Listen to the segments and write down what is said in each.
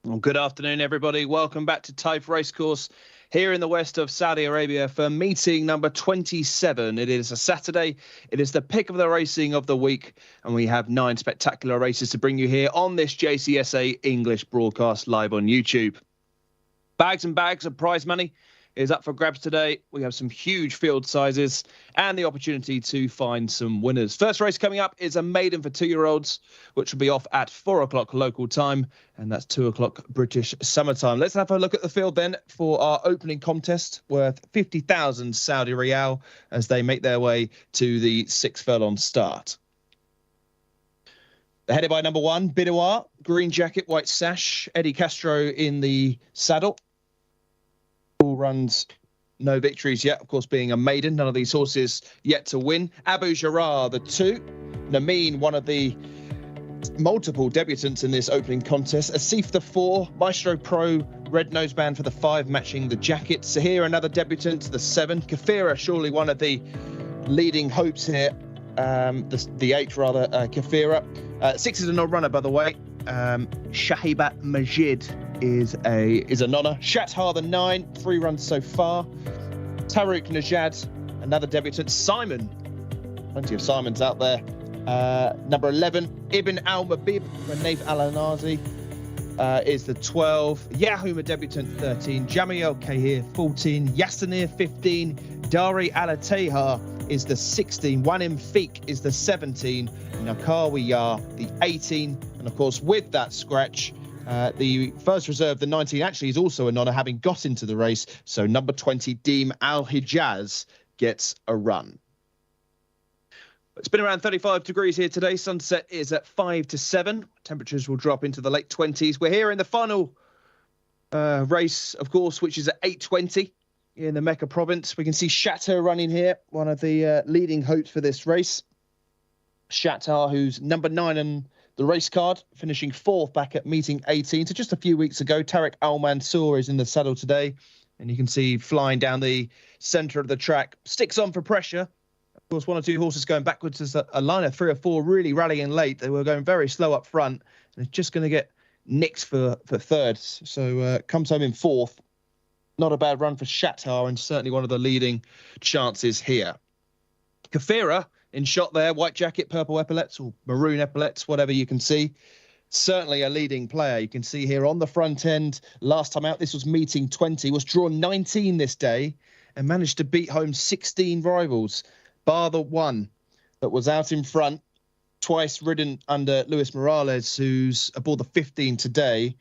Well, good afternoon, everybody. Welcome back to Taif Racecourse here in the west of Saudi Arabia for meeting number 27. It is a Saturday. It is the pick of the racing of the week, and we have 9 spectacular races to bring you here on this Jcsa English broadcast live on YouTube. Bags and bags of prize money is up for grabs today. We have some huge field sizes and the opportunity to find some winners. First race coming up is a maiden for 2-year-olds, which will be off at 4 o'clock local time, and that's 2 o'clock British summertime. Let's have a look at the field then for our opening contest worth 50,000 Saudi Riyal as they make their way to the 6 furlong start. Headed by number 1, Bidouar, green jacket, white sash, Eddie Castro in the saddle. All runs, no victories yet, of course, being a maiden. None of these horses yet to win. Abu Jarrah, the 2. Nameen, one of the multiple debutants in this opening contest. Asif, the 4. Maestro Pro, red noseband for the 5, matching the jacket. Sahir, another debutant, the 7. Kafira, surely one of the leading hopes here. The 8, rather, Kafira. 6 is a non-runner, by the way. Shahibat Majid is a nonner. Shatar, the 9, 3 runs so far. Tariq Najad, another debutant. Simon, plenty of Simons out there. Number 11, Ibn Al-Mabib, Naif Al-Anazi is the 12. Yahuma debutant, 13. Jamil Kahir, 14. Yasanir, 15. Dari Al-Atayha is the 16. Wanim Fiq is the 17. Nakawi Yar, the 18. And of course, with that scratch, the first reserve, the 19, actually is also a nonner, having got into the race. So number 20, Deem Al-Hijaz, gets a run. It's been around 35 degrees here today. Sunset is at 5 to 7. Temperatures will drop into the late 20s. We're here in the final race, of course, which is at 8:20 in the Mecca province. We can see Shatar running here, one of the leading hopes for this race. Shatar, who's number 9 on the race card, finishing 4th back at meeting 18. So just a few weeks ago, Tariq Al-Mansour is in the saddle today. And you can see flying down the centre of the track. Sticks on for pressure. Of course, 1 or 2 horses going backwards as a line of 3 or 4 really rallying late. They were going very slow up front. And it's just going to get nicked for thirds. So comes home in 4th. Not a bad run for Shatar, and certainly one of the leading chances here. Kafira in shot there, white jacket, purple epaulets or maroon epaulets, whatever you can see. Certainly a leading player. You can see here on the front end, last time out, this was meeting 20, was drawn 19 this day and managed to beat home 16 rivals, bar the 1 that was out in front, twice ridden under Luis Morales, who's aboard the 15 today.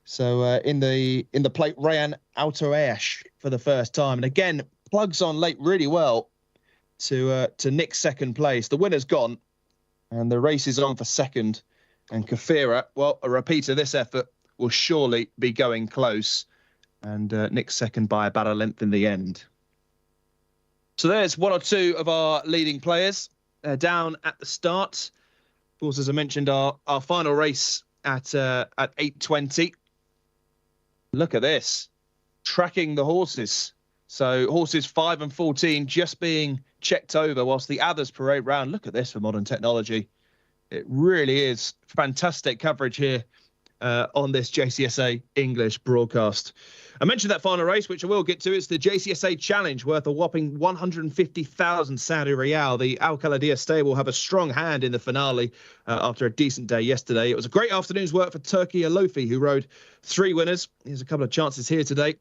So in the plate, Rayan Autoash for the first time. And again, plugs on late really well to nick second place. The winner's gone, and the race is on for second. And Kafira, well, a repeat of this effort, will surely be going close, and nick second by about a length in the end. So there's 1 or 2 of our leading players down at the start. Of course, as I mentioned, our final race at 8:20. Look at this, tracking the horses. So horses 5 and 14 just being checked over whilst the others parade round. Look at this for modern technology. It really is fantastic coverage here on this Jcsa English broadcast. I mentioned that final race, which I will get to. It's the Jcsa Challenge, worth a whopping 150,000 Saudi Riyal. The Al Khaladia stable have a strong hand in the finale after a decent day yesterday. It was a great afternoon's work for Turkey Alofi, who rode 3 winners. Here's a couple of chances here today.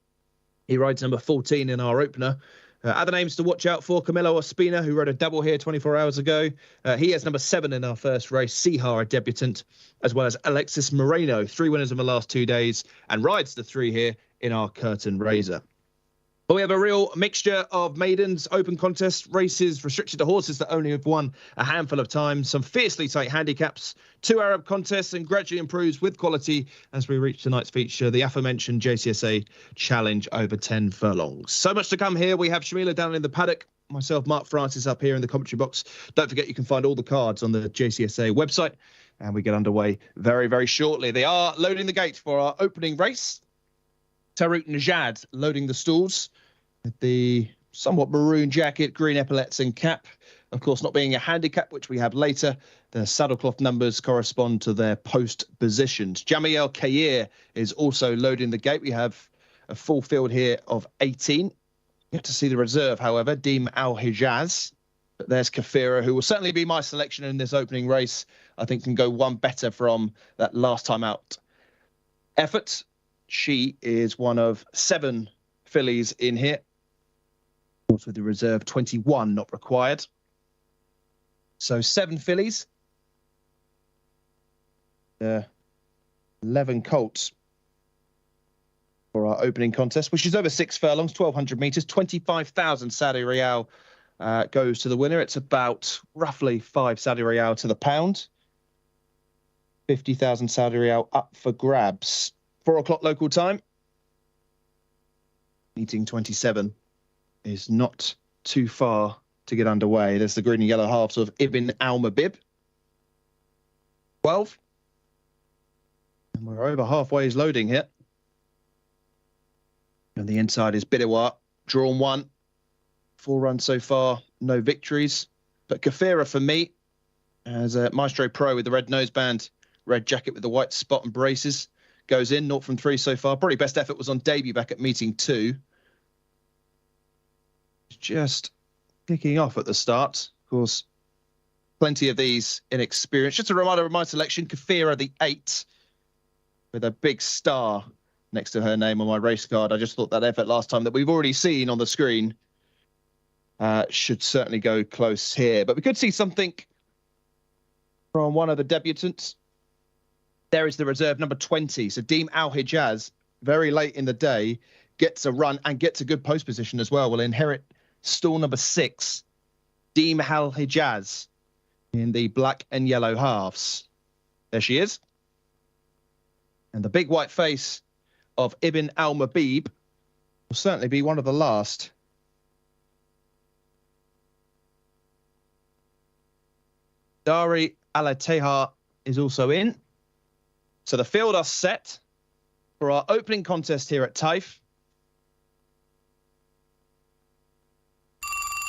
He rides number 14 in our opener. Other names to watch out for: Camilo Ospina, who rode a double here 24 hours ago. He has number 7 in our first race. Sihar, a debutant, as well as Alexis Moreno, 3 winners in the last 2 days, and rides the 3 here in our curtain raiser. But we have a real mixture of maidens, open contest races, restricted to horses that only have won a handful of times, some fiercely tight handicaps, 2 Arab contests, and gradually improves with quality as we reach tonight's feature, the aforementioned Jcsa Challenge over 10 furlongs. So much to come here. We have Shamila down in the paddock, myself, Mark Francis, up here in the commentary box. Don't forget you can find all the cards on the Jcsa website, and we get underway very, very shortly. They are loading the gate for our opening race. Tariq Najad loading the stalls with the somewhat maroon jacket, green epaulets and cap. Of course, not being a handicap, which we have later, the saddlecloth numbers correspond to their post positions. Jamiel Kair is also loading the gate. We have a full field here of 18. You have to see the reserve, however, Deem Al Hijaz. But there's Kafira, who will certainly be my selection in this opening race. I think can go one better from that last time out effort. She is one of 7 fillies in here. Of course, with the reserve 21 not required. So 7 fillies. 11 colts for our opening contest, which is over 6 furlongs, 1,200 metres, 25,000 Saudi Riyal goes to the winner. It's about roughly 5 Saudi Riyal to the pound. 50,000 Saudi Riyal up for grabs. 4 o'clock local time. Meeting 27 is not too far to get underway. There's the green and yellow halves of Ibn Al-Mabib. 12. And we're over halfway loading here. And the inside is Bidewar, drawn 1. 4 runs so far, no victories. But Kafira for me, as a Maestro Pro with the red noseband, red jacket with the white spot and braces, goes in, 0 from 3 so far. Probably best effort was on debut back at meeting 2. Just kicking off at the start. Of course, plenty of these inexperienced. Just a reminder of my selection, Kafira the 8, with a big star next to her name on my race card. I just thought that effort last time that we've already seen on the screen should certainly go close here. But we could see something from one of the debutants. There is the reserve number 20. So Deem Al Hijaz, very late in the day, gets a run and gets a good post position as well. Will inherit stall number 6, Deem Al Hijaz, in the black and yellow halves. There she is. And the big white face of Ibn Al-Mabib will certainly be one of the last. Dari Al-Teha is also in. So the field are set for our opening contest here at Taif.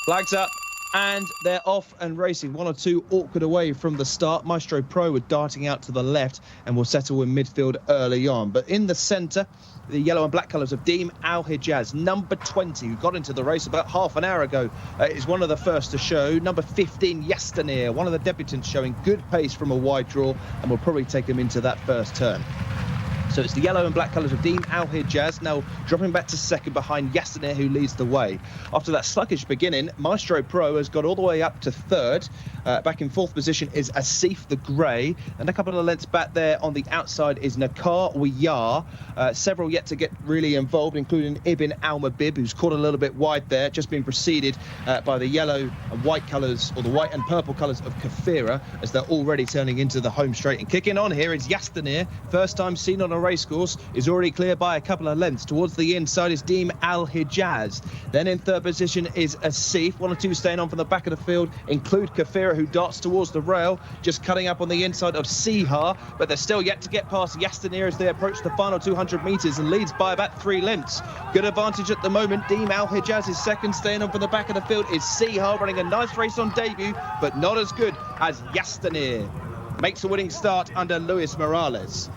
Flags up, and they're off and racing. 1 or 2 awkward away from the start. Maestro Pro were darting out to the left and will settle in midfield early on. But in the centre, the yellow and black colours of Deem Al Hijaz, number 20, who got into the race about half an hour ago, is one of the first to show. Number 15, Yastanir, one of the debutants, showing good pace from a wide draw, and will probably take him into that first turn. So it's the yellow and black colours of Deem Al Hijaz, now dropping back to second behind Yastanir, who leads the way. After that sluggish beginning, Maestro Pro has got all the way up to third. Back in 4th position is Asif the Grey, and a couple of lengths back there on the outside is Nakar Wiyar. Several yet to get really involved, including Ibn Al-Mabib, who's caught a little bit wide there, just being preceded by the yellow and white colours, or the white and purple colours of Kafira, as they're already turning into the home straight. And kicking on here is Yastanir, first time seen on a racecourse, is already clear by a couple of lengths. Towards the inside is Deem Al Hijaz. Then in 3rd position is Asif. 1 or 2 staying on from the back of the field include Kafira, who darts towards the rail, just cutting up on the inside of Sihar, but they're still yet to get past Yastanir as they approach the final 200 metres and leads by about 3 lengths. Good advantage at the moment. Deem Al Hijaz is second. Staying on from the back of the field is Sihar, running a nice race on debut, but not as good as Yastanir. Makes a winning start under Luis Morales.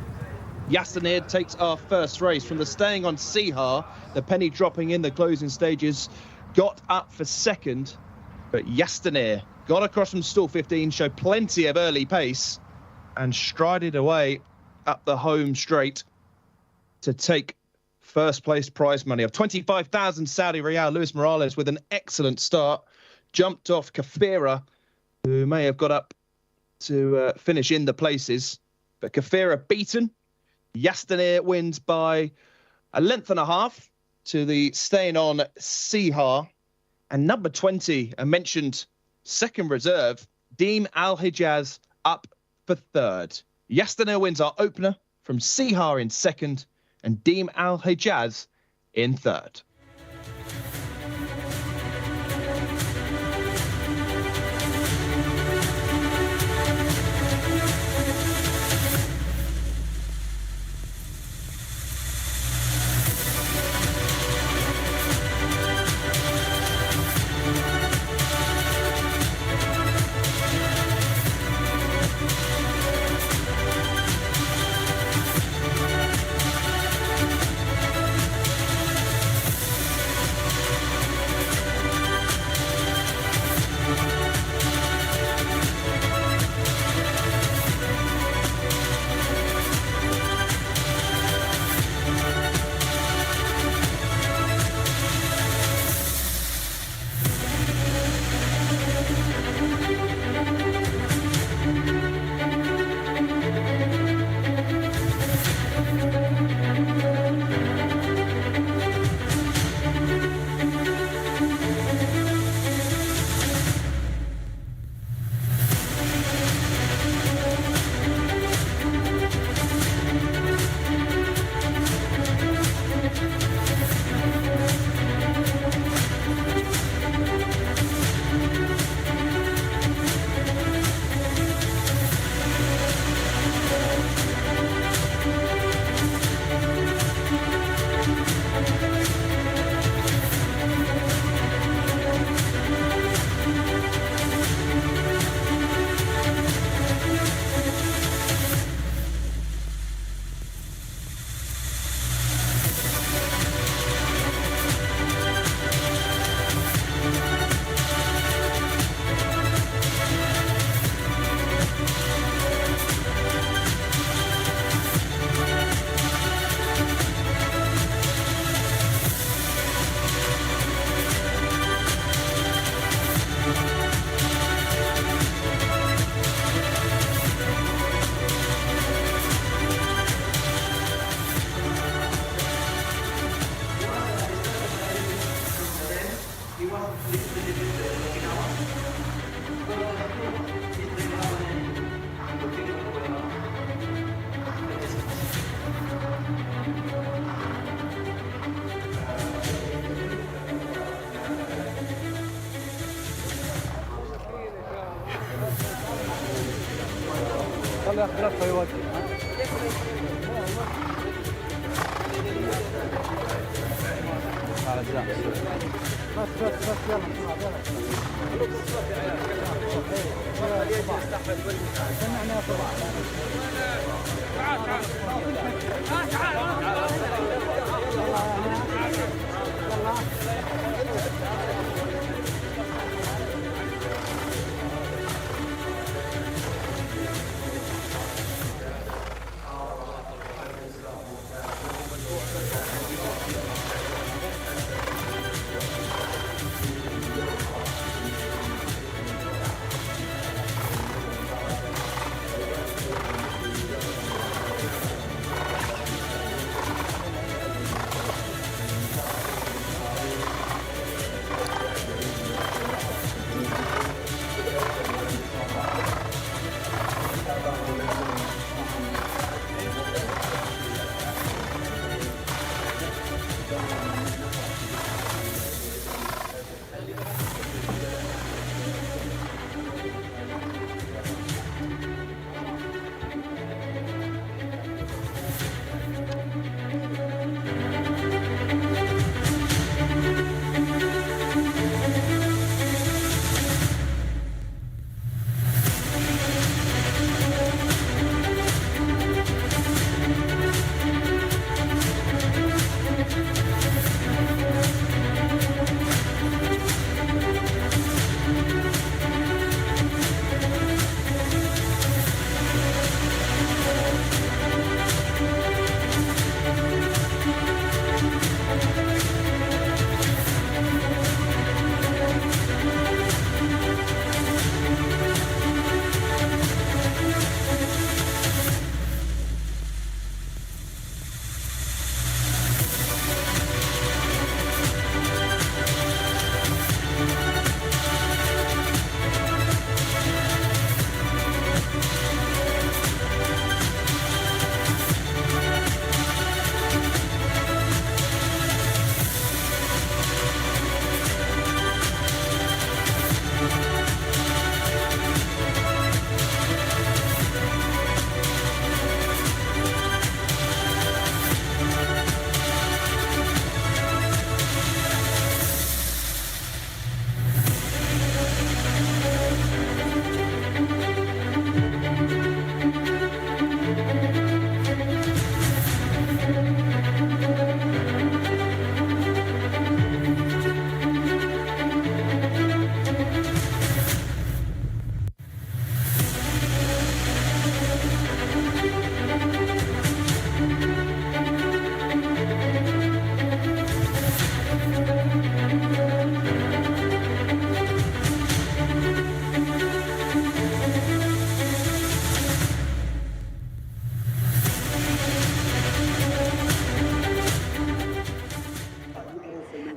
Yastanir takes our first race from the staying on Sihar. The penny dropping in the closing stages, got up for second, but Yastanir got across from stall 15, showed plenty of early pace, and strided away up the home straight to take first place prize money of 25,000 Saudi Riyal. Luis Morales with an excellent start, jumped off Kafira, who may have got up to finish in the places, but Kafira beaten. Yastanir wins by a length and a half to the staying on Sihar. And number 20, a mentioned second reserve, Deem Al Hijaz, up for third. Yastanir wins our opener from Sihar in second and Deem Al Hijaz in third.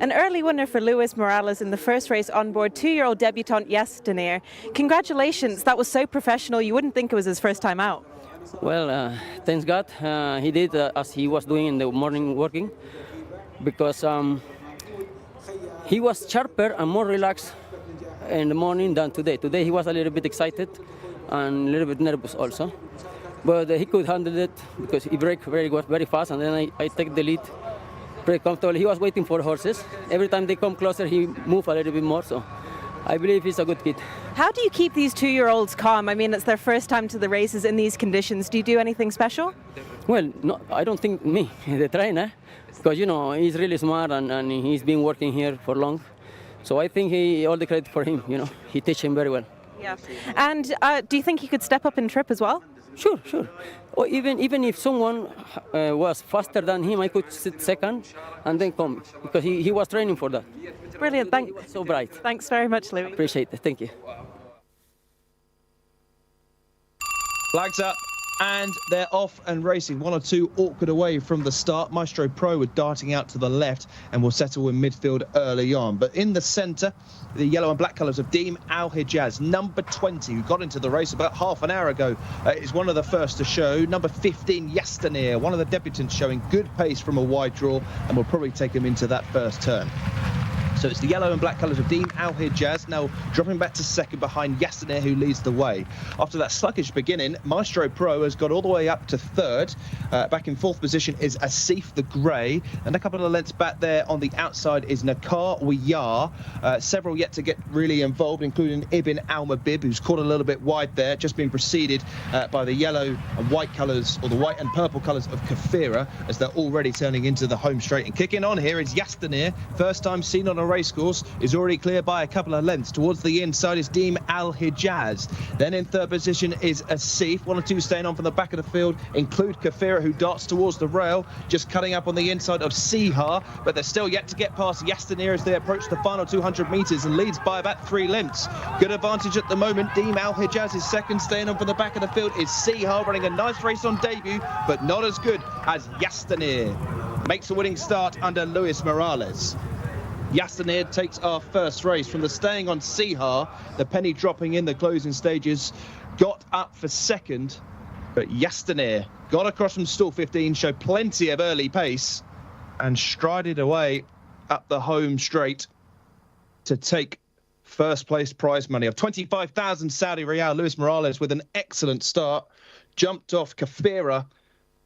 An early winner for Luis Morales in the first race on board, 2-year-old debutant Yes. Congratulations, that was so professional, you wouldn't think it was his first time out. Well, thanks God, he did as he was doing in the morning working, because he was sharper and more relaxed in the morning than today. Today he was a little bit excited and a little bit nervous also, but he could handle it because he braked very fast, and then I take the lead pretty comfortable. He was waiting for horses. Every time they come closer, he moved a little bit more, so I believe he's a good kid. How do you keep these 2-year-olds calm? I mean, it's their first time to the races in these conditions. Do you do anything special? Well, no, I don't think me, the trainer, because, you know, he's really smart and he's been working here for long. So I think all the credit for him, you know. He teach him very well. Yeah. And do you think he could step up in trip as well? Sure. Or even if someone was faster than him, I could sit second and then come, because he was training for that. Brilliant, thanks. So bright. Thanks very much, Louis. Appreciate it, thank you. Flags up. And they're off and racing. 1 or 2 awkward away from the start. Maestro Pro were darting out to the left and will settle in midfield early on. But in the centre, the yellow and black colours of Deem Al Hijaz, number 20, who got into the race about half an hour ago, is one of the first to show. Number 15, Yastanir, one of the debutants, showing good pace from a wide draw, and will probably take him into that first turn. So it's the yellow and black colours of Deem Al Hijaz, now dropping back to second behind Yastanir, who leads the way. After that sluggish beginning, Maestro Pro has got all the way up to third. Back in fourth position is Asif the Grey, and a couple of lengths back there on the outside is Nakar Wiyar. Several yet to get really involved, including Ibn Al Mabib, who's caught a little bit wide there, just been preceded by the yellow and white colours, or the white and purple colours of Kafira, as they're already turning into the home straight. And kicking on here is Yastanir, first time seen on a race course, is already clear by a couple of lengths. Towards the inside is Deem Al Hijaz. Then in third position is Asif. 1 or 2 staying on from the back of the field include Kafira, who darts towards the rail, just cutting up on the inside of Sihar, but they're still yet to get past Yastanir as they approach the final 200 metres and leads by about 3 lengths. Good advantage at the moment. Deem Al Hijaz is second. Staying on from the back of the field is Sihar, running a nice race on debut, but not as good as Yastanir. Makes a winning start under Luis Morales. Yastanir takes our first race from the staying on Sihar. The penny dropping in the closing stages, got up for second, but Yastanir got across from stall 15, showed plenty of early pace, and strided away up the home straight to take first place prize money of 25,000 Saudi Riyal. Luis Morales with an excellent start, jumped off Kafira,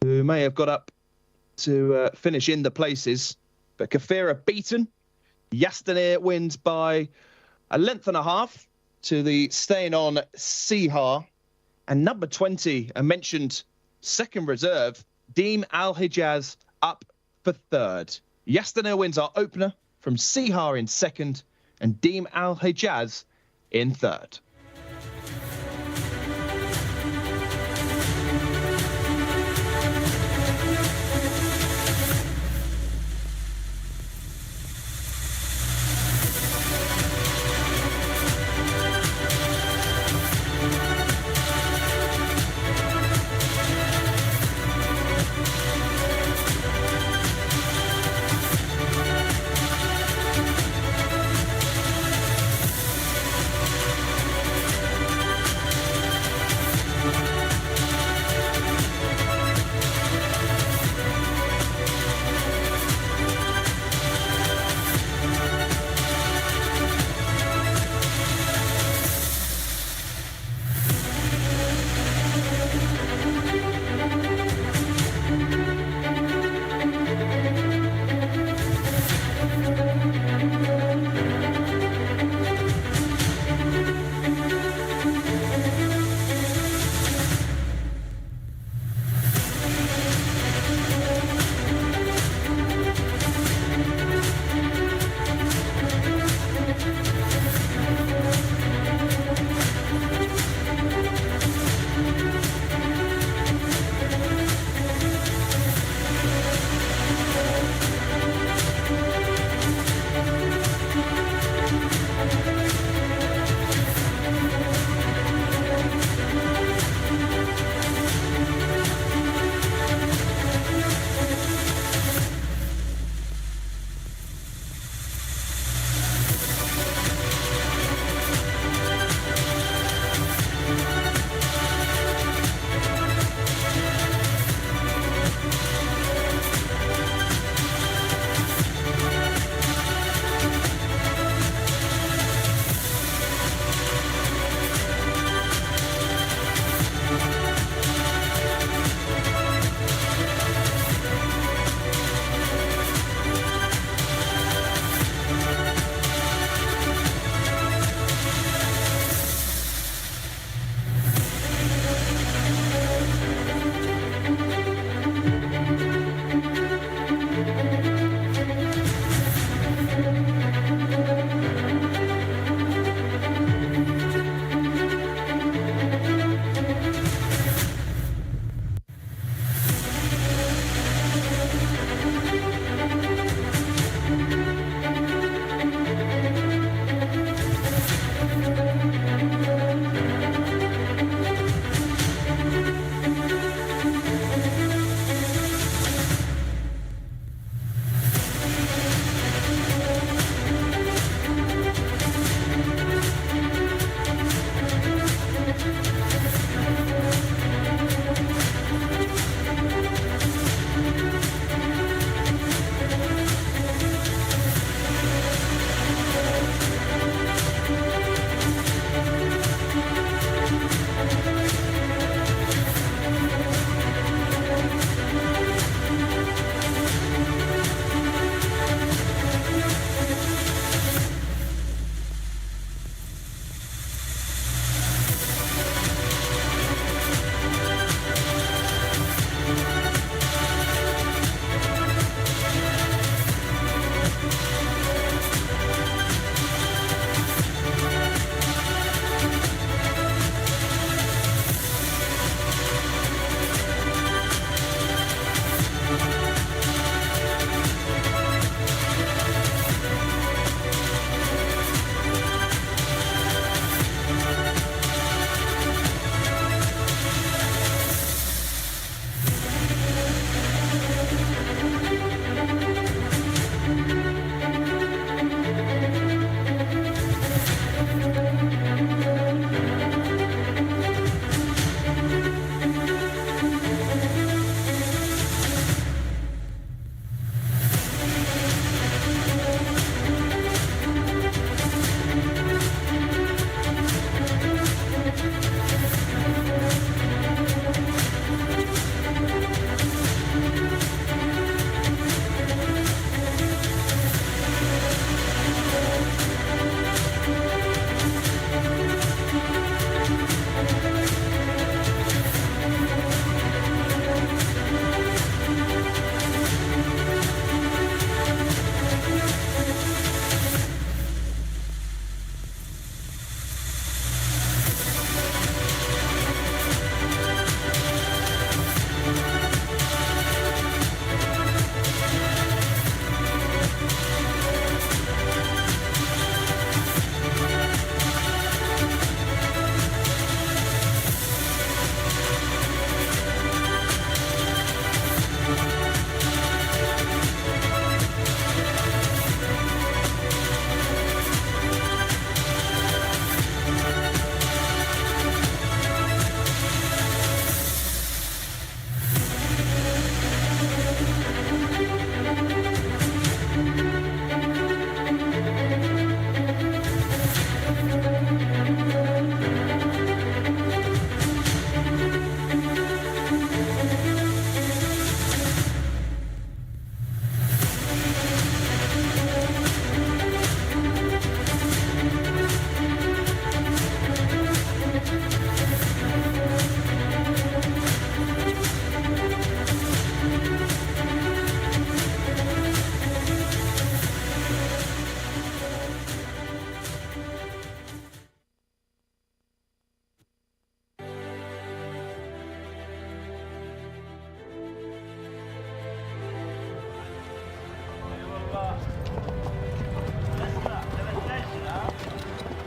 who may have got up to finish in the places, but Kafira beaten. Yastanir wins by a length and a half to the staying on Sihar. And number 20, a mentioned second reserve, Deem Al Hijaz, up for third. Yastanir wins our opener from Sihar in second and Deem Al Hijaz in third.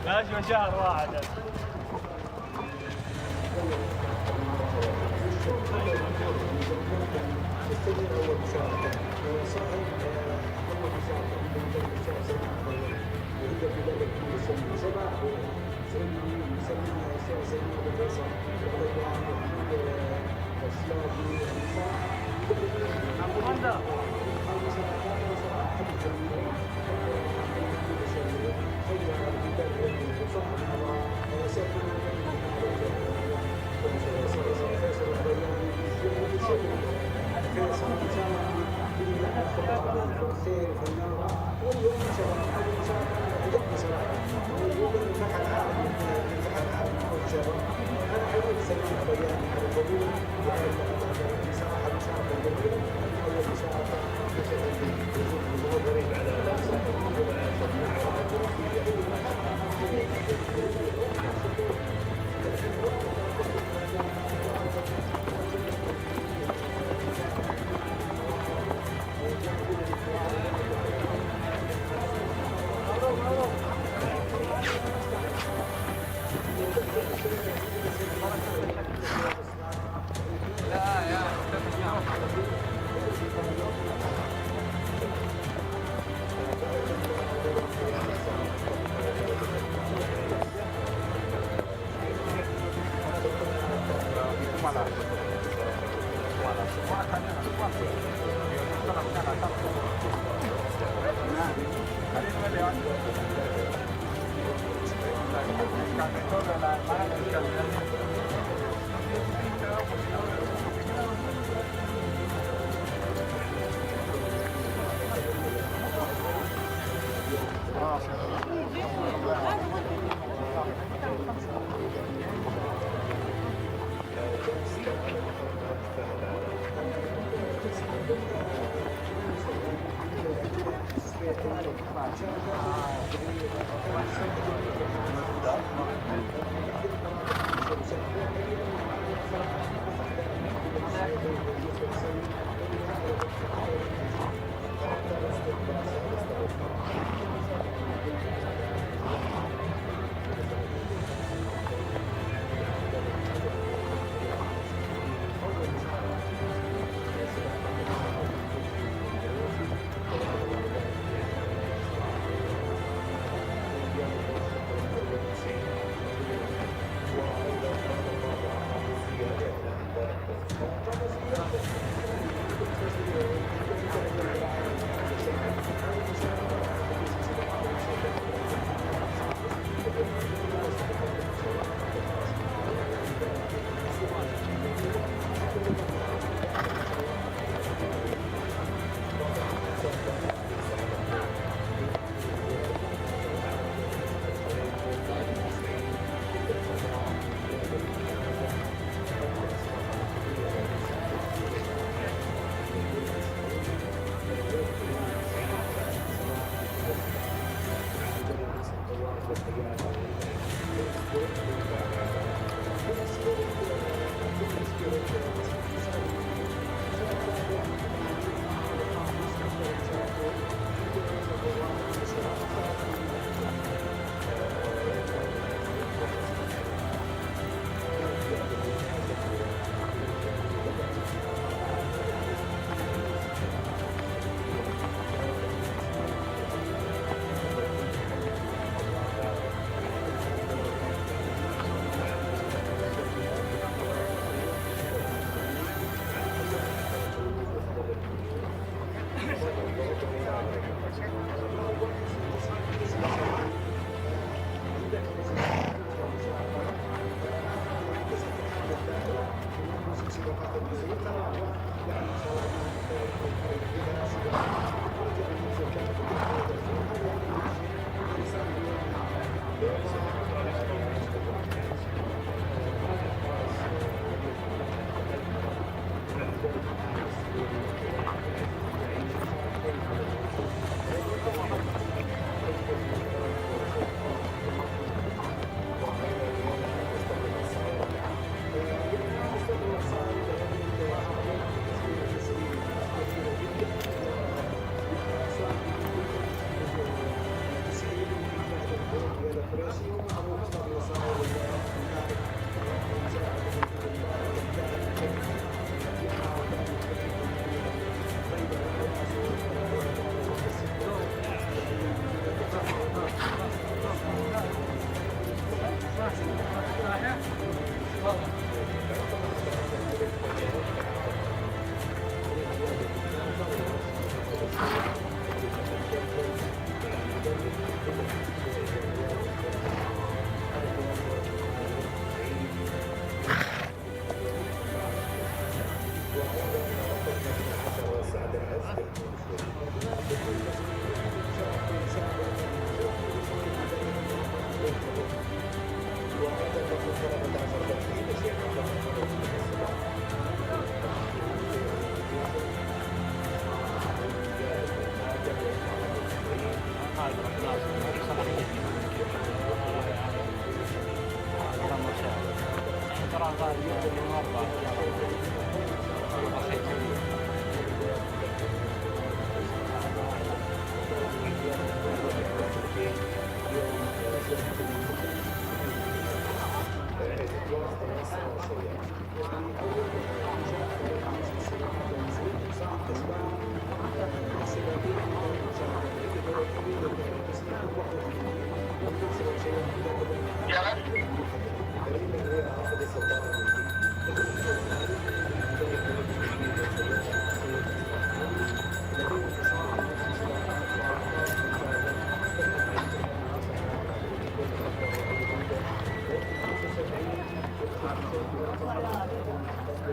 ماشي شهر واحد.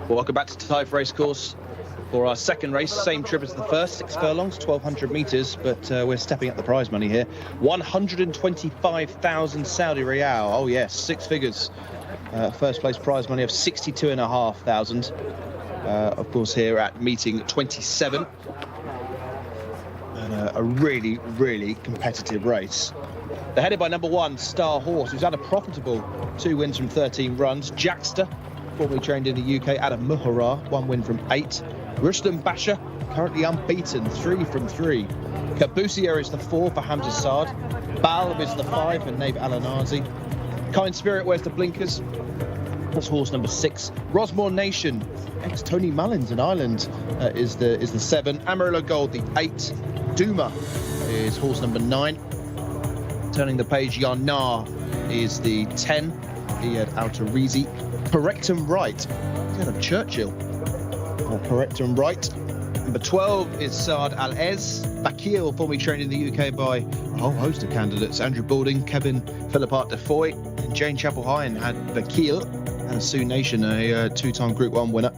Welcome back to Taif Racecourse for our second race. Same trip as the first, 6 furlongs, 1,200 metres, but we're stepping up the prize money here. 125,000 Saudi Riyal. Oh yes, 6 figures. First place prize money of 62,500. Of course, here at meeting 27. And a really, really competitive race. They're headed by number 1, Star Horse, who's had a profitable 2 wins from 13 runs. Jcsa, formerly trained in the UK, out of Muharrar, 1 win from 8. Rustam Basha, currently unbeaten, 3 from 3. Kabusia is the 4 for Hamza Saad. Balb is the 5 for Naib Al-Anazi. Kind Spirit wears the blinkers. That's horse number 6. Rosmore Nation, ex-Tony Mullins in Ireland, is the 7. Amarillo Gold, the 8. Duma is horse number 9. Turning the page, Yarnar is the 10. He had Altorizi. Correctum Right, he's out of Churchill. Correctum Right. Number 12 is Saad Al-Ez. Bakil, formerly trained in the UK by a whole host of candidates. Andrew Balding, Kevin Philippart Defoy, and Jane Chapel-Hine had Bakil. And Sioux Nation, a 2-time Group 1 winner.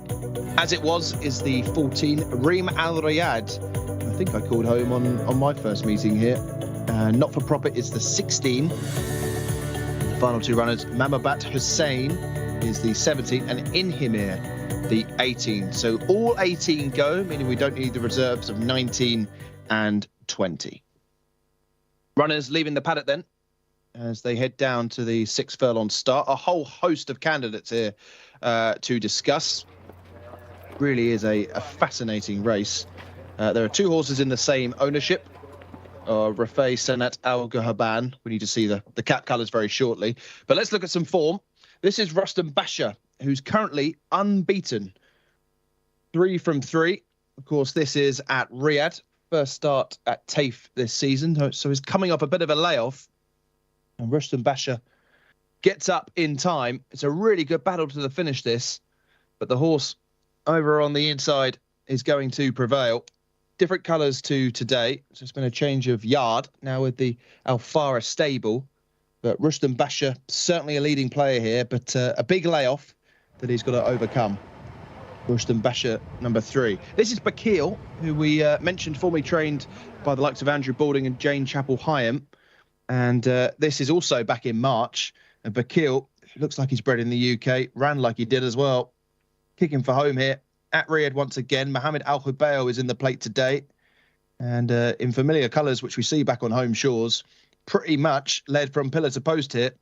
As it was is the 14, Reem Al Riyad. I think I called home on my first meeting here. Not for Profit is the 16. The final 2 runners, Mamabat Hussein is the 17, and Inhimir the 18. So all 18 go, meaning we don't need the reserves of 19 and 20. Runners leaving the paddock then, as they head down to the 6 furlong start. A whole host of candidates here to discuss. Really is a fascinating race. There are 2 horses in the same ownership. Rafay Sanat Al Gahaban. We need to see the cap colours very shortly. But let's look at some form. This is Rustam Basha, who's currently unbeaten. 3 from 3. Of course, this is at Riyadh. First start at Taif this season. So he's coming off a bit of a layoff. And Rustam Basha gets up in time. It's a really good battle to the finish, this. But the horse over on the inside is going to prevail. Different colours to today. So it's been a change of yard now with the Al Farah stable. But Rustam Basha, certainly a leading player here, but a big layoff that he's got to overcome. Rustam Basha, number 3. This is Bakil, who we mentioned, formerly trained by the likes of Andrew Balding and Jane Chapel-Hyam. And this is also back in March. And Bakil, looks like he's bred in the UK, ran like he did as well. Kicking for home here at Riyadh once again. Mohammed Al-Hubail is in the plate today. And in familiar colours, which we see back on home shores, pretty much led from pillar to post here.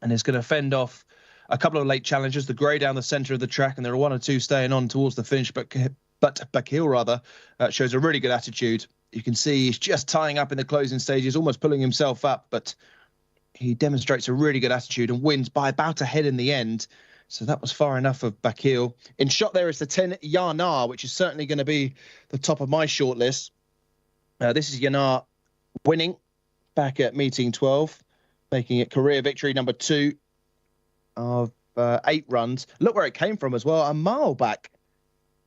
And is going to fend off a couple of late challengers, the grey down the centre of the track, and there are 1 or 2 staying on towards the finish. But Bakil, shows a really good attitude. You can see he's just tying up in the closing stages, almost pulling himself up. But he demonstrates a really good attitude and wins by about a head in the end. So that was far enough of Bakil. In shot there is the 10 Yanar, which is certainly going to be the top of my shortlist. This is Yanar winning back at meeting 12, making it career victory number 2 of 8 runs. Look where it came from as well, a mile back.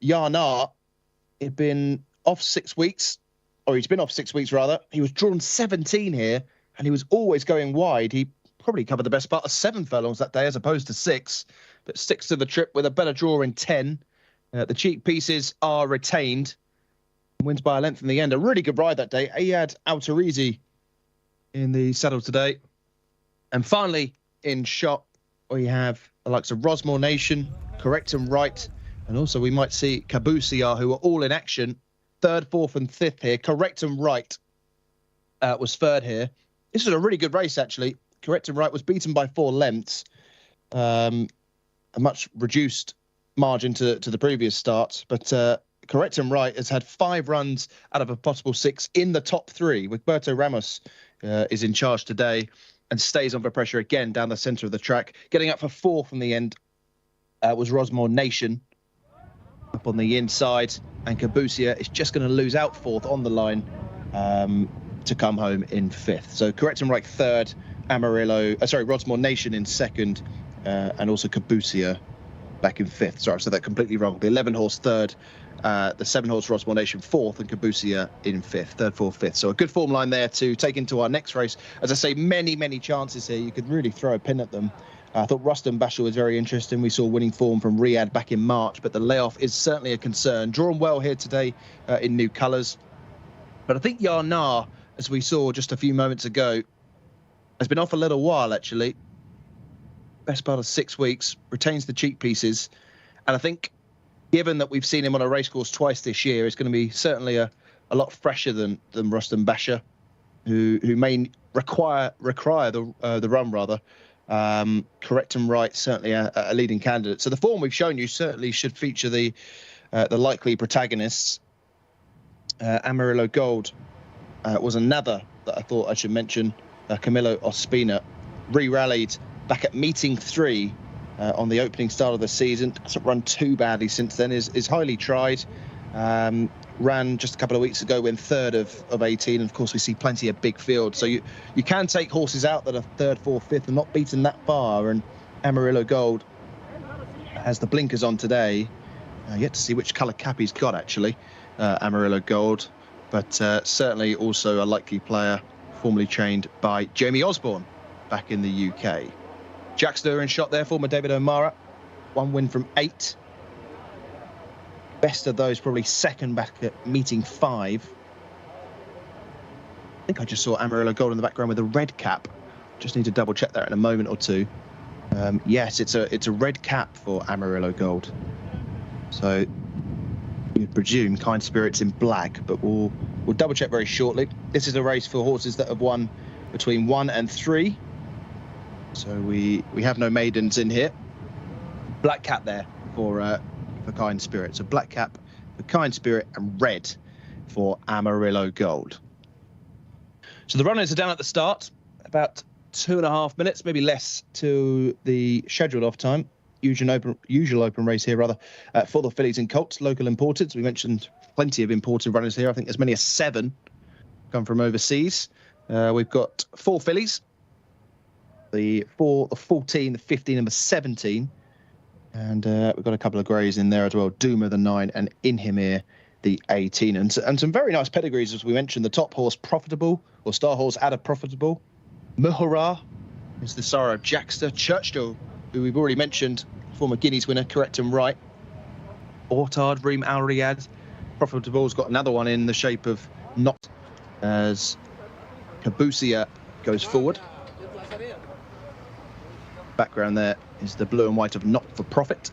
Yanar had been off 6 weeks, or he's been off 6 weeks rather. He was drawn 17 here, and he was always going wide. He probably covered the best part of 7 furlongs that day as opposed to 6, but sticks to the trip with a better draw in 10. The cheek pieces are retained. Wins by a length in the end. A really good ride that day. Ayad Alterizi in the saddle today. And finally, in shot, we have the likes of Rosmore Nation, Correct and Right, and also we might see Kabusiar, who are all in action. 3rd, 4th and 5th here. Correct and Right was 3rd here. This was a really good race, actually. Correct and Right was beaten by 4 lengths. A much reduced margin to the previous start. But Correct and Right has had 5 runs out of a possible 6 in the top 3. With Berto Ramos is in charge today and stays under pressure again down the centre of the track. Getting up for 4th in the end was Rosmore Nation up on the inside. And Kabusiar is just going to lose out 4th on the line to come home in 5th. So Correct and Right 3rd, Rosmore Nation in 2nd, and also Kabusiar back in 5th. Sorry, I said that completely wrong. The 11-horse 3rd, the 7-horse Rosmore Nation 4th, and Kabusiar in 5th. 3rd, 4th, 5th. So a good form line there to take into our next race. As I say, many, many chances here. You could really throw a pin at them. I thought Rustam Basha was very interesting. We saw winning form from Riyadh back in March, but the layoff is certainly a concern. Drawn well here today in new colours. But I think Yanar, as we saw just a few moments ago, has been off a little while, actually. Best part of 6 weeks, retains the cheek pieces. And I think, given that we've seen him on a racecourse twice this year, it's going to be certainly a lot fresher than Rustam Basha, who may require the run, rather. Correct and Right, certainly a leading candidate. So the form we've shown you certainly should feature the likely protagonists. Amarillo Gold was another that I thought I should mention. Camilo Ospina re-rallied back at meeting 3 on the opening start of the season. Hasn't run too badly since then. Is highly tried. Ran just a couple of weeks ago when 3rd of 18. And of course, we see plenty of big fields. So you can take horses out that are 3rd, 4th, 5th and not beaten that far. And Amarillo Gold has the blinkers on today. Yet to see which colour cap he's got, actually. Amarillo Gold. But certainly also a likely player, formerly trained by Jamie Osborne back in the UK. Jcsa in shot there, former David O'Mara. 1 win from 8. Best of those, probably 2nd back at meeting 5. I think I just saw Amarillo Gold in the background with a red cap. Just need to double check that in a moment or two. Yes, it's a red cap for Amarillo Gold. So you'd presume Kind Spirit's in black, but we'll double check very shortly. This is a race for horses that have won between 1 and 3. So we have no maidens in here. Black cap there for Kind Spirit. So black cap for Kind Spirit and red for Amarillo Gold. So the runners are down at the start. About 2.5 minutes, maybe less, to the scheduled off time. Usual open race here, rather, for the fillies and colts, local imported. We mentioned plenty of imported runners here. I think as many as 7 come from overseas. We've got 4 fillies. The 4, the 14, the 15 and the 17. And we've got a couple of greys in there as well. Duma, the 9, and Inhimir, the 18. And some very nice pedigrees, as we mentioned. The top horse, Profitable, or star horse, Ada Profitable. Muhara is the sire of Jcsa. Churchill, who we've already mentioned, former Guineas winner, Correct and Right. Ortard, Reem Al Riyadh. Profitable's got another one in the shape of Not, as Kabusiar goes forward. Background there is the blue and white of Not for Profit.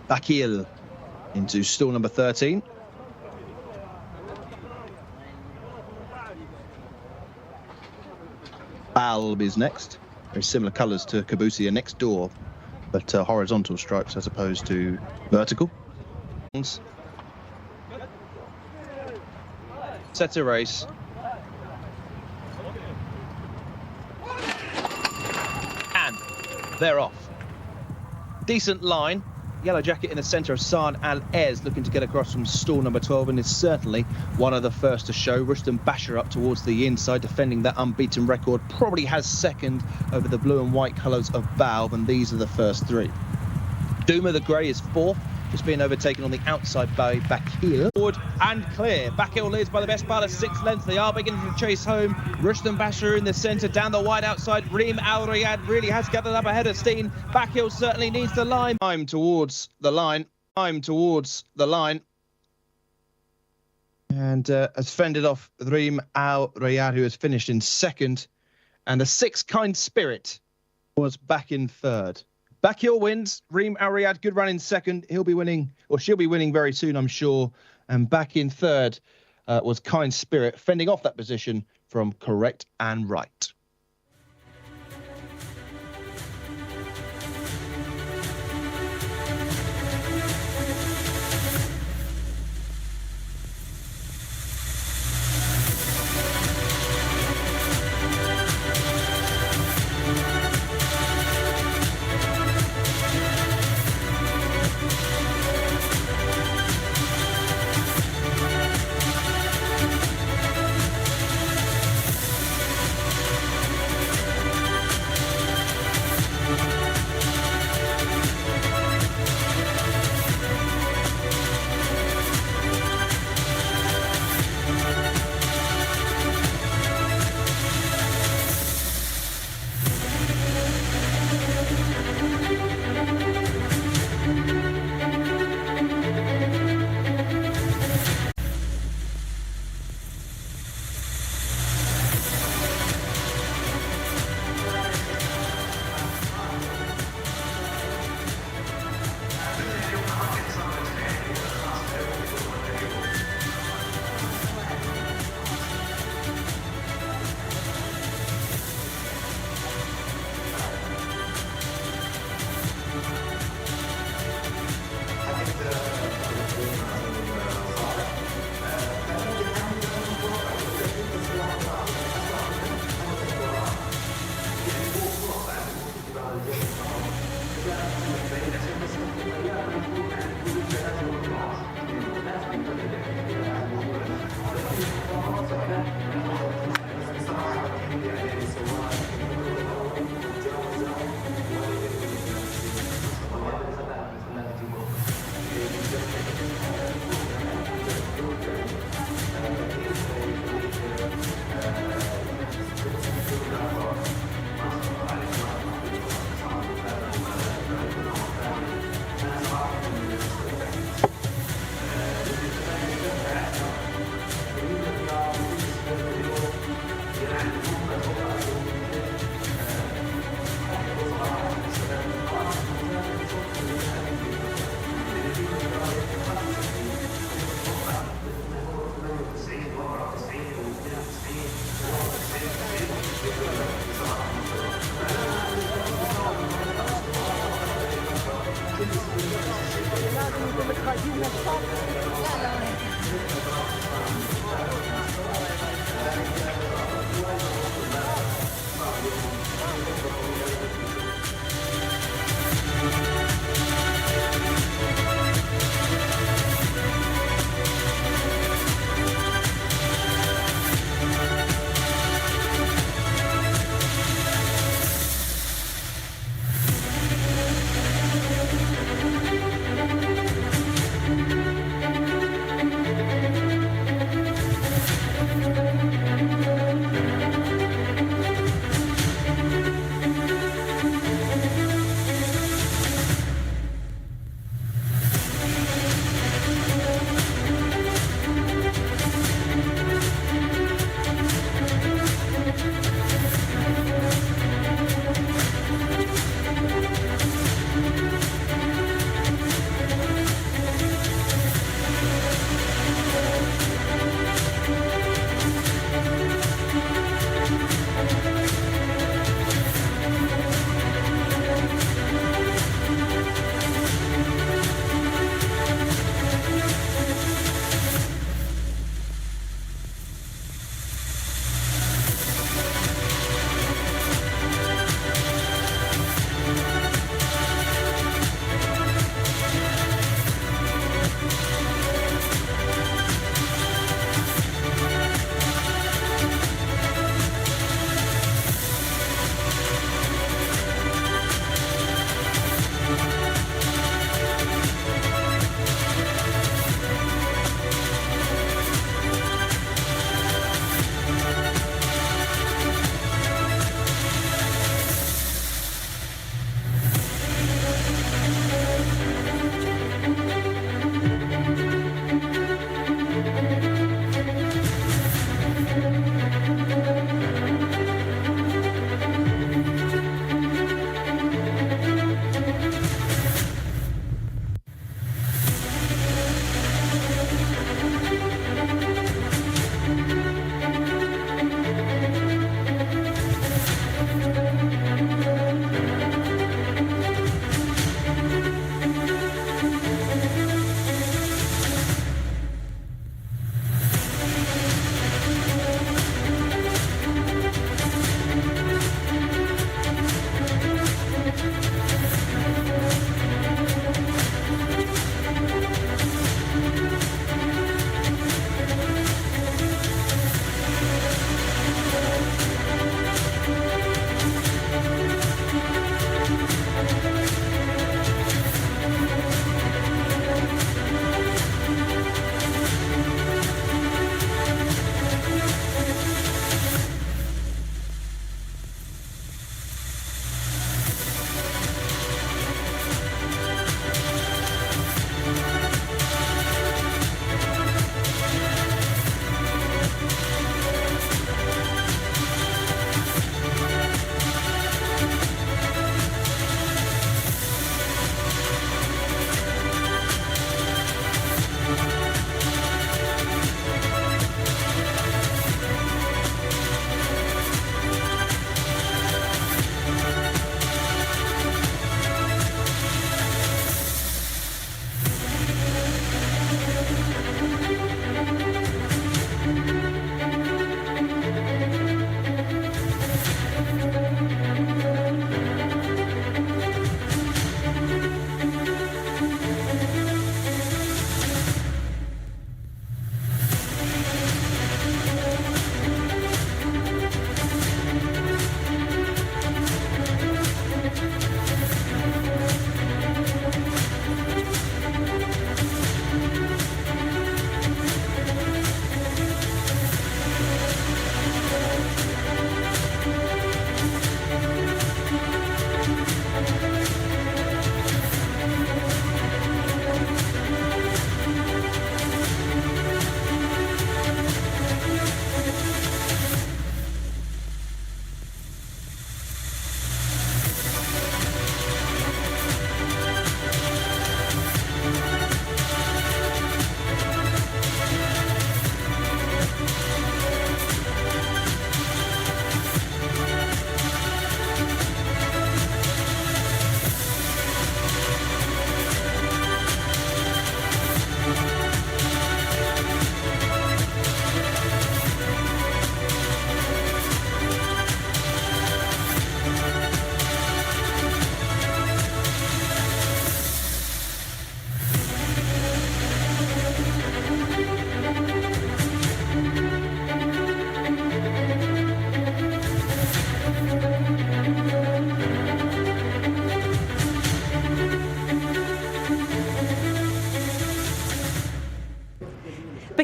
Bakil into stall number 13. Balb is next. Very similar colours to Kabusiar next door, but horizontal stripes as opposed to vertical. Set a race. They're off. Decent line. Yellow jacket in the centre of San Al-Ez looking to get across from stall number 12 and is certainly one of the first to show. Rustam Basher up towards the inside, defending that unbeaten record. Probably has second over the blue and white colours of Balb, and these are the first three. Duma the Grey is fourth, just being overtaken on the outside by Bakil. Forward and clear. Bakil leads by the best part of 6 lengths. They are beginning to chase home. Rustam Basher in the centre, down the wide outside. Reem Al Riyad really has gathered up ahead of Steen. Bakil certainly needs the line. Time towards the line. Time towards the line. And has fended off Reem Al Riyad, who has finished in second. And the 6 Kind Spirit was back in third. Bakil wins. Reem Al Riyad, good run in second. He'll be winning, or she'll be winning very soon, I'm sure. And back in third was Kind Spirit, fending off that position from Correct and Right.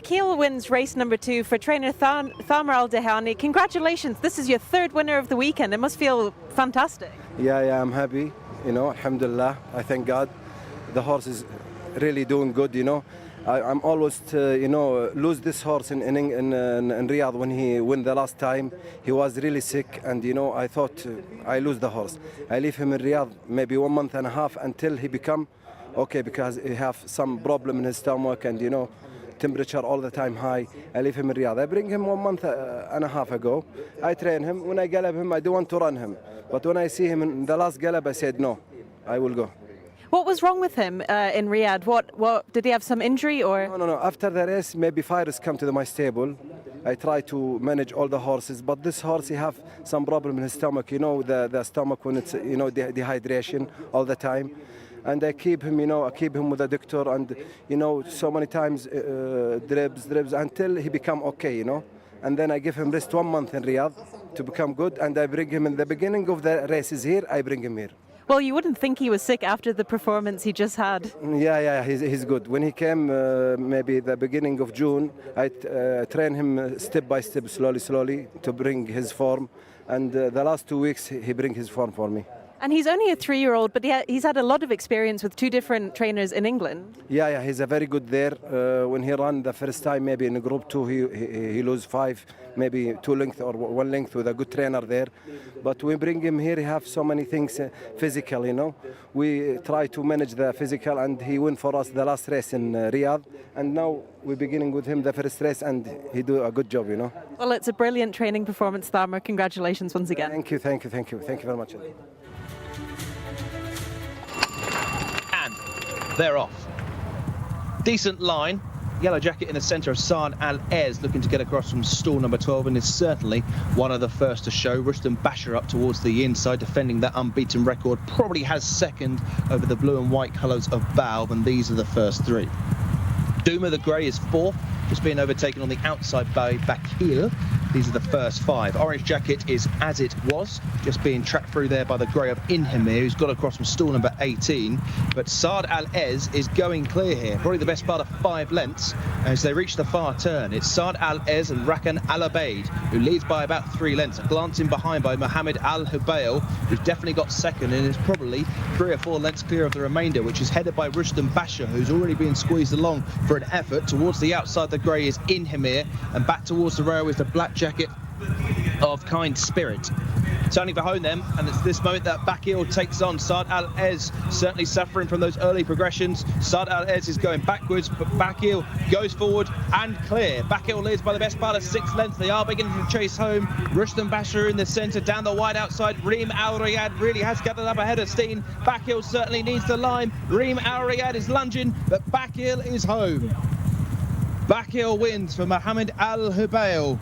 Bakil wins race number 2 for trainer Thamar Al-Dehani. Congratulations, this is your 3rd winner of the weekend. It must feel fantastic. Yeah, I'm happy, alhamdulillah. I thank God. The horse is really doing good, I'm always, lose this horse in Riyadh when he won the last time. He was really sick, and I thought I lose the horse. I leave him in Riyadh maybe 1 month and a half until he become okay, because he have some problem in his stomach and temperature all the time high. I leave him in Riyadh. I bring him 1 month and a half ago. I train him. When I gallop him, I don't want to run him. But when I see him in the last gallop, I said no, I will go. What was wrong with him in Riyadh? What did he have some injury or? No. After the race, maybe fires come to my stable. I try to manage all the horses, but this horse, he have some problem in his stomach. The stomach when it's dehydration all the time. And I keep him, I keep him with the doctor, and so many times drips until he become okay, And then I give him rest 1 month in Riyadh to become good, and I bring him in the beginning of the races here. I bring him here. Well, you wouldn't think he was sick after the performance he just had. Yeah, he's good. When he came, maybe the beginning of June, I train him step by step, slowly, to bring his form. And the last 2 weeks, he bring his form for me. And he's only a 3-year-old, but he's had a lot of experience with 2 different trainers in England. Yeah, he's a very good there. When he ran the first time, maybe in Group 2, he lose 5, maybe 2 length or 1 length with a good trainer there. But we bring him here, he have so many things physical, We try to manage the physical, and he win for us the last race in Riyadh. And now we're beginning with him the first race, and he do a good job, Well, it's a brilliant training performance, Thamar. Congratulations once again. Thank you. Thank you very much. They're off. Decent line. Yellow jacket in the centre of Saad Al-Ez looking to get across from stall number 12, and is certainly one of the first to show. Rustam Basher up towards the inside, defending that unbeaten record. Probably has second over the blue and white colours of Balb, and these are the first 3. Duma the Grey is 4th, just being overtaken on the outside by Bakil. These are the first 5. Orange jacket is as it was, just being tracked through there by the Grey of Inhemir, who's got across from stall number 18. But Saad Al-Ez is going clear here, probably the best part of 5 lengths as they reach the far turn. It's Saad Al-Ez and Rakan Al-Abaid, who leads by about 3 lengths, glancing behind by Mohammed Al-Hubail, who's definitely got second and is probably 3 or 4 lengths clear of the remainder, which is headed by Rustam Basher, who's already been squeezed along for an effort. Towards the outside, the Grey is Inhemir, and back towards the rail is the black jacket of Kind Spirit. Turning behind them, and it's this moment that Bakil takes on Saad Al-Ez, certainly suffering from those early progressions. Saad Al-Ez is going backwards, but Bakil goes forward and clear. Bakil leads by the best part of 6 lengths. They are beginning to chase home. Rustam Basher in the centre, down the wide outside. Reem Al Riyad really has gathered up ahead of Steen. Bakil certainly needs the line. Reem Al Riyad is lunging, but Bakil is home. Bakil wins for Mohammed Al-Hubail.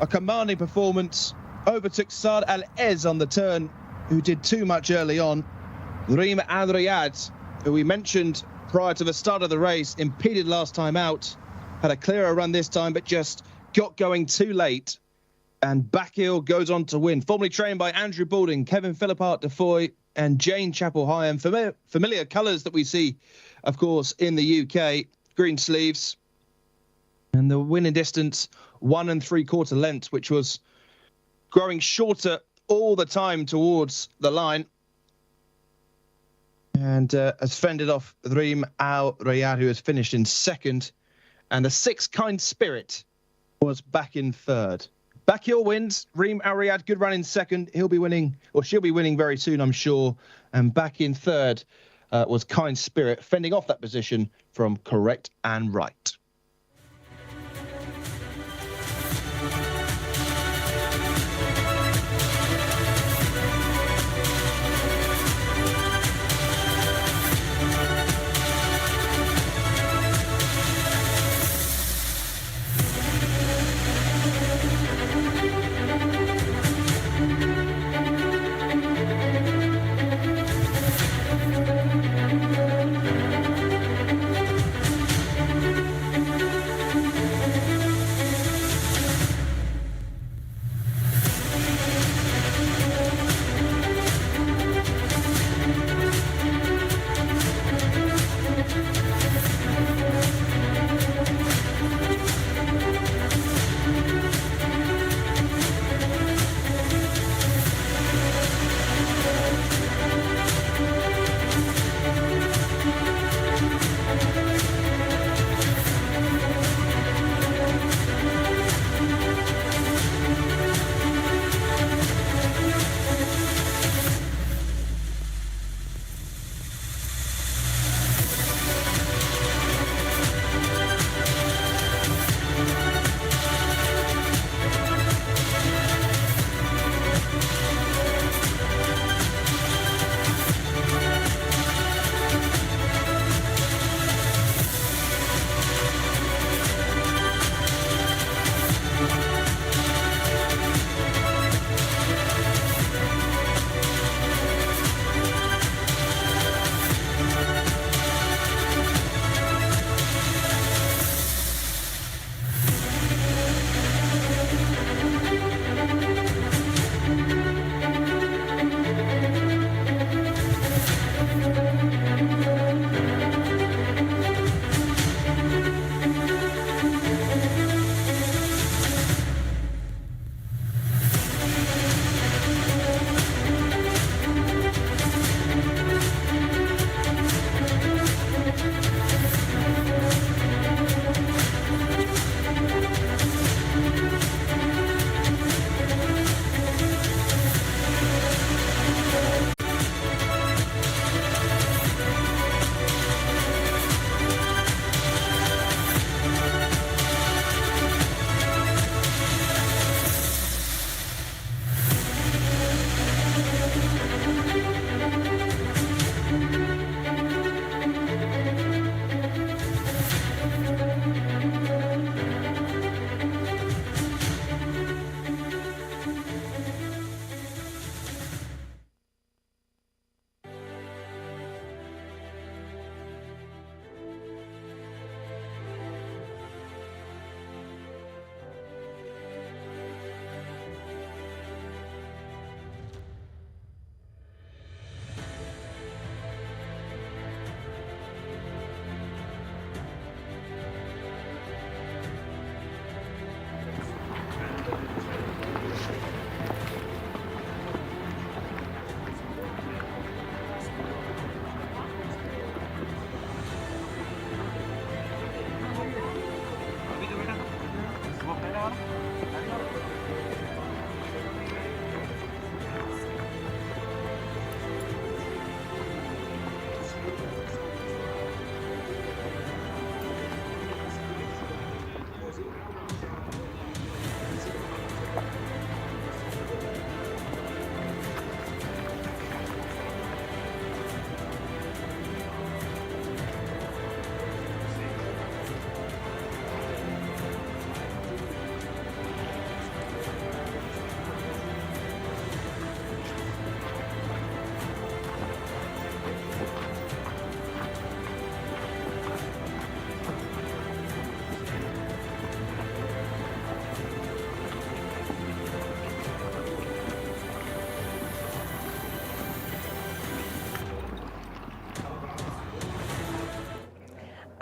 A commanding performance. Overtook Saad Al-Ez on the turn, who did too much early on. Reem Al Riyad, who we mentioned prior to the start of the race, impeded last time out, had a clearer run this time, but just got going too late. And Bakil goes on to win. Formerly trained by Andrew Balding, Kevin Philippart Defoy, and Jane Chapel-Hyam. Familiar colours that we see, of course, in the UK. Green sleeves. And the winning distance, 1 3/4 lengths, which was growing shorter all the time towards the line. And has fended off Reem Al Riyad, who has finished in second. And the 6th Kind Spirit was back in third. Bakil wins. Reem Al Riyad, good run in second. He'll be winning, or she'll be winning very soon, I'm sure. And back in third was Kind Spirit, fending off that position from Correct and Right.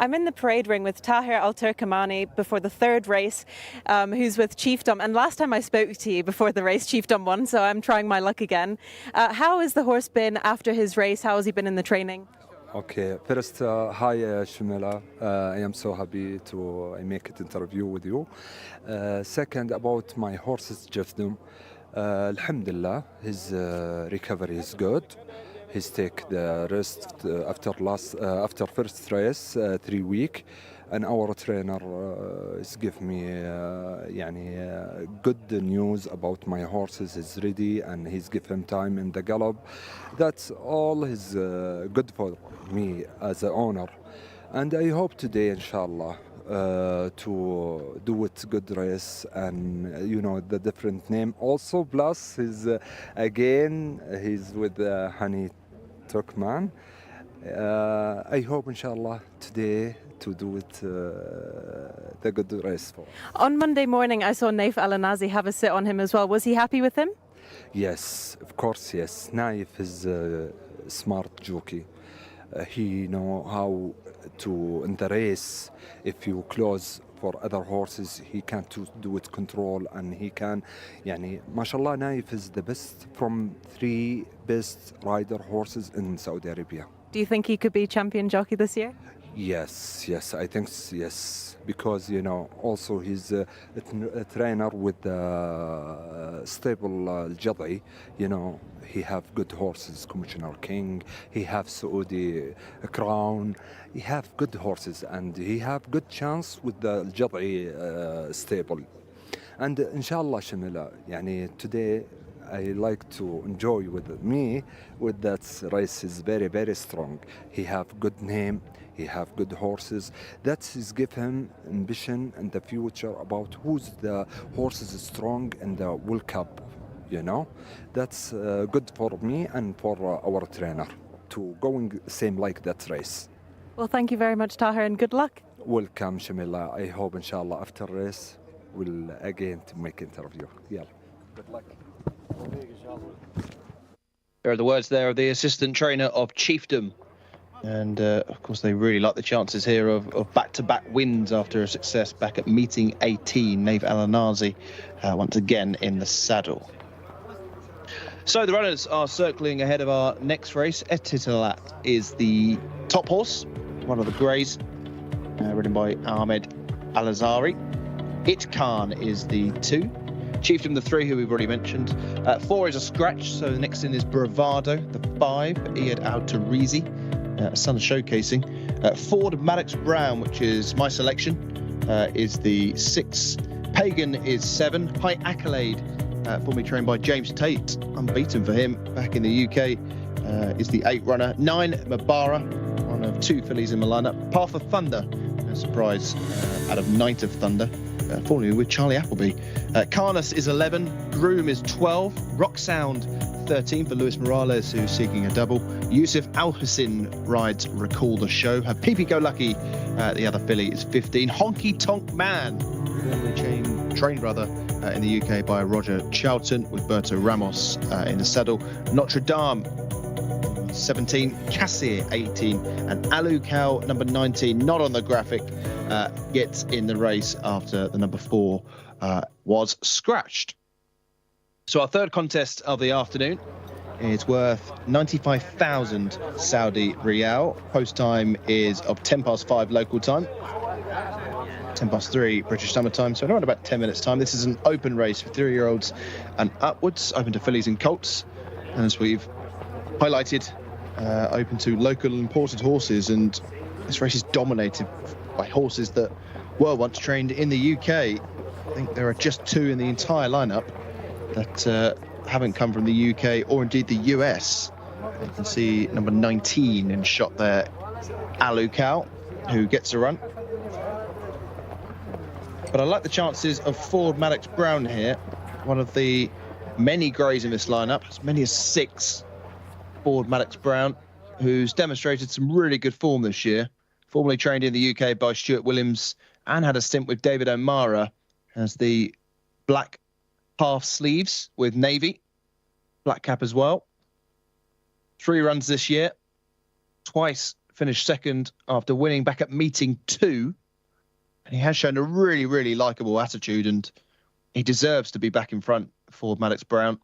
I'm in the parade ring with Tahir Al-Turkamani before the third race, who's with Chiefdom. And last time I spoke to you before the race, Chiefdom won, so I'm trying my luck again. How has the horse been after his race? How has he been in the training? Okay, first, hi Shamila. I am so happy to make an interview with you. Second, about my horses, Chiefdom. Alhamdulillah, his recovery is good. He's take the rest after first race 3 weeks, and our trainer is give me good news about my horses. He's ready and he's give him time in the gallop. That's all is good for me as an owner, and I hope today, inshallah, to do it good race, and the different name also, plus he's again he's with Hani Turkman. I hope inshallah today to do it the good race for. On Monday morning I saw Naif Al-Anazi have a sit on him as well. Was he happy with him? Yes, of course, yes. Naif is a smart jockey. He know how to, in the race, if you close for other horses, he can to do it control, and he can, mashallah, Naif is the best from 3 best rider horses in Saudi Arabia. Do you think he could be champion jockey this year? Yes, I think yes, because also he's a trainer with the stable Jadai. He have good horses, Commissioner King. He have Saudi Crown. He have good horses, and he have good chance with the Jadai stable. And inshallah, Shamila, today I like to enjoy with me with that race is very, very strong. He have good name. He have good horses. That is give him ambition in the future about who's the horses strong in the World Cup. That's good for me and for our trainer to going same like that race. Well, thank you very much, Tahir, and good luck. Welcome, Shamila. I hope inshallah after race we'll again to make interview. Yeah. Good luck. There are the words there of the assistant trainer of Chiefdom. And of course, they really like the chances here of back-to-back wins after a success back at meeting 18. Naif Al-Anazi once again in the saddle. So the runners are circling ahead of our next race. Etitalat is the top horse, one of the greys, ridden by Ahmed Al-Azhari. Itkan is the 2. Chiefdom the 3, who we've already mentioned. 4 is a scratch, so the next in is Bravado. The 5, Iyad Al-Tarizi, son of showcasing. Ford Maddox Brown, which is my selection, is the 6. Pagan is 7. High Accolade, formerly trained by James Tate, unbeaten for him back in the UK, is the 8 runner. 9, Mabara, one of 2 fillies in the lineup. Path of Thunder, a surprise out of Night of Thunder, formerly with Charlie Appleby. Carnus is 11. Groom is 12. Rock Sound 13 for Luis Morales, who's seeking a double. Yusuf Al-Hussein rides Recall the Show. Habibi Go Lucky, the other filly, is 15. Honky Tonk Man, formerly trained brother in the UK by Roger Charlton, with Berto Ramos in the saddle. Notre Dame 17, Cassier 18, and Alu Cow number 19, not on the graphic, gets in the race after the number 4 was scratched. So our third contest of the afternoon is worth 95,000 Saudi Riyal. Post time is of 10 past 5 local time, 10 past 3 British summer time, so around about 10 minutes time. This is an open race for 3-year-olds and upwards, open to fillies and colts, and as we've highlighted, open to local imported horses. And this race is dominated by horses that were once trained in the UK. I think there are just 2 in the entire lineup that haven't come from the UK or indeed the US. You can see number 19 in shot there, Alu Cow, who gets a run. But I like the chances of Ford Maddox Brown here, one of the many greys in this lineup, as many as 6. Ford Maddox Brown, who's demonstrated some really good form this year, formerly trained in the UK by Stuart Williams and had a stint with David O'Mara as the black half sleeves with navy, black cap as well. 3 runs this year, twice finished second after winning back at meeting 2. And he has shown a really, really likeable attitude, and he deserves to be back in front for Maddox Brown.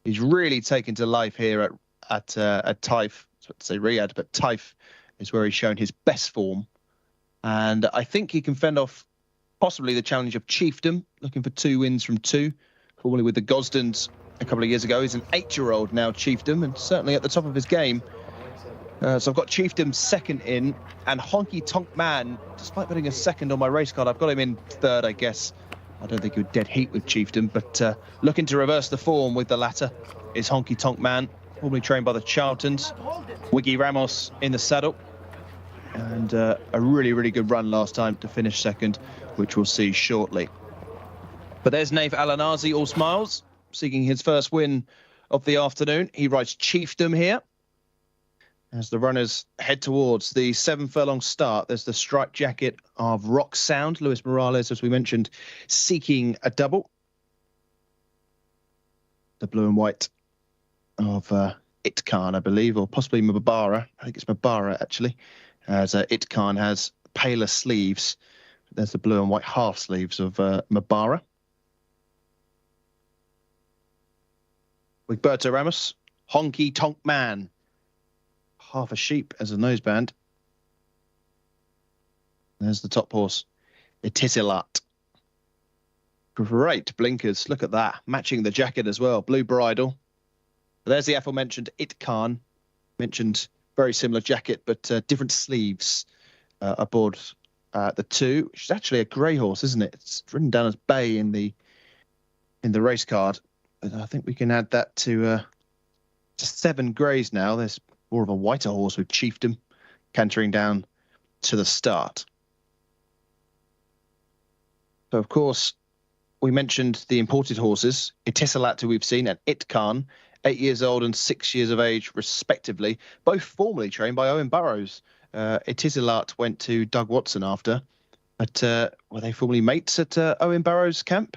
He's really taken to life here at Taif. I was about to say Riyadh, but Taif is where he's shown his best form. And I think he can fend off possibly the challenge of Chiefdom, looking for 2 wins from 2, formerly with the Gosdens a couple of years ago. He's an 8-year-old now, Chiefdom, and certainly at the top of his game. So I've got Chiefdom second in, and Honky Tonk Man, despite putting a second on my race card, I've got him in third, I guess. I don't think he would dead heat with Chiefdom, but looking to reverse the form with the latter is Honky Tonk Man, formerly trained by the Charltons. Wiggy Ramos in the saddle, and a really, really good run last time to finish second, which we'll see shortly. But there's Naif Alanazi, all smiles, seeking his first win of the afternoon. He rides Chiefdom here. As the runners head towards the 7 furlong start, there's the striped jacket of Rock Sound. Luis Morales, as we mentioned, seeking a double. The blue and white of Itkan, I believe, or possibly Mabara. I think it's Mabara, actually, as Itkan has paler sleeves. There's the blue and white half sleeves of Mabara. Wigberto Ramos, Honky Tonk Man. Half a sheep as a noseband. There's the top horse, Itisilat. Great blinkers. Look at that. Matching the jacket as well. Blue bridle. There's the aforementioned Itkan. Mentioned very similar jacket, but different sleeves aboard the 2, which is actually a grey horse, isn't it? It's written down as Bay in the race card. But I think we can add that to 7 greys now. There's more of a whiter horse with Chiefdom cantering down to the start. So, of course, we mentioned the imported horses, Itisilat, who we've seen, and Itkan, 8 years old and 6 years of age, respectively, both formerly trained by Owen Burrows. Itisilat went to Doug Watson after, but were they formerly mates at Owen Burrows' camp?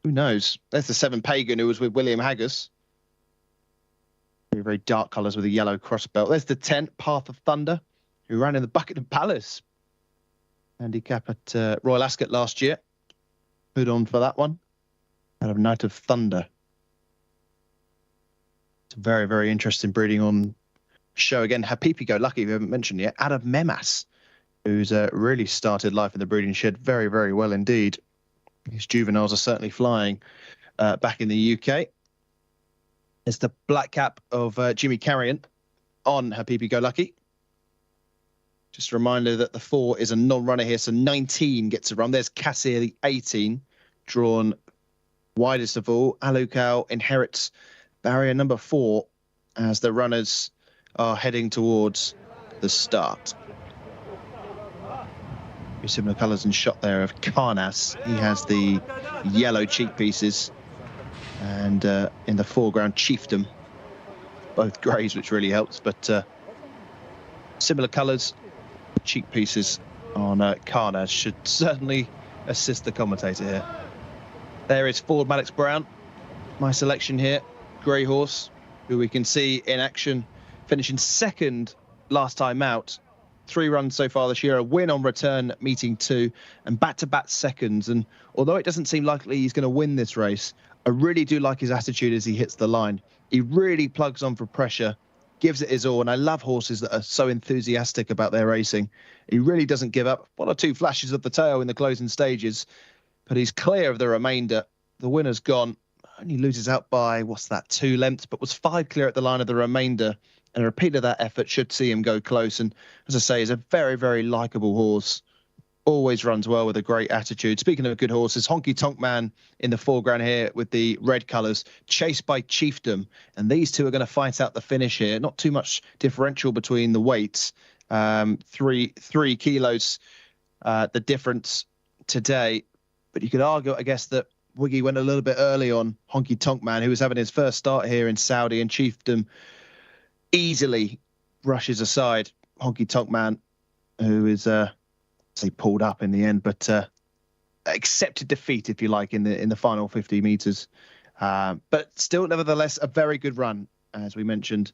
Who knows? There's the 7 Pagan, who was with William Haggis. Very, very dark colours with a yellow cross belt. There's the 10, Path of Thunder, who ran in the Buckingham Palace handicap at Royal Ascot last year. Hood on for that one. Out of Night of Thunder. It's a very, very interesting breeding on show again. Hapipi Go Lucky, we haven't mentioned yet. Adam Memas, who's really started life in the breeding shed very, very well indeed. His juveniles are certainly flying back in the UK. It's the black cap of Jimmy Carrion on Habibi Go Lucky. Just a reminder that the 4 is a non-runner here, so 19 gets a run. There's Cassier, the 18, drawn widest of all. Alukau inherits barrier number 4 as the runners are heading towards the start. Very similar colours and shot there of Karnas. He has the yellow cheek pieces. And in the foreground, Chiefdom, both greys, which really helps, but similar colours, cheek pieces on Karnas should certainly assist the commentator here. There is Ford Maddox Brown, my selection here, grey horse, who we can see in action, finishing second last time out. 3 runs so far this year, a win on return meeting 2, and back-to-back seconds. And although it doesn't seem likely he's going to win this race, I really do like his attitude as he hits the line. He really plugs on for pressure, gives it his all, and I love horses that are so enthusiastic about their racing. He really doesn't give up. 1 or 2 flashes of the tail in the closing stages, but he's clear of the remainder. The winner's gone. Only loses out by, 2 lengths, but was 5 clear at the line of the remainder. And a repeat of that effort should see him go close. And as I say, he's a very, very likeable horse. Always runs well with a great attitude. Speaking of good horses, Honky Tonk Man in the foreground here with the red colours, chased by Chiefdom. And these two are going to fight out the finish here. Not too much differential between the weights. 3 kilos, the difference today. But you could argue, I guess, that Wiggy went a little bit early on Honky Tonk Man, who was having his first start here in Saudi, and Chiefdom easily rushes aside Honky Tonk Man, who is pulled up in the end, but accepted defeat, if you like, in the final 50 meters. But still, nevertheless, a very good run, as we mentioned.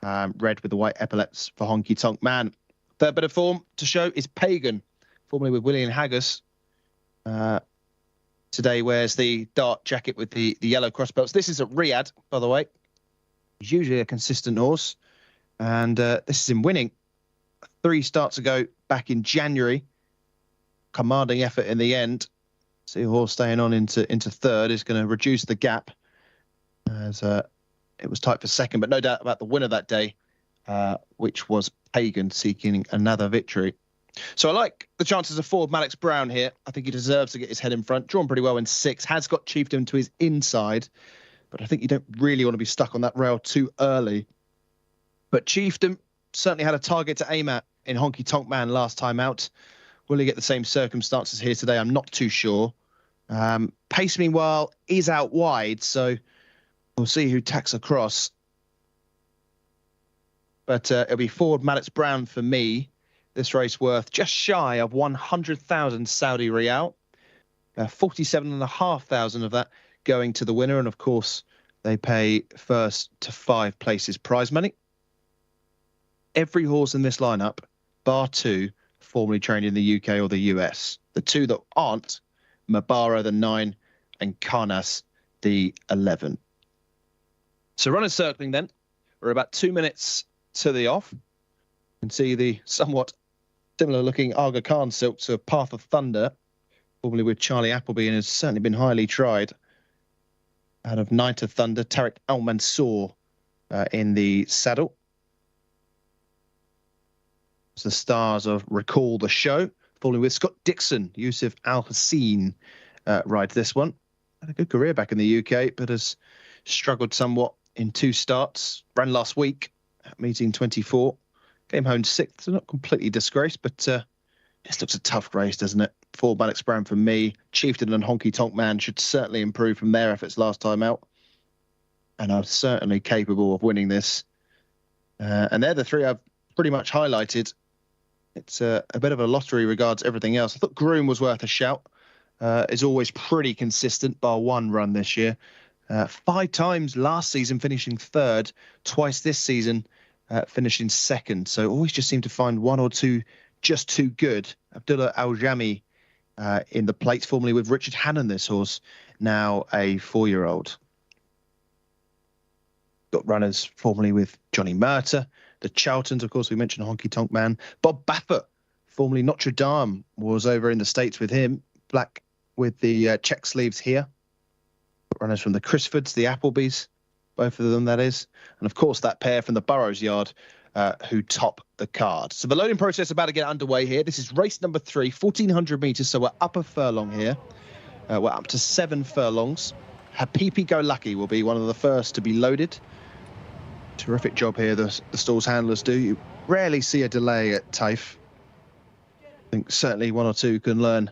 Red with the white epaulets for Honky Tonk Man. Third bit of form to show is Pagan, formerly with William Haggis. Today wears the dark jacket with the yellow crossbelts. This is at Riyadh, by the way. He's usually a consistent horse. And this is him winning 3 starts ago back in January. Commanding effort in the end. See a horse staying on into third is going to reduce the gap, as it was tight for second, but no doubt about the winner that day, which was Pagan, seeking another victory. So I like the chances of forward Maddox Brown here. I think he deserves to get his head in front. Drawn pretty well in 6, has got Chieftain to his inside, but I think you don't really want to be stuck on that rail too early. But Chieftain certainly had a target to aim at in Honky Tonk Man last time out. Will he get the same circumstances here today? I'm not too sure. Pace, meanwhile, is out wide, so we'll see who tacks across. But it'll be forward Maddox Brown for me. This race worth just shy of 100,000 Saudi Riyal. 47,500 of that going to the winner. And, of course, they pay first to 5 places prize money. Every horse in this lineup, bar 2, formerly trained in the UK or the US. The 2 that aren't, Mabara the 9 and Karnas the 11. So runners circling then. We're about 2 minutes to the off. You can see the somewhat similar looking Aga Khan silk to Path of Thunder, formerly with Charlie Appleby, and has certainly been highly tried. Out of Night of Thunder, Tariq Al Mansour in the saddle. It's the stars of Recall the Show, falling with Scott Dixon. Yusuf Al Hassin rides this one. Had a good career back in the UK, but has struggled somewhat in 2 starts. Ran last week at meeting 24. Came home 6th, so not completely disgraced, but this looks a tough race, doesn't it? Forward Maddox Brown from me. Chieftain and Honky Tonk Man should certainly improve from their efforts last time out, and are certainly capable of winning this. And they're the 3 I've pretty much highlighted. It's a bit of a lottery regards everything else. I thought Groom was worth a shout. Is always pretty consistent, bar 1 run this year. 5 times last season finishing 3rd, twice this season finishing 2nd. So always just seem to find 1 or 2 just too good. Abdullah Al-Jami in the plates, formerly with Richard Hannon, this horse, now a 4-year-old. Got runners formerly with Johnny Murta. The Charltons, of course, we mentioned Honky Tonk Man. Bob Baffert, formerly Notre Dame, was over in the States with him. Black with the check sleeves here. Runners from the Crisfords, the Applebys, both of them, that is. And, of course, that pair from the Burrows Yard who top the card. So the loading process about to get underway here. This is race number 3, 1,400 metres, so we're up a furlong here. We're up to 7 furlongs. Habibi Go Lucky will be one of the first to be loaded. Terrific job here the stalls handlers do. You rarely see a delay at Taif. I think certainly 1 or 2 can learn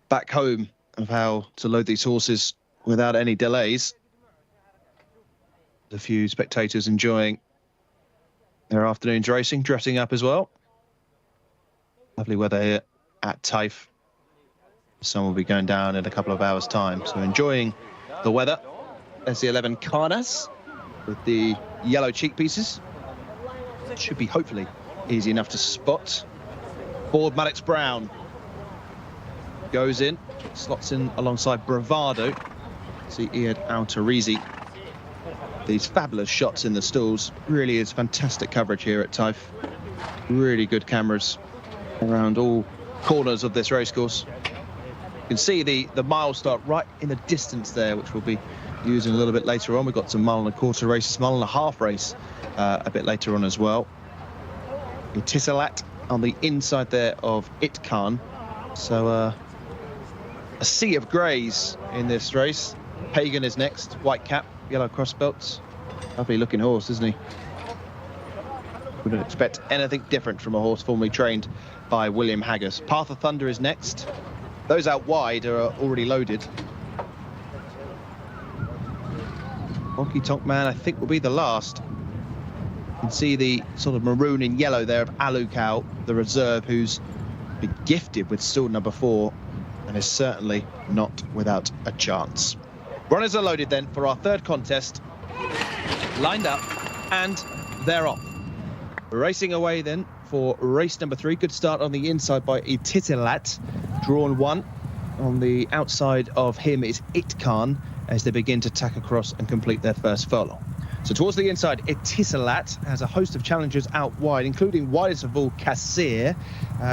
back home of how to load these horses without any delays. A few spectators enjoying their afternoon's racing, dressing up as well. Lovely weather here at Taif. The sun will be going down in a couple of hours' time, so enjoying the weather. There's the 11 Karnas with the yellow cheek pieces. Should be hopefully easy enough to spot. Forward Maddox Brown goes in, slots in alongside Bravado. See Iyad Al-Tarizi. These fabulous shots in the stalls. Really is fantastic coverage here at Taif. Really good cameras around all corners of this racecourse. You can see the mile start right in the distance there, which we'll be using a little bit later on. We've got some 1.25 races, 1.5 race a bit later on as well. Itisalat on the inside there of Itkan. So a sea of greys in this race. Pagan is next, white cap, yellow crossbelts. Lovely looking horse, isn't he? Wouldn't expect anything different from a horse formerly trained by William Haggis. Path of Thunder is next. Those out wide are already loaded. Honky Tonk Man, I think, will be the last. You can see the sort of maroon and yellow there of Alukau, the reserve, who's been gifted with stall number 4 and is certainly not without a chance. Runners are loaded then for our 3rd contest. Lined up, and they're off. Racing away then for race number 3. Good start on the inside by Ititilat, drawn 1. On the outside of him is Itkan as they begin to tack across and complete their first furlong. So towards the inside, Ititilat has a host of challengers out wide, including widest of all Kassir.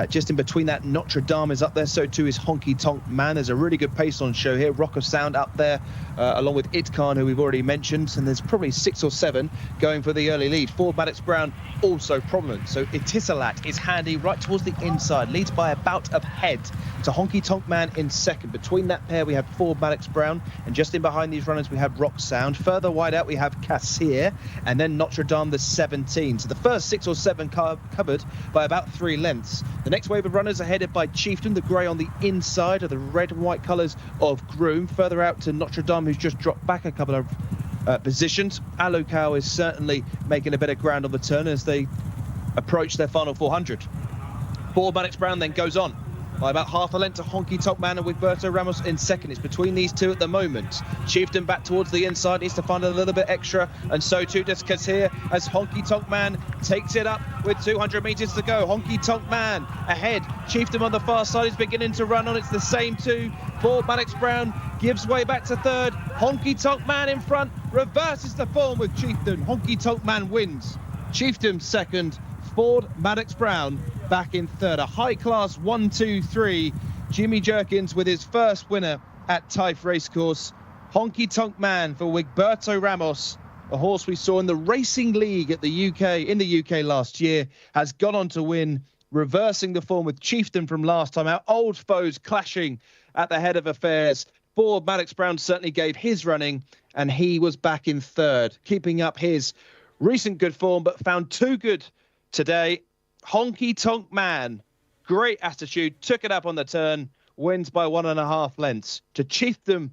Just in between that, Notre Dame is up there, so too is Honky Tonk Man. There's a really good pace on show here. Rock of Sound up there, along with Itkan, who we've already mentioned. And there's probably 6 or 7 going for the early lead. Ford Maddox Brown also prominent. So Ititilat is handy right towards the inside, leads by about a head to Honky Tonk Man in second. Between that pair, we have Ford Maddox Brown, and just in behind these runners, we have Rock Sound. Further wide out, we have Kassir, and then Notre Dame, the 17. So the first 6 or 7 covered by about 3 lengths. The next wave of runners are headed by Chieftain, the grey on the inside of the red and white colours of Groom. Further out to Notre Dame, who's just dropped back a couple of positions. Alucao is certainly making a bit of ground on the turn as they approach their final 400. Ford Maddox Brown then goes on by about half a length to Honky Tonk Man and Wigberto Ramos in second. It's between these two at the moment. Chieftain back towards the inside, needs to find a little bit extra, and so too does Kassir as Honky Tonk Man takes it up with 200 metres to go. Honky Tonk Man ahead. Chieftain on the far side is beginning to run on. It's the same two. Ford Maddox Brown gives way back to third. Honky Tonk Man in front, reverses the form with Chieftain. Honky Tonk Man wins. Chieftain second, Ford Maddox Brown back in third. A high-class 1-2-3. Jimmy Jerkins with his first winner at Taif Racecourse. Honky Tonk Man for Wigberto Ramos, a horse we saw in the Racing League at the UK last year, has gone on to win, reversing the form with Chieftain from last time out. Old foes clashing at the head of affairs. Ford Maddox Brown certainly gave his running, and he was back in third, keeping up his recent good form, but found too good today. Honky Tonk Man, great attitude, took it up on the turn, wins by 1.5 lengths to Chieftain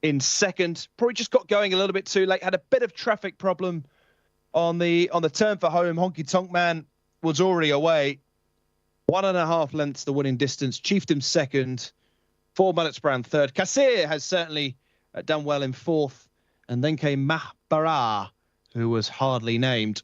in second. Probably just got going a little bit too late, had a bit of traffic problem on the turn for home. Honky Tonk Man was already away. 1.5 lengths the winning distance. Chieftain second, Ford Maddox Brown third. Kassir has certainly done well in fourth, and then came Mahbara, who was hardly named.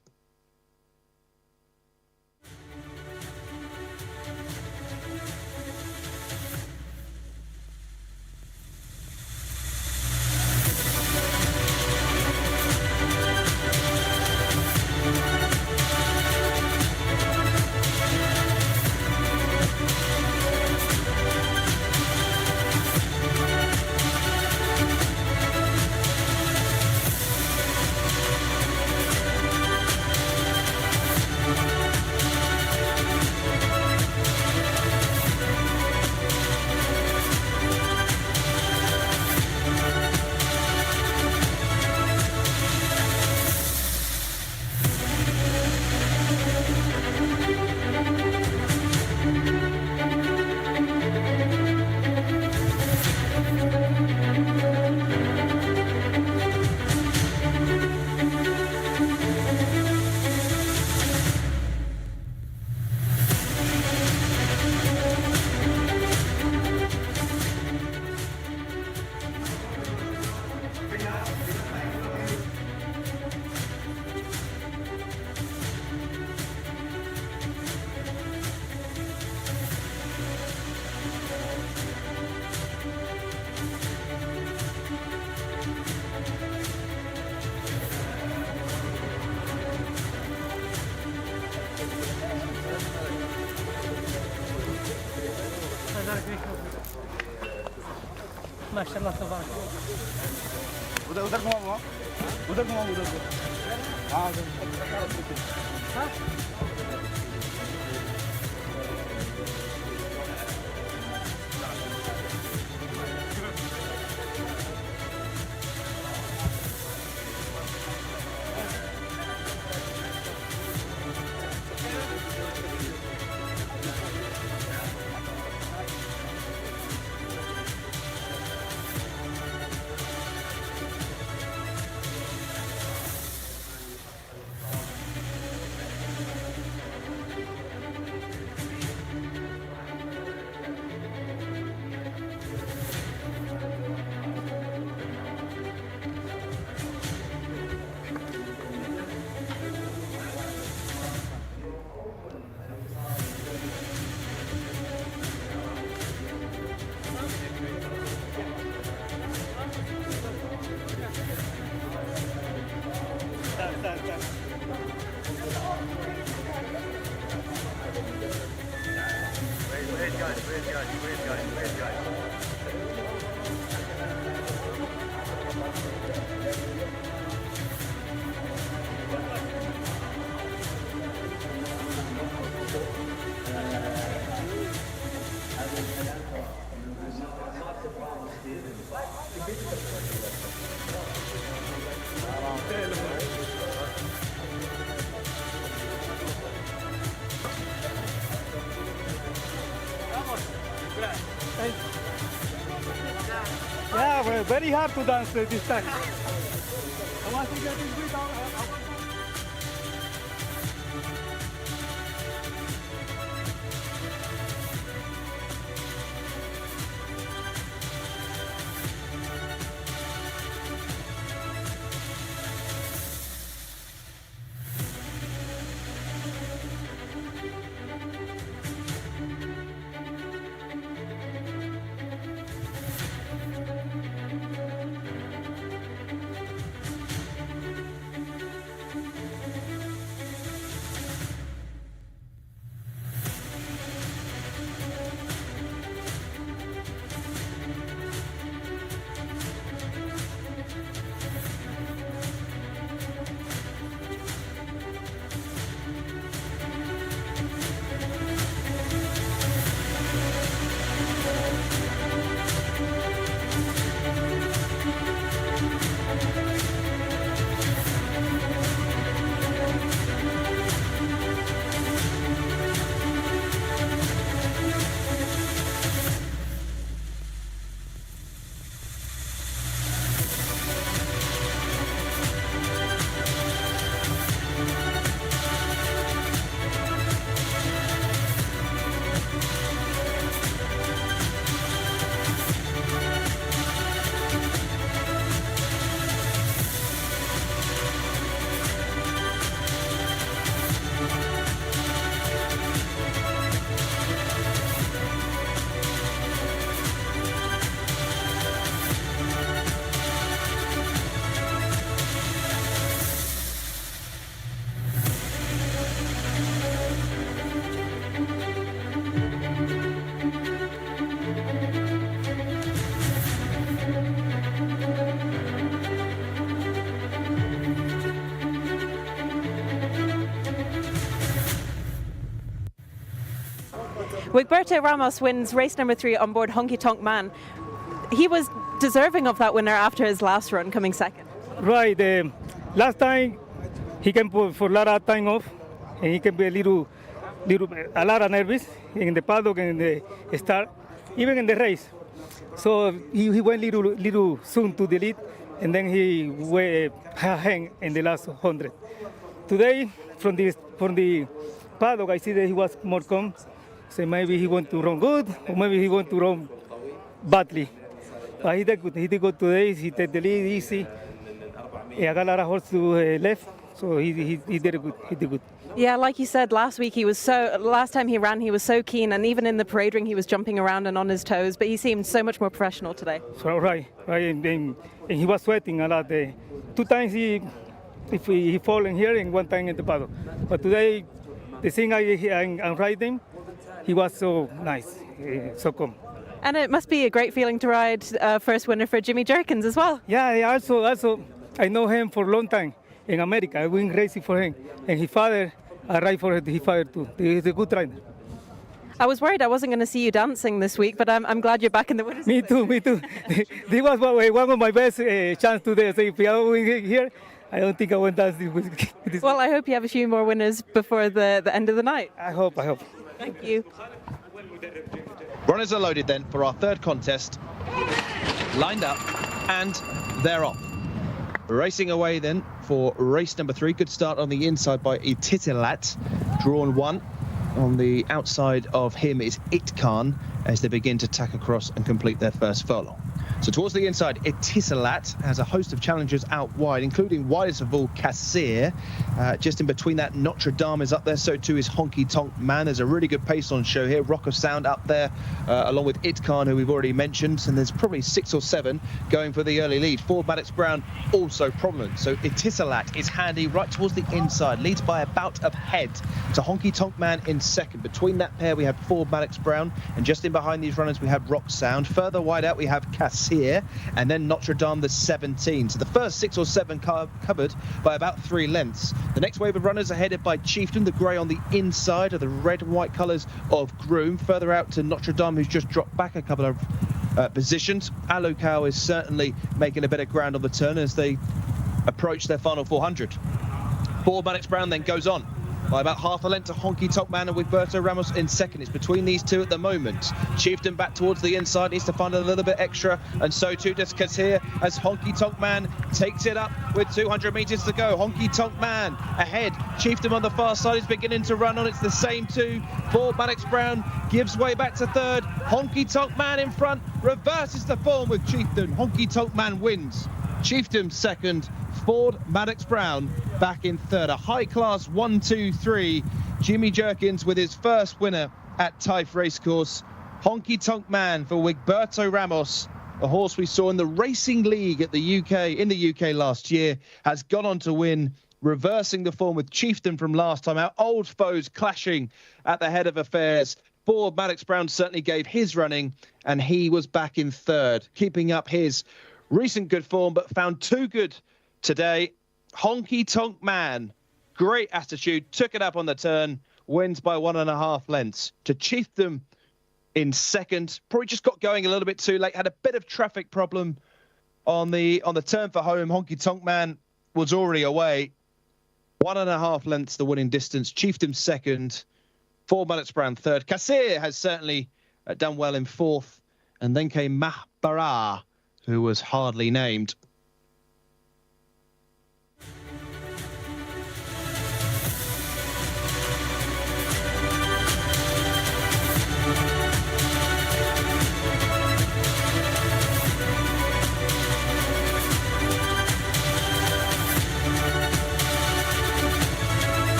माशाल्लाह तबारक उधर उधर घुमाओ उधर हाँ very hard to dance this time. I want to get this beat out. Wigberto Ramos wins race number 3 on board Honky Tonk Man. He was deserving of that winner after his last run, coming second. Right. Last time he came for a lot of time off, and he can be a lot of nervous in the paddock and in the start, even in the race. So he went little soon to the lead, and then he went hang in the last 100. Today, from the paddock, I see that he was more calm. So maybe he want to run good, or maybe he want to run badly. But he did good. He did good today. He took the lead easy. He got a lot of horse to left, so he did good. He did good. Yeah, like you said last week, last time he ran, he was so keen, and even in the parade ring, he was jumping around and on his toes. But he seemed so much more professional today. So right, and he was sweating a lot. 2 times he fall in here and 1 time in the paddock. But today, the thing I'm riding, he was so nice, so calm. And it must be a great feeling to ride first winner for Jimmy Jerkins as well. Yeah. Also, I know him for a long time in America. I went racing for him, and his father, I ride for his father too. He's a good rider. I was worried I wasn't going to see you dancing this week, but I'm glad you're back in the winners. Me too. This was one of my best chance today. So if I win here, I don't think I won't dance with this. Well, I hope you have a few more winners before the end of the night. I hope. Thank you. Runners are loaded then for our third contest. Lined up, and they're off. Racing away then for race number 3. Good start on the inside by Ititilat. Drawn 1. On the outside of him is Itkan as they begin to tack across and complete their first furlong. So towards the inside, Ititilat has a host of challengers out wide, including widest of all, Kassir. Just in between that, Notre Dame is up there, so too is Honky Tonk Man. There's a really good pace on show here. Rock of Sound up there, along with Itkan, who we've already mentioned, and there's probably 6 or 7 going for the early lead. Ford Maddox Brown also prominent, so Ititilat is handy right towards the inside, leads by about a head to Honky Tonk Man in second. Between that pair, we have Ford Maddox Brown, and just in behind these runners, we have Rock Sound. Further wide out, we have Kassir, and then Notre Dame, the 17. So the first 6 or 7 covered by about 3 lengths. The next wave of runners are headed by Chieftain. The grey on the inside of the red and white colours of Groom. Further out to Notre Dame, who's just dropped back a couple of positions. Alucow is certainly making a bit of ground on the turn as they approach their final 400. Ford Maddox Brown then goes on. by about half a length to Honky Tonk Man and Wigberto Ramos in second. It's between these two at the moment. Chieftain back towards the inside, needs to find a little bit extra, and so too does Katir as Honky Tonk Man takes it up with 200 metres to go. Honky Tonk Man ahead. Chieftain on the far side is beginning to run on. It's the same two. Ford Maddox Brown gives way back to third. Honky Tonk Man in front reverses the form with Chieftain. Honky Tonk Man wins. Chieftain second. Ford Maddox Brown back in third. A high-class 1-2-3. Jimmy Jerkins with his first winner at Taif Racecourse. Honky Tonk Man for Wigberto Ramos, a horse we saw in the Racing League at the UK last year, has gone on to win, reversing the form with Chieftain from last time out. Old foes clashing at the head of affairs. Ford Maddox Brown certainly gave his running, and he was back in third, keeping up his recent good form, but found too good today. Honky Tonk Man, great attitude, took it up on the turn, wins by 1.5 lengths to Chieftain in second. Probably just got going a little bit too late, had a bit of traffic problem on the turn for home. Honky Tonk Man was already away. 1.5 lengths the winning distance. Chieftain second, Ford Maddox Brown third. Kassir has certainly done well in fourth, and then came Mahbara, who was hardly named.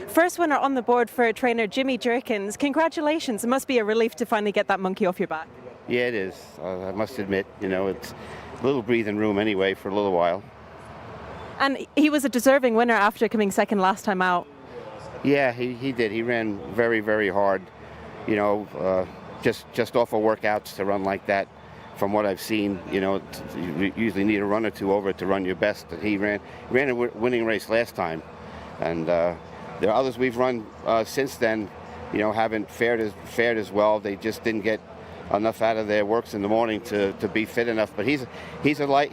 First winner on the board for trainer Jimmy Jerkins. Congratulations. It must be a relief to finally get that monkey off your back. Yeah, it is. I must admit, it's a little breathing room anyway for a little while. And he was a deserving winner after coming second last time out. Yeah, he did. He ran very, very hard. Just off of workouts to run like that. From what I've seen, you usually need a run or two over it to run your best. And he ran a winning race last time, and there are others we've run since then, haven't fared as well. They just didn't get enough out of their works in the morning to be fit enough. But he's a light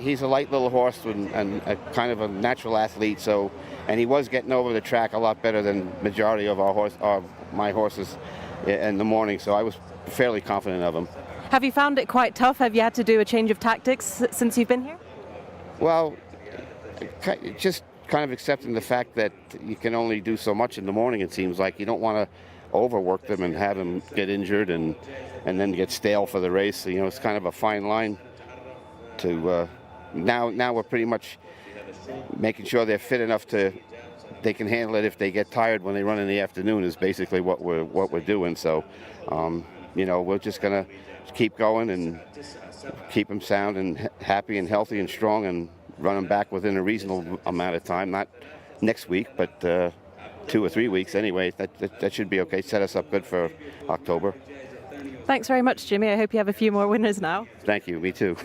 little horse and a kind of a natural athlete. So, and he was getting over the track a lot better than majority of my horses in the morning. So I was fairly confident of him. Have you found it quite tough? Have you had to do a change of tactics since you've been here? Well, just kind of accepting the fact that you can only do so much in the morning. It seems like you don't want to overwork them and have them get injured and then get stale for the race. So, it's kind of a fine line to now we're pretty much making sure they're fit enough they can handle it if they get tired when they run in the afternoon is basically what we're doing. So we're just gonna keep going and keep them sound and happy and healthy and strong and run them back within a reasonable amount of time, not next week, but 2 or 3 weeks anyway. That should be okay. Set us up good for October. Thanks very much, Jimmy. I hope you have a few more winners now. Thank you. Me too.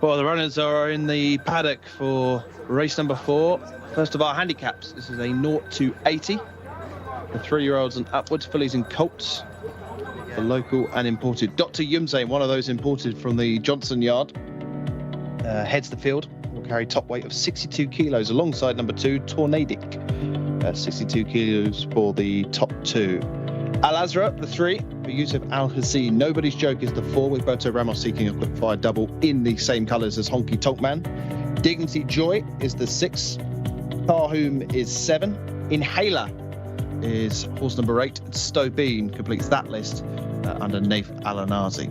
Well, the runners are in the paddock for race number 4. First of our handicaps. This is a 0 to 80. The 3-year-olds and upwards, fillies and colts. The local and imported. Dr. Yumze, one of those imported from the Johnson yard, heads the field. Will carry top weight of 62 kilos alongside number 2, Tornadic. 62 kilos for the top 2. Al Azra, the 3, for Yusuf Al Hassin. Nobody's Joke is the 4, with Berto Ramos seeking a quick fire double in the same colours as Honky Tonk Man. Dignity Joy is the 6. Tarhoom is 7. Inhaler is horse number 8. Stowe Bean completes that list under Naif Alanazi.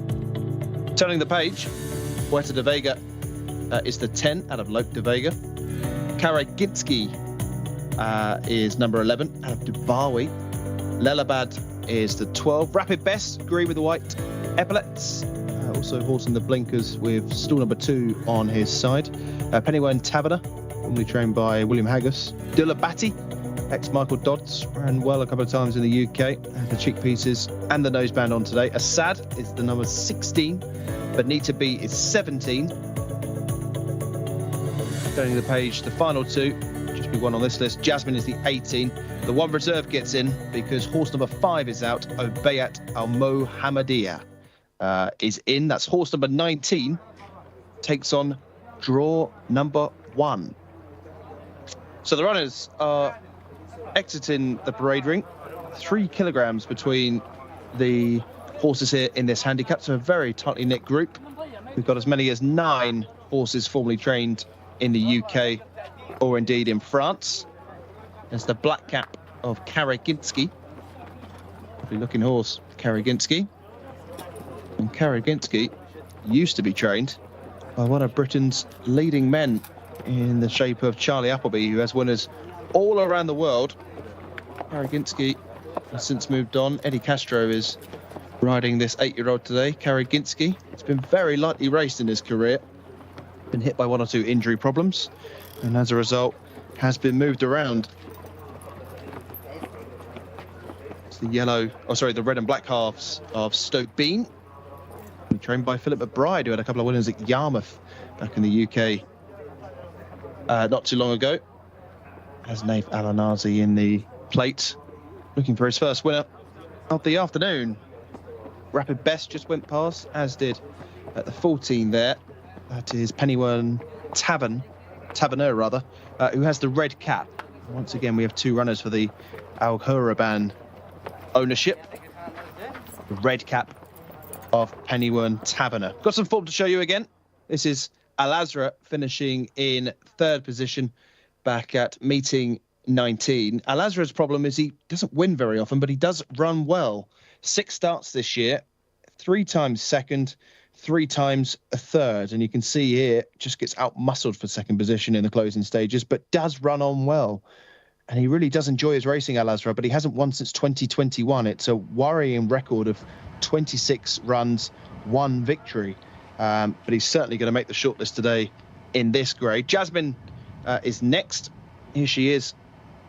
Turning the page, Puerta de Vega is the 10 out of Lope de Vega. Karaginski is number 11 out of Dubawi. Lelabad is the 12. Rapid Best, green with the white epaulets. Also horse in the blinkers with stall number 2 on his side. Pennywern Taverner, formerly trained by William Haggis. Dulabati, ex-Michael Dodds, ran well a couple of times in the UK. The cheek pieces and the noseband on today. Assad is the number 16. Benita B is 17. Turning the page, the final 2. Just be one on this list. Jasmine is the 18. The one reserve gets in because horse number 5 is out. Obayat Al Mohammedia is in. That's horse number 19. Takes on draw number 1. So the runners are exiting the parade ring. 3 kilograms between the horses here in this handicap. So a very tightly knit group. We've got as many as 9 horses formerly trained in the UK or indeed in France. There's the black cap of Karaginski. Lovely looking horse, Karaginski. And Karaginski used to be trained by one of Britain's leading men in the shape of Charlie Appleby, who has winners all around the world. Karaginski has since moved on. Eddie Castro is riding this 8-year-old today. Karaginski, it's been very lightly raced in his career. Been hit by 1 or 2 injury problems, and as a result has been moved around. It's the red and black halves of Stoke Bean, trained by Philip McBride, who had a couple of winners at Yarmouth back in the UK not too long ago. Has Naif Alanazi in the plate, looking for his first winner of the afternoon. Rapid Best just went past, as did at the 14 there. That is Pennywern Taverner, who has the red cap. Once again, we have 2 runners for the Al Huraban ownership. The red cap of Pennywern Taverner. Got some form to show you again. This is Al Azra finishing in 3rd position back at meeting 19. Al Azra's problem is he doesn't win very often, but he does run well. 6 starts this year, 3 times 2nd, 3 times a 3rd, and you can see here just gets out-muscled for 2nd position in the closing stages, but does run on well. And he really does enjoy his racing, Al Azra, but he hasn't won since 2021. It's a worrying record of 26 runs, 1 victory. But he's certainly going to make the shortlist today in this grade. Jasmine is next. Here she is,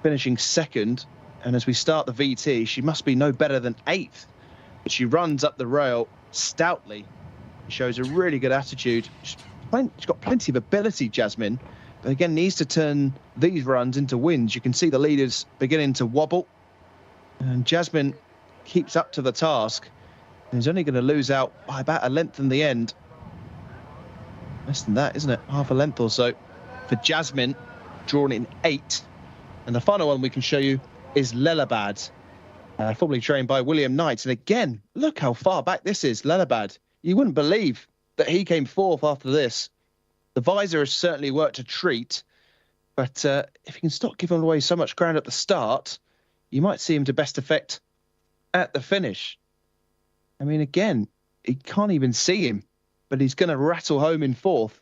finishing 2nd. And as we start the VT, she must be no better than 8th. But she runs up the rail stoutly. Shows a really good attitude. She's got plenty of ability, Jasmine, but again needs to turn these runs into wins. You can see the leaders beginning to wobble, and Jasmine keeps up to the task and is only going to lose out by about a length in the end. Less than that, isn't it? Half a length or so for Jasmine, drawn in 8. And the final one we can show you is Lelabad, formerly trained by William Knight. And again, look how far back this is, Lelabad. You wouldn't believe that he came 4th after this. The visor has certainly worked a treat, but if he can stop giving away so much ground at the start, you might see him to best effect at the finish. I mean, again, he can't even see him, but he's going to rattle home in 4th.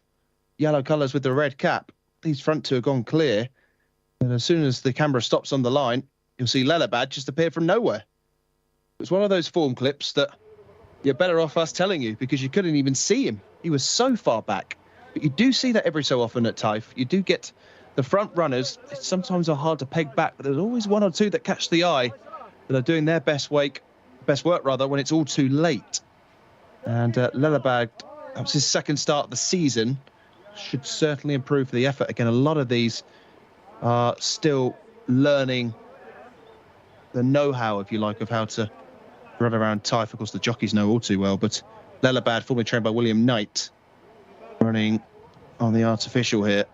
Yellow colours with the red cap. These front 2 have gone clear, and as soon as the camera stops on the line, you'll see Lelabad just appear from nowhere. It's one of those form clips that you're better off us telling you, because you couldn't even see him. He was so far back. But you do see that every so often at Taif. You do get the front runners. Sometimes are hard to peg back, but there's always 1 or 2 that catch the eye that are doing their best work when it's all too late. And Lelabad, that was his 2nd start of the season. should certainly improve for the effort. Again, a lot of these are still learning the know-how, if you like, of how to run around Taif. Of course, the jockeys know all too well, but Lelabad, formerly trained by William Knight, running on the artificial here,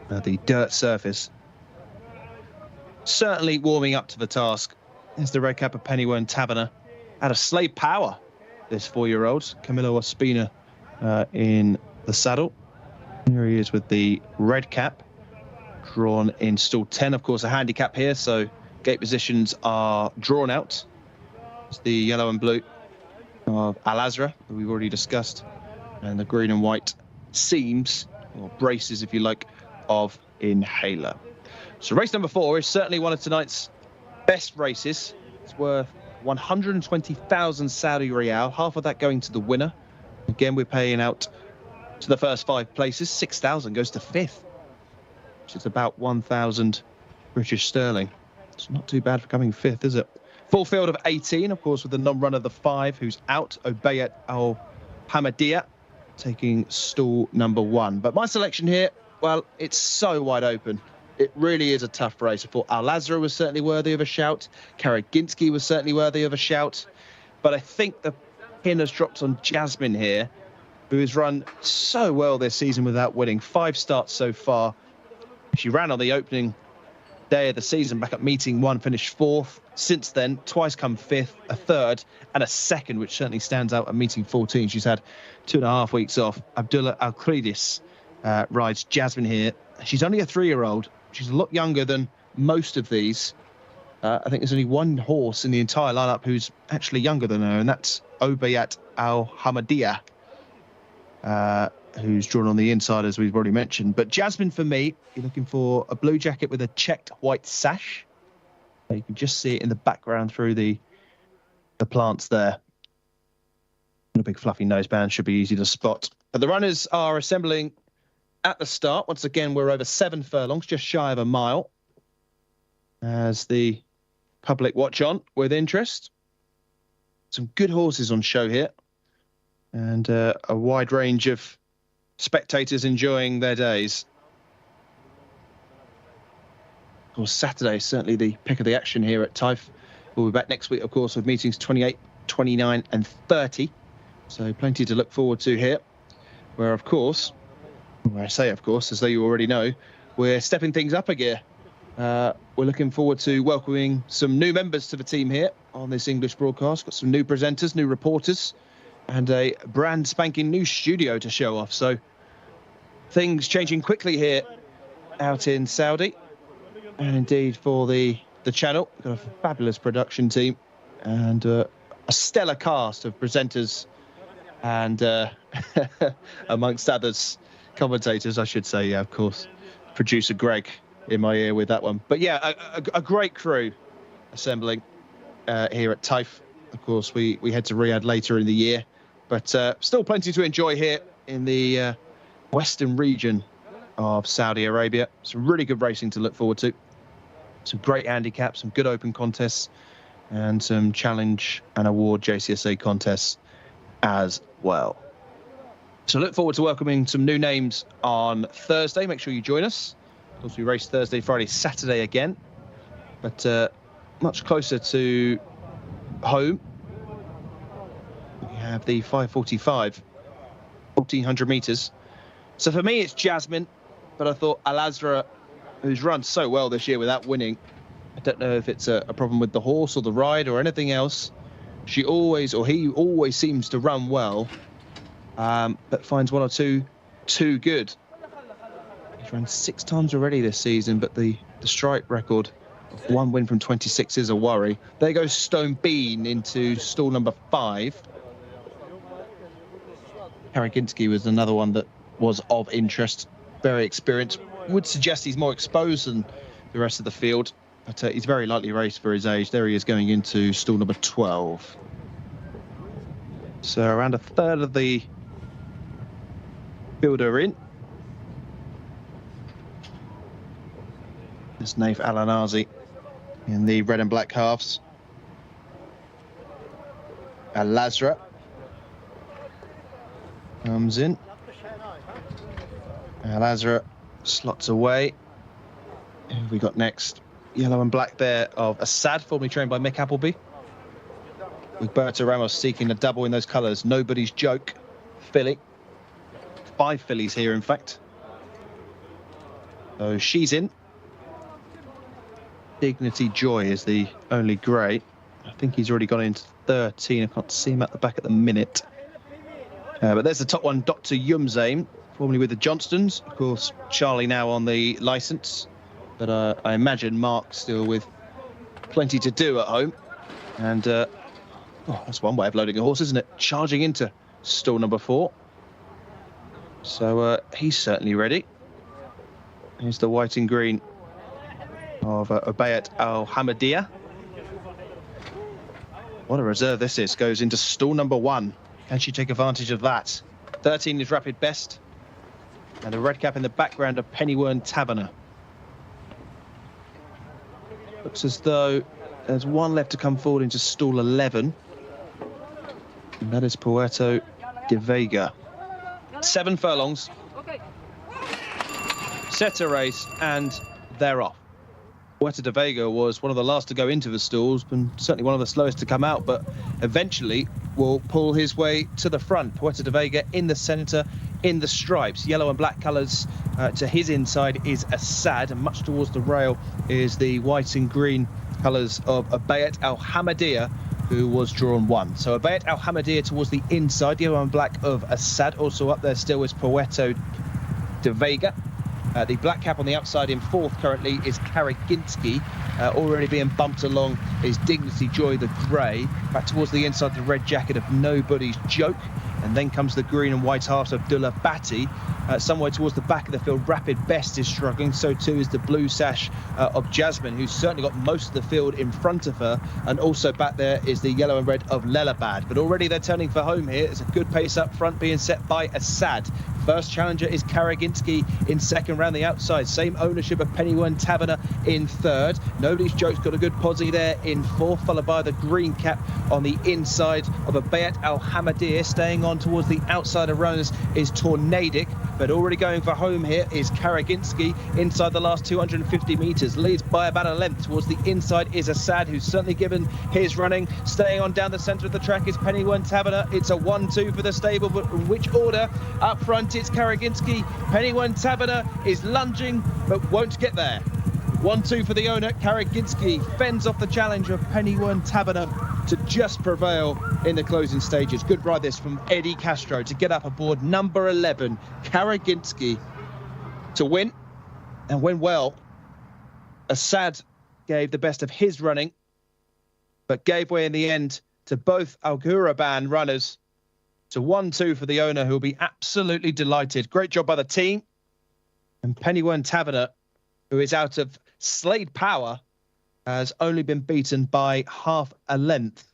the dirt surface. Certainly warming up to the task. There's the red cap of Pennywern Taverner. Out of Slave Power, this 4-year-old. Camilo Ospina in the saddle. Here he is with the red cap, drawn in stall 10. Of course, a handicap here, so gate positions are drawn out. It's the yellow and blue of Al Azra, that we've already discussed, and the green and white seams, or braces, if you like, of Inhaler. So race number 4 is certainly one of tonight's best races. It's worth 120,000 Saudi Riyal, half of that going to the winner. Again, we're paying out to the first 5 places. 6,000 goes to 5th, which is about 1,000 British sterling. It's not too bad for coming 5th, is it? Full field of 18, of course, with the non-runner, the 5, who's out, Obayat Al Hamadiyah, taking stall number 1. But my selection here, well, it's so wide open. It really is a tough race. I thought Al Azra was certainly worthy of a shout. Karaginski was certainly worthy of a shout. But I think the pin has dropped on Jasmine here, who has run so well this season without winning. 5 starts so far. She ran on the opening day of the season back at meeting 1, finished 4th. Since then, twice come 5th, a 3rd, and a 2nd, which certainly stands out at meeting 14. She's had 2.5 weeks off. Abdullah Al-Khalidis rides Jasmine here. She's only a 3-year-old. She's a lot younger than most of these. I think there's only one horse in the entire lineup who's actually younger than her, and that's Obayat Al Hamadiyah, who's drawn on the inside, as we've already mentioned. But Jasmine, for me, you're looking for a blue jacket with a checked white sash. You can just see it in the background through the plants there. And a big fluffy noseband should be easy to spot. But the runners are assembling at the start. Once again, we're over 7 furlongs, just shy of a mile, as the public watch on with interest. Some good horses on show here, and a wide range of spectators enjoying their days. Of course, Saturday is certainly the pick of the action here at Taif. We'll be back next week, of course, with meetings 28, 29 and 30. So plenty to look forward to here, where, of course, I say, of course, as though you already know, we're stepping things up a gear. We're looking forward to welcoming some new members to the team here on this English broadcast. Got some new presenters, new reporters, and a brand spanking new studio to show off. So things changing quickly here out in Saudi. And indeed for the channel, we've got a fabulous production team and a stellar cast of presenters and amongst others, commentators, I should say, yeah, of course. Producer Greg in my ear with that one. But yeah, a great crew assembling here at Taif. Of course, we head to Riyadh later in the year, but still plenty to enjoy here in the western region of Saudi Arabia. Some really good racing to look forward to. Some great handicaps, some good open contests, and some challenge and award JCSA contests as well. So look forward to welcoming some new names on Thursday. Make sure you join us. Of course, we race Thursday, Friday, Saturday again, but much closer to home. We have the 5:45, 1,400 metres. So for me, it's Jasmine, but I thought Al Azra, who's run so well this year without winning, I don't know if it's a problem with the horse or the ride or anything else. He always seems to run well, but finds one or two too good. He's run 6 times already this season, but the strike record of 1 win from 26 is a worry. There goes Stone Bean into stall number 5. Karaginski was another one that was of interest. Very experienced. Would suggest he's more exposed than the rest of the field, but he's very lightly raced for his age. There he is going into stall number 12. So around a third of the field are in. There's Naif Al-Anazi in the red and black halves. Al Azra comes in. Lazara slots away. Who have we got next? Yellow and black there of Assad, formerly trained by Mick Appleby. With Berta Ramos seeking a double in those colours. Nobody's joke. Filly. 5 fillies here, in fact. So she's in. Dignity Joy is the only grey. I think he's already gone into 13. I can't see him at the back at the minute. But there's the top one, Dr. Yumzaim, formerly with the Johnstons. Of course, Charlie now on the licence. But I imagine Mark still with plenty to do at home. And that's one way of loading a horse, isn't it? Charging into stall number 4. So he's certainly ready. Here's the white and green of Ubayat Al Hamadiyah. What a reserve this is. Goes into stall number 1. Can she take advantage of that? 13 is rapid best. And a red cap in the background of Pennywern Taverner. Looks as though there's one left to come forward into stall 11. And that is Puerto de Vega. 7 furlongs. Set a race and they're off. Puerto de Vega was one of the last to go into the stalls and certainly one of the slowest to come out, but eventually will pull his way to the front. Puerto de Vega in the centre, in the stripes. Yellow and black colours to his inside is Assad, and much towards the rail is the white and green colours of Ubayat Al Hamadiyah, who was drawn 1. So Ubayat Al Hamadiyah towards the inside, yellow and black of Assad. Also up there still is Puerto de Vega. The black cap on the outside in 4th currently is Karaginski. Already being bumped along is Dignity Joy, the grey. Back towards the inside, the red jacket of Nobody's Joke. And then comes the green and white heart of Dullah Bati. Somewhere towards the back of the field, Rapid Best is struggling. So too is the blue sash of Jasmine, who's certainly got most of the field in front of her. And also back there is the yellow and red of Lelabad. But already they're turning for home here. It's a good pace up front being set by Assad. First challenger is Karaginski in 2nd round the outside. Same ownership of Pennywern Taverner in 3rd. Nobody's Joke's got a good posse there in 4th, followed by the green cap on the inside of Ubayat Al Hamadiyah. Staying on towards the outside of runners is Tornadic, but already going for home here is Karaginski inside the last 250 metres. Leads by about a length. Towards the inside is Assad, who's certainly given his running. Staying on down the centre of the track is Pennywern Taverner. It's a 1-2 for the stable, but in which order? Up front it's Karaginski. Pennywern Taverner is lunging, but won't get there. 1-2 for the owner. Karaginski fends off the challenge of Pennywern Taverner to just prevail in the closing stages. Good ride this from Eddie Castro to get up aboard number 11, Karaginski, to win, and win well. Assad gave the best of his running, but gave way in the end to both Alghuraban runners. To 1-2 for the owner, who'll be absolutely delighted. Great job by the team. And Pennywern Taverner, who is out of Slade Power, has only been beaten by half a length.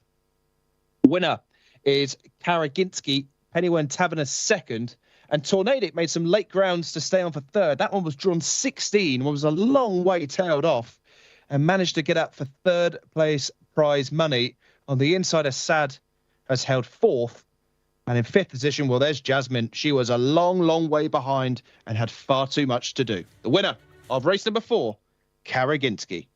Winner is Karaginski, Pennywern Taverner 2nd, and Tornadic made some late grounds to stay on for 3rd. That one was drawn 16, was a long way tailed off, and managed to get up for 3rd place prize money. On the inside, Assad has held 4th. And in 5th position, well, there's Jasmine. She was a long, long way behind and had far too much to do. The winner of race number 4, Karaginski.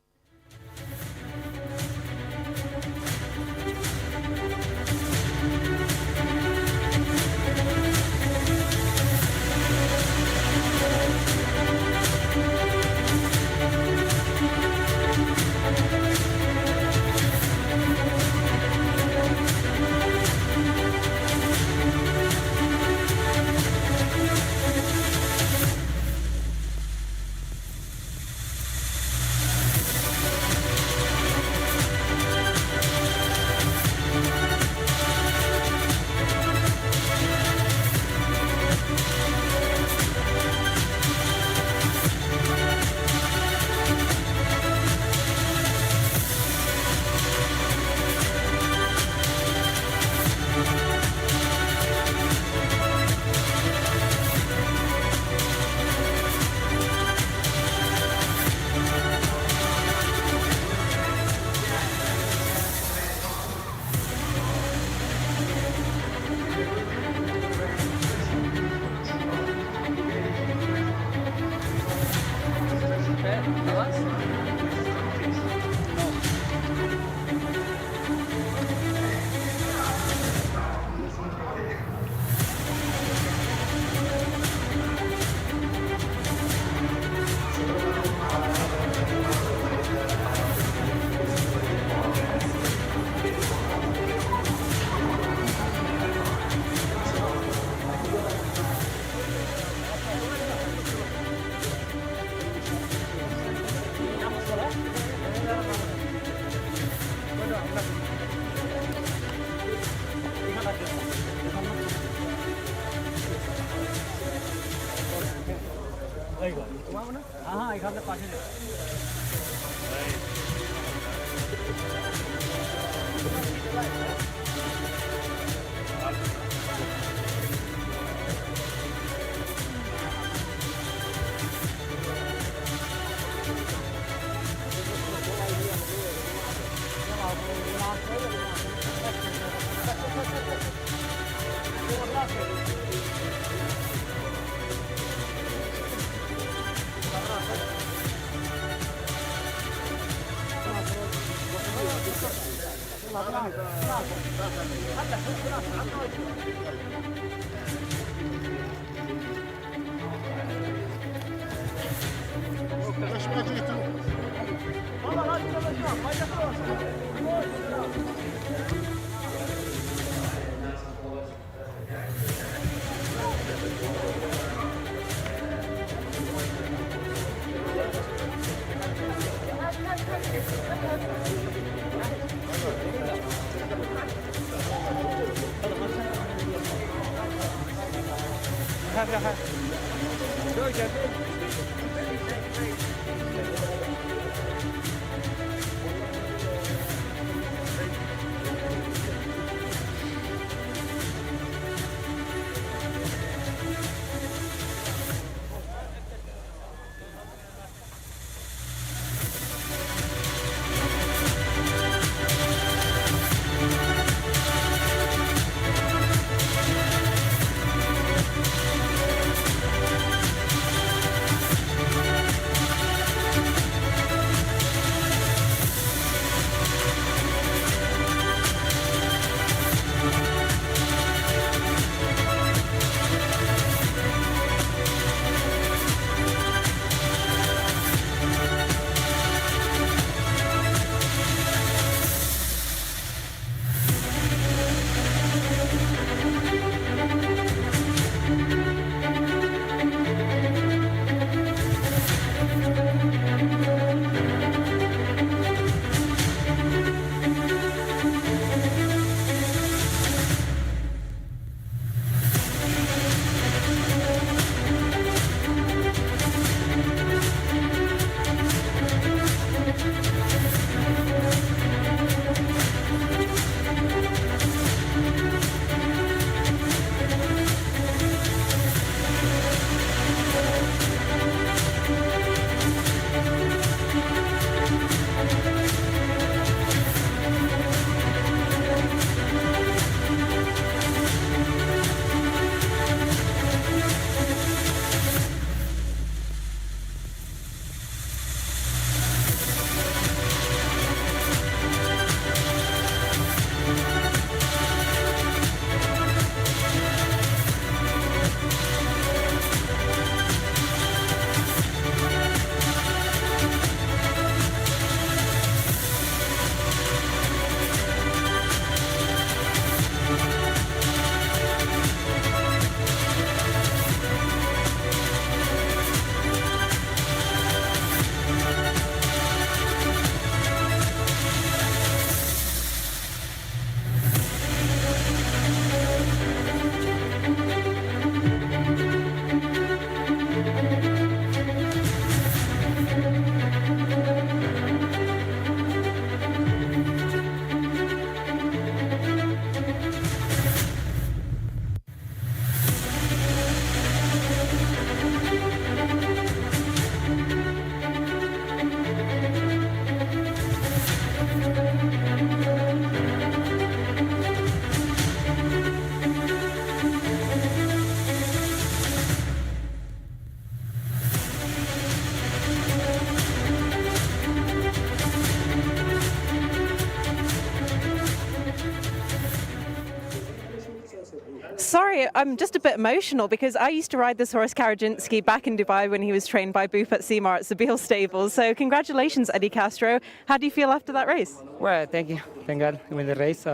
Sorry, I'm just a bit emotional because I used to ride this horse, Karajinsky, back in Dubai when he was trained by Bupat Simar at Sabil Stables. So congratulations, Eddie Castro. How do you feel after that race? Well, thank you. Thank God. With the race,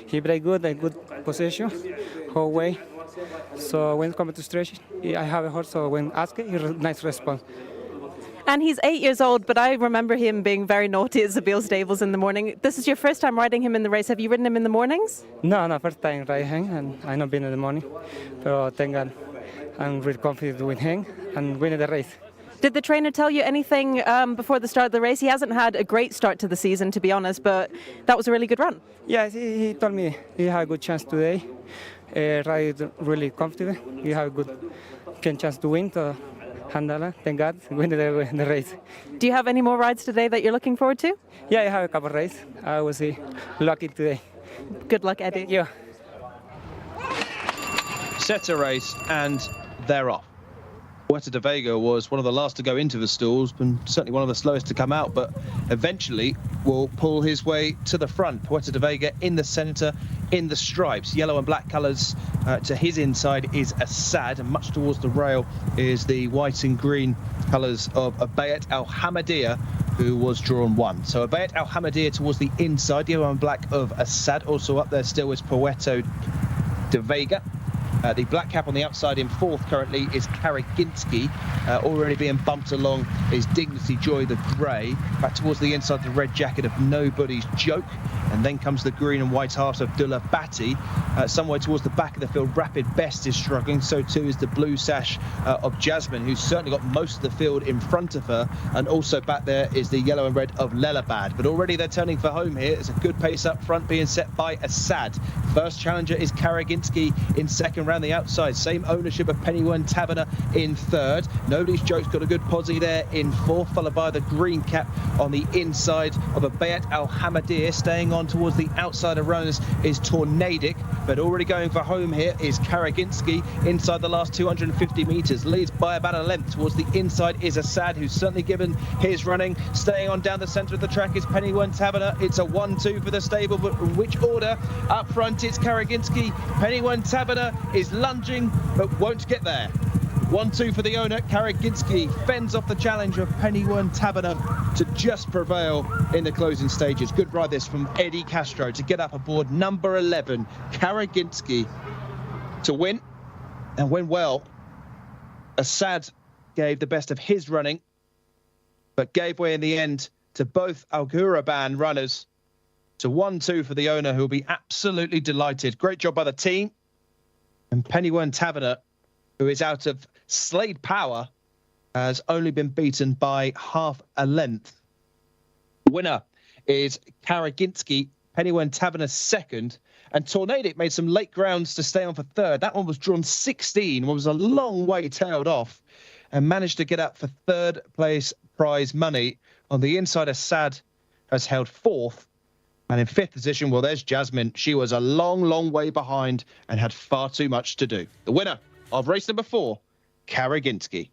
he played good, a good position, whole way. So when it comes to stretch, I have a horse, so when asked, he nice response. And he's 8 years old, but I remember him being very naughty at Sabil Stables in the morning. This is your first time riding him in the race. Have you ridden him in the mornings? No, first time ride him, and I not been in the morning. But thank God, I'm really confident with him and winning the race. Did the trainer tell you anything before the start of the race? He hasn't had a great start to the season, to be honest, but that was a really good run. Yes, he told me he had a good chance today. Ride really confident. He had a good chance to win. Alhamdulillah, thank God, win the race. Do you have any more rides today that you're looking forward to? Yeah, I have a couple of races. I was lucky today. Good luck, Eddie. Thank you. Set a race and they're off. Puerto de Vega was one of the last to go into the stalls and certainly one of the slowest to come out, but eventually will pull his way to the front. Puerto de Vega in the centre, in the stripes. Yellow and black colours to his inside is Assad, and much towards the rail is the white and green colours of Abayat Al Hamadiyah, who was drawn 1. So Abayat Al Hamadiyah towards the inside, yellow and black of Assad. Also up there still is Puerto de Vega. The black cap on the outside in 4th currently is Karaginski. Already being bumped along is Dignity Joy the grey. Back towards the inside, the red jacket of Nobody's Joke. And then comes the green and white halves of Dullah Bati. Somewhere towards the back of the field, Rapid Best is struggling. So too is the blue sash of Jasmine, who's certainly got most of the field in front of her. And also back there is the yellow and red of Lelabad. But already they're turning for home here. It's a good pace up front being set by Assad. First challenger is Karaginski in 2nd round the outside. Same ownership of Pennyone Taverner in 3rd. Nobody's Joke's got a good posse there in 4th, followed by the green cap on the inside of Abayat Al Hamadiyah. Staying on towards the outside of runners is Tornadic, but already going for home here is Karaginski inside the last 250 metres. Leads by about a length. Towards the inside is Assad, who's certainly given his running. Staying on down the centre of the track is Pennyone Taverner. It's a 1-2 for the stable, but in which order? Up front it's Karaginski. Pennyone Taverner is lunging, but won't get there. 1-2 for the owner. Karaginski fends off the challenge of Pennyone Taverner to just prevail in the closing stages. Good ride this from Eddie Castro to get up aboard number 11, Karaginski, to win, and win well. Assad gave the best of his running, but gave way in the end to both Alguraban runners. To 1-2 for the owner, who will be absolutely delighted. Great job by the team. And Pennyone Taverner, who is out of Slade Power, has only been beaten by half a length. Winner is Karaginski, Pennyone Taverner 2nd, and Tornadic made some late grounds to stay on for 3rd. That one was drawn 16, was a long way tailed off, and managed to get up for 3rd place prize money. On the inside, Assad has held 4th. And in 5th position, well, there's Jasmine. She was a long, long way behind and had far too much to do. The winner of race number 4, Karaginski.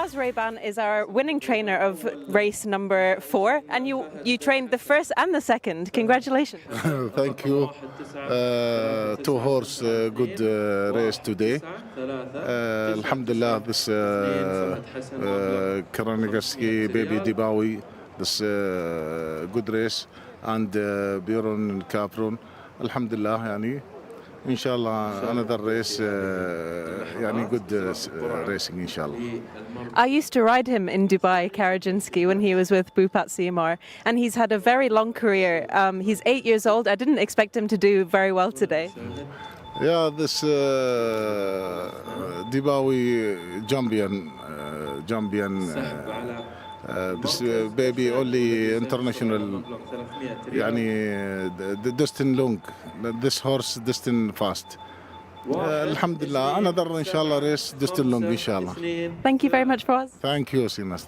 Fawaz Rayban is our winning trainer of race number 4, and you trained the first and the second. Congratulations. Thank you. Two horse good race today. Alhamdulillah, this Karanigaski, Baby Dibawi, this good race, and Biron Capron. Alhamdulillah, yani. Inshallah, another race, yani good racing, inshallah. I used to ride him in Dubai, Karajinsky, when he was with Bupat CMR, and he's had a very long career. He's 8 years old. I didn't expect him to do very well today. Yeah, this Dibawi champion, this baby only international, يعني the destined long, this horse destined fast. Alhamdulillah, another inshallah race destined long inshallah. Thank you very much, Fawaz. Thank you, Sinas.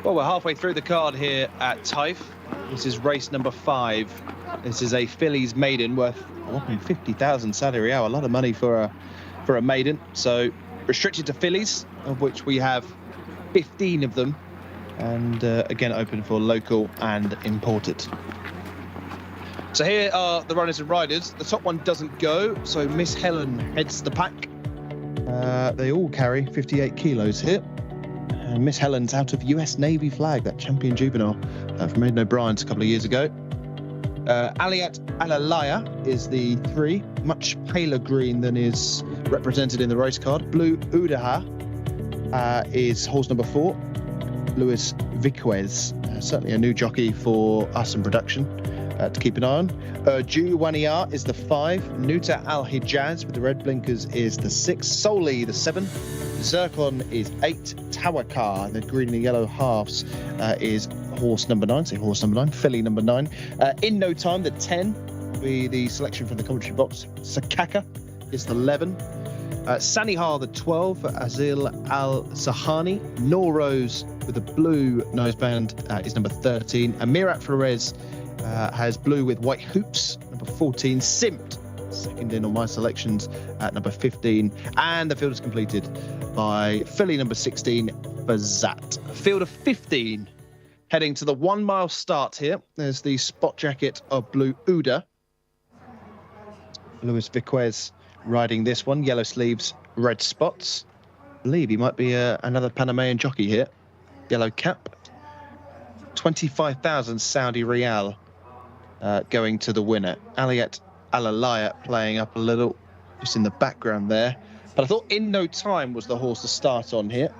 Well, we're halfway through the card here at Taif. This is race number 5. This is a fillies maiden worth a whopping 50,000 Saudi Riyal, a lot of money for a maiden. So restricted to fillies, of which we have 15 of them, and again open for local and imported. So here are the runners and riders. The top one doesn't go, so Miss Helen heads the pack. They all carry 58 kilos here. And Miss Helen's out of US Navy flag, that champion juvenile from Aidan O'Brien's a couple of years ago. Aliat Alalaya is the 3, much paler green than is represented in the race card. Blue Udaha is horse number 4. Luis Viquez, certainly a new jockey for us in production to keep an eye on. Ju Waniar is the 5. Nuta Al Hijaz with the red blinkers is the 6. Soli the 7. Zircon is 8. Tawakar, the green and the yellow halves, is horse number 9. So horse number 9, filly number 9. In no time, the 10 will be the selection from the commentary box. Sakaka is the 11. Sanihar the 12. Azil Al Sahani. Norrose with the blue noseband is number 13. Amirat Flores has blue with white hoops, number 14. Simt, second in on my selections, at number 15. And the field is completed by filly number 16, Bazat. A field of 15 heading to the 1 mile start here. There's the spot jacket of Blue Uda. Luis Viquez riding this one, yellow sleeves, red spots. I believe he might be another Panamanian jockey here. Yellow cap. 25,000 Saudi Riyal going to the winner. Aliat Alalaya playing up a little just in the background there. But I thought In No Time was the horse to start on here.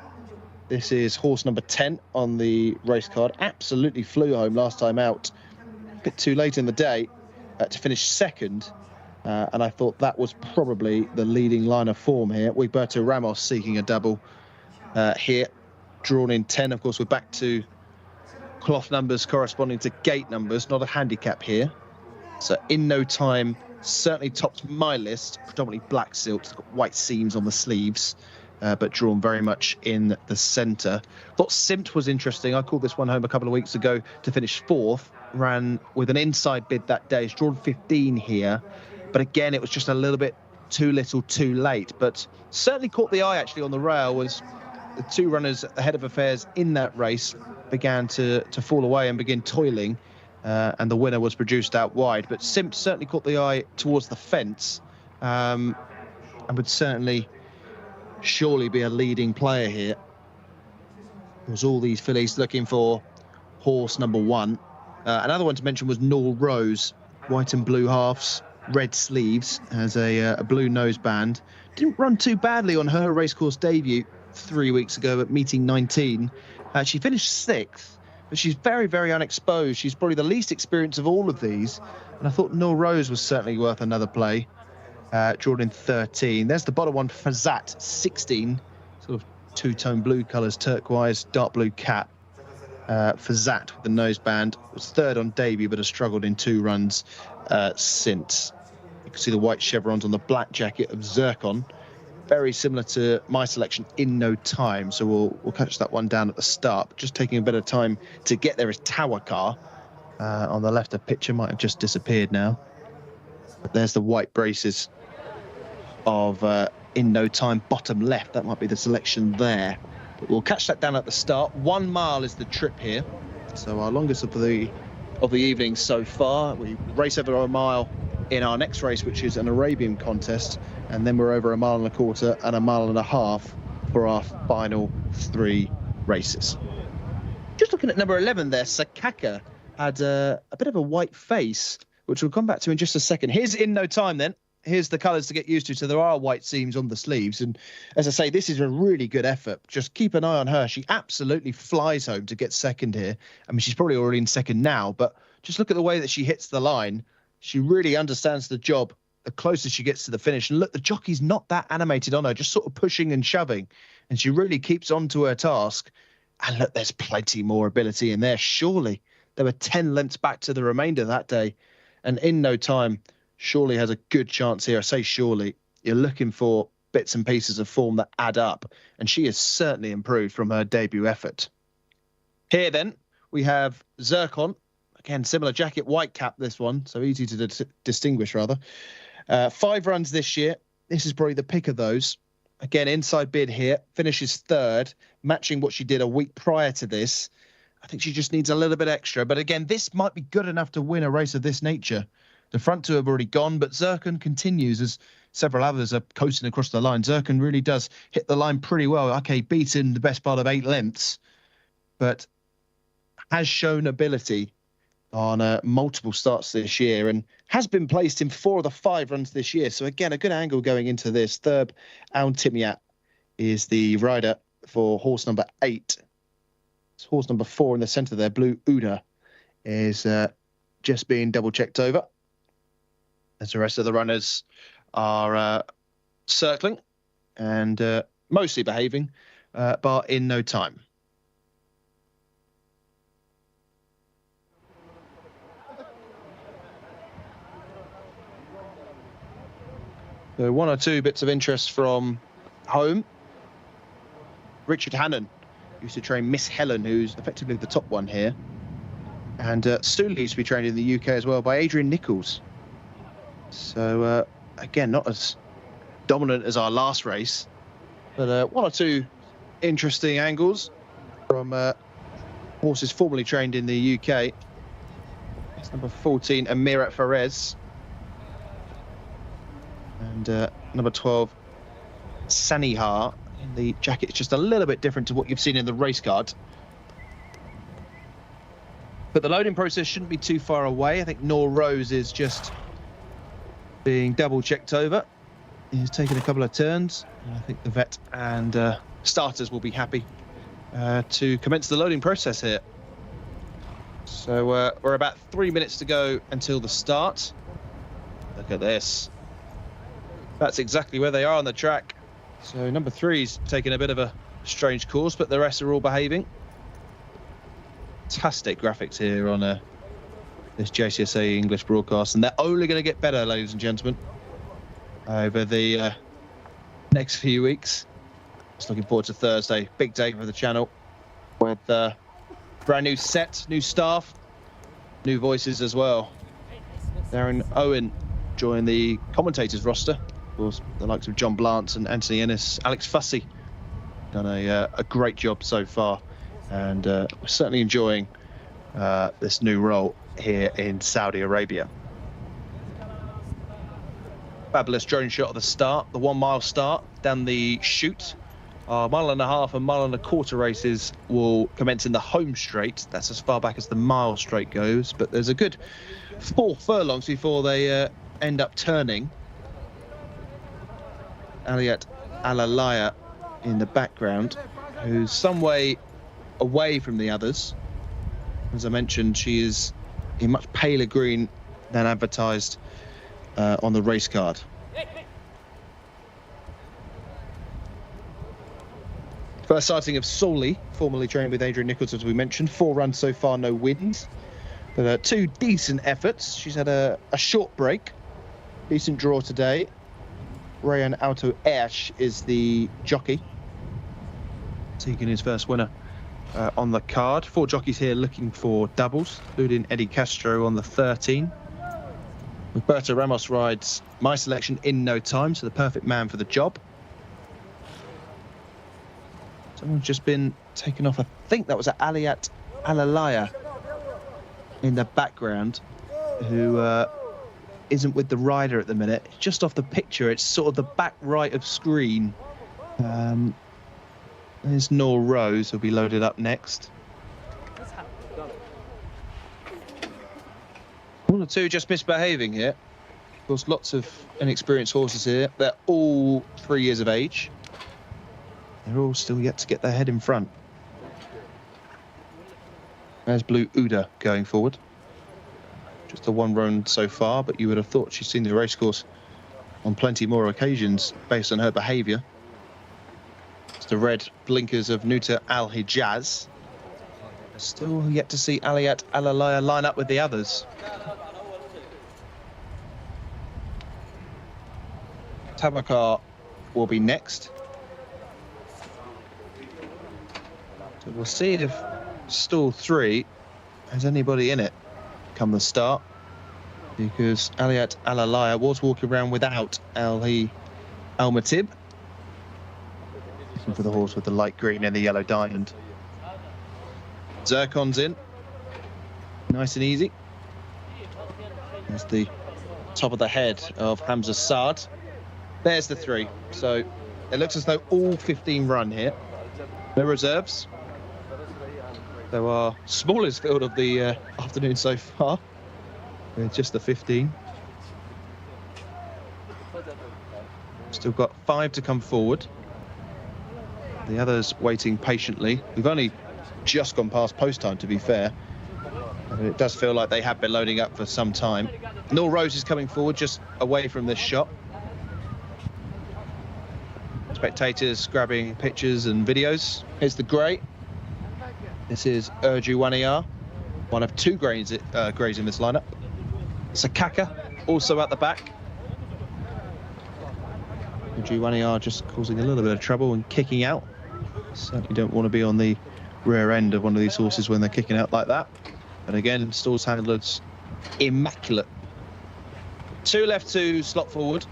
This is horse number 10 on the race card. Absolutely flew home last time out. A bit too late in the day to finish second. And I thought that was probably the leading line of form here. Huberto Ramos seeking a double here. Drawn in 10. Of course, we're back to cloth numbers corresponding to gate numbers, not a handicap here. So In No Time certainly topped my list, predominantly black silk. It's got white seams on the sleeves, but drawn very much in the centre. Thought Simt was interesting. I called this one home a couple of weeks ago to finish 4th. Ran with an inside bid that day. It's drawn 15 here. But again, it was just a little bit too little, too late. But certainly caught the eye, actually, on the rail was the 2 runners ahead of affairs in that race began to fall away and begin toiling. And the winner was produced out wide. But Simt certainly caught the eye towards the fence and would certainly surely be a leading player here. There was all these fillies looking for horse number 1. Another one to mention was Noor Rose, white and blue halves, red sleeves, has a blue noseband. Didn't run too badly on her racecourse debut 3 weeks ago at meeting 19. She finished 6th. But she's very, very unexposed. She's probably the least experienced of all of these. And I thought Noor Rose was certainly worth another play. Drawn in 13. There's the bottom one, Fazat, 16. Sort of two-tone blue colours, turquoise, dark blue cap. Fazat with the noseband. Was 3rd on debut, but has struggled in 2 runs since. You can see the white chevrons on the black jacket of Zircon. Very similar to my selection, In No Time. So we'll catch that one down at the start. But just taking a bit of time to get there is Tawakar. On the left, the picture might have just disappeared now. But there's the white braces of In No Time, bottom left. That might be the selection there. But we'll catch that down at the start. 1 mile is the trip here. So our longest of the evening so far. We race over a mile in our next race, which is an Arabian contest. And then we're over a mile and a quarter and a mile and a half for our final 3 races. Just looking at number 11 there, Sakaka had a bit of a white face, which we'll come back to in just a second. Here's In No Time then. Here's the colours to get used to. So there are white seams on the sleeves. And as I say, this is a really good effort. Just keep an eye on her. She absolutely flies home to get second here. I mean, she's probably already in second now, but just look at the way that she hits the line. She really understands the job the closer she gets to the finish. And look, the jockey's not that animated on her, just sort of pushing and shoving. And she really keeps on to her task. And look, there's plenty more ability in there. Surely there were 10 lengths back to the remainder that day. And In No Time surely has a good chance here. I say surely. You're looking for bits and pieces of form that add up. And she has certainly improved from her debut effort. Here then, we have Zircon. Again, similar jacket, white cap, this one. So easy to distinguish, rather. 5 runs this year. This is probably the pick of those. Again, inside bid here. Finishes 3rd, matching what she did a week prior to this. I think she just needs a little bit extra. But again, this might be good enough to win a race of this nature. The front 2 have already gone, but Zircon continues as several others are coasting across the line. Zircon really does hit the line pretty well. Okay, beaten the best part of 8 lengths, but has shown ability on multiple starts this year and has been placed in 4 of the 5 runs this year. So again, a good angle going into this. Thurb Aun Timiat is the rider for horse number 8. It's horse number 4 in the centre there. Blue Uda is just being double checked over as the rest of the runners are circling and mostly behaving, but In No Time. So 1 or 2 bits of interest from home. Richard Hannon used to train Miss Helen, who's effectively the top one here. And Stooley used to be trained in the UK as well by Adrian Nichols. So, again, not as dominant as our last race, but 1 or 2 interesting angles from horses formerly trained in the UK. It's number 14, Amirat Fares. And number 12, Sanihar. The jacket is just a little bit different to what you've seen in the race card. But the loading process shouldn't be too far away. I think Nor Rose is just being double checked over. He's taken a couple of turns. And I think the vet and starters will be happy to commence the loading process here. So we're about 3 minutes to go until the start. Look at this. That's exactly where they are on the track. So number 3's taking a bit of a strange course, but the rest are all behaving. Fantastic graphics here on this Jcsa English broadcast, and they're only going to get better, ladies and gentlemen, over the next few weeks. Just looking forward to Thursday, big day for the channel, with brand new set, new staff, new voices as well. Darren Owen joined the commentators roster. Of course, the likes of John Blance and Anthony Ennis, Alex Fussy, done a great job so far, and we're certainly enjoying this new role here in Saudi Arabia. Fabulous drone shot of the start, the 1 mile start down the chute. Our 1.5 and 1.25 mile races will commence in the home straight. That's as far back as the mile straight goes, but there's a good 4 furlongs before they end up turning. Aliat Alalaya in the background, who's some way away from the others. As I mentioned, she is in much paler green than advertised on the race card. First sighting of Solly, formerly trained with Adrian Nichols, as we mentioned. 4 runs so far, no wins, but 2 decent efforts. She's had a short break, decent draw today. Rayan Auto Ash is the jockey, seeking his first winner on the card. 4 jockeys here looking for doubles, including Eddie Castro on the 13. Roberto Ramos rides my selection In No Time, so the perfect man for the job. Someone's just been taken off. I think that was Aliat Alalaya in the background, who isn't with the rider at the minute. Just off the picture, it's sort of the back right of screen. There's Nor Rose, who'll be loaded up next. One or two just misbehaving here. Of course, lots of inexperienced horses here. They're all 3 years of age. They're all still yet to get their head in front. There's Blue Uda going forward. Just the one run so far, but you would have thought she's seen the racecourse on plenty more occasions based on her behaviour. It's the red blinkers of Nuta Al Hijaz. Still yet to see Aliat Alalaya line up with the others. Tabakar will be next. So we'll see if stall 3 has anybody in it come the start, because Aliat Alalaya was walking around without Al-Matib. Looking for the horse with the light green and the yellow diamond. Zircon's in. Nice and easy. There's the top of the head of Hamza Saad. There's the 3. So it looks as though all 15 run here. No reserves. So our smallest field of the afternoon so far. Just the 15. Still got 5 to come forward. The others waiting patiently. We've only just gone past post time, to be fair. And it does feel like they have been loading up for some time. Nor Rose is coming forward just away from this shot. Spectators grabbing pictures and videos. Here's the grey. This is Urju Waniyar, one of 2 greys in this lineup. Sakaka also at the back. Urju Waniyar just causing a little bit of trouble and kicking out. Certainly don't want to be on the rear end of one of these horses when they're kicking out like that. But again, stalls handlers immaculate. 2 left to slot forward.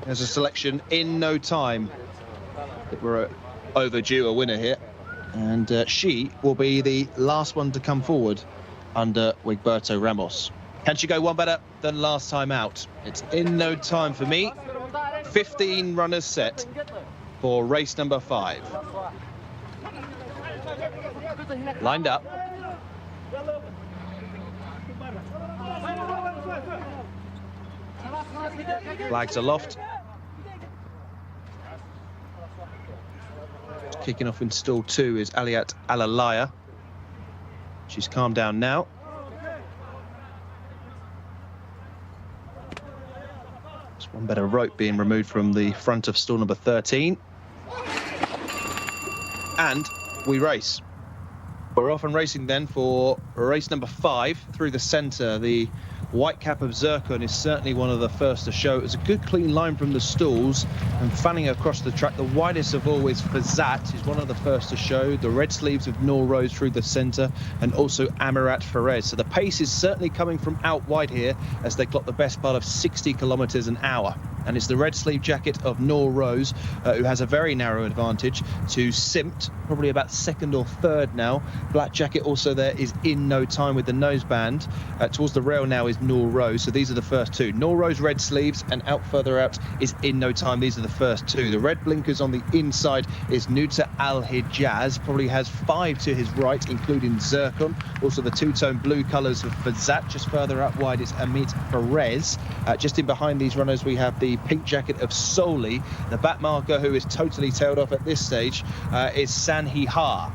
There's a selection in no time. I think we're overdue a winner here. And she will be the last one to come forward under Wigberto Ramos. Can she go one better than last time out? It's in no time for me. 15 runners set for race number 5. Lined up. Flags aloft. Kicking off in stall 2 is Aliat Alalaya. She's calmed down now. Just one better rope being removed from the front of stall number 13. And we race. We're off and racing then for race number 5 through the centre. The white cap of Zircon is certainly one of the first to show. It was a good clean line from the stalls and fanning across the track. The widest of all is Fazat, who's one of the first to show. The red sleeves of Nor Rose through the centre, and also Amirat Ferez. So the pace is certainly coming from out wide here as they clock the best part of 60 kilometres an hour. And it's the red sleeve jacket of Nor Rose who has a very narrow advantage to Simt, probably about 2nd or 3rd now. Black jacket also there is in no time with the noseband. Towards the rail now is Nor Rose, so these are the first 2. Nor Rose red sleeves, and out further out is in no time. These are the first 2. The red blinkers on the inside is Nuta Al Hijaz, probably has 5 to his right, including Zircon. Also the 2-tone blue colours of Fazat. Just further up wide is Amit Perez. Just in behind these runners we have the pink jacket of Soli. The back marker, who is totally tailed off at this stage, is Sanhihar.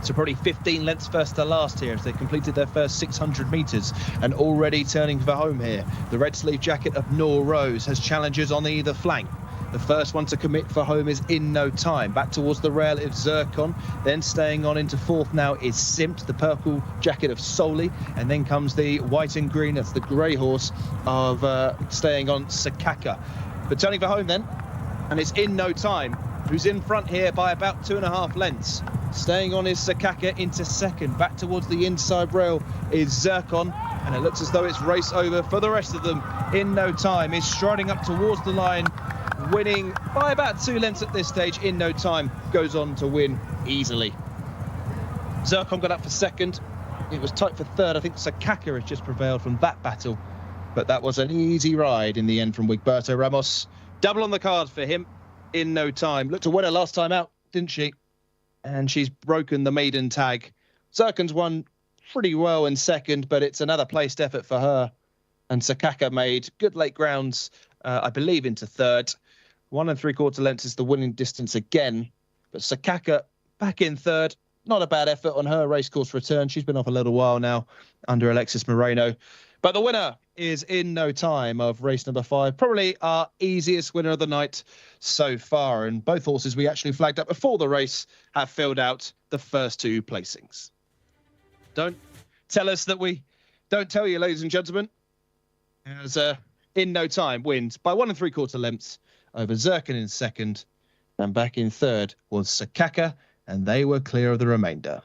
So probably 15 lengths first to last here as they completed their first 600 metres and already turning for home here. The red sleeve jacket of Nor Rose has challengers on either flank. The first one to commit for home is in no time. Back towards the rail is Zircon. Then staying on into 4th now is Simt, the purple jacket of Soli. And then comes the white and green, that's the grey horse of staying on Sakaka. But turning for home then, and it's in no time. Who's in front here by about 2.5 lengths. Staying on is Sakaka into 2nd. Back towards the inside rail is Zircon. And it looks as though it's race over for the rest of them in no time. Is striding up towards the line, winning by about 2 lengths at this stage. In no time, goes on to win easily. Zircon got up for 2nd. It was tight for 3rd. I think Sakaka has just prevailed from that battle. But that was an easy ride in the end from Wigberto Ramos. Double on the card for him. In No Time. Looked to win her last time out, didn't she? And she's broken the maiden tag. Zirkin's won pretty well in second, but it's another placed effort for her. And Sakaka made good late grounds, I believe, into third. 1 3/4 lengths is the winning distance again. But Sakaka back in third. Not a bad effort on her racecourse return. She's been off a little while now under Alexis Moreno. But the winner is In No Time of race number 5. Probably our easiest winner of the night so far. And both horses we actually flagged up before the race have filled out the first 2 placings. Don't tell us that we don't tell you, ladies and gentlemen. As In No Time wins by 1 3/4 lengths over Zirkin in second. And back in third was Sakaka, and they were clear of the remainder.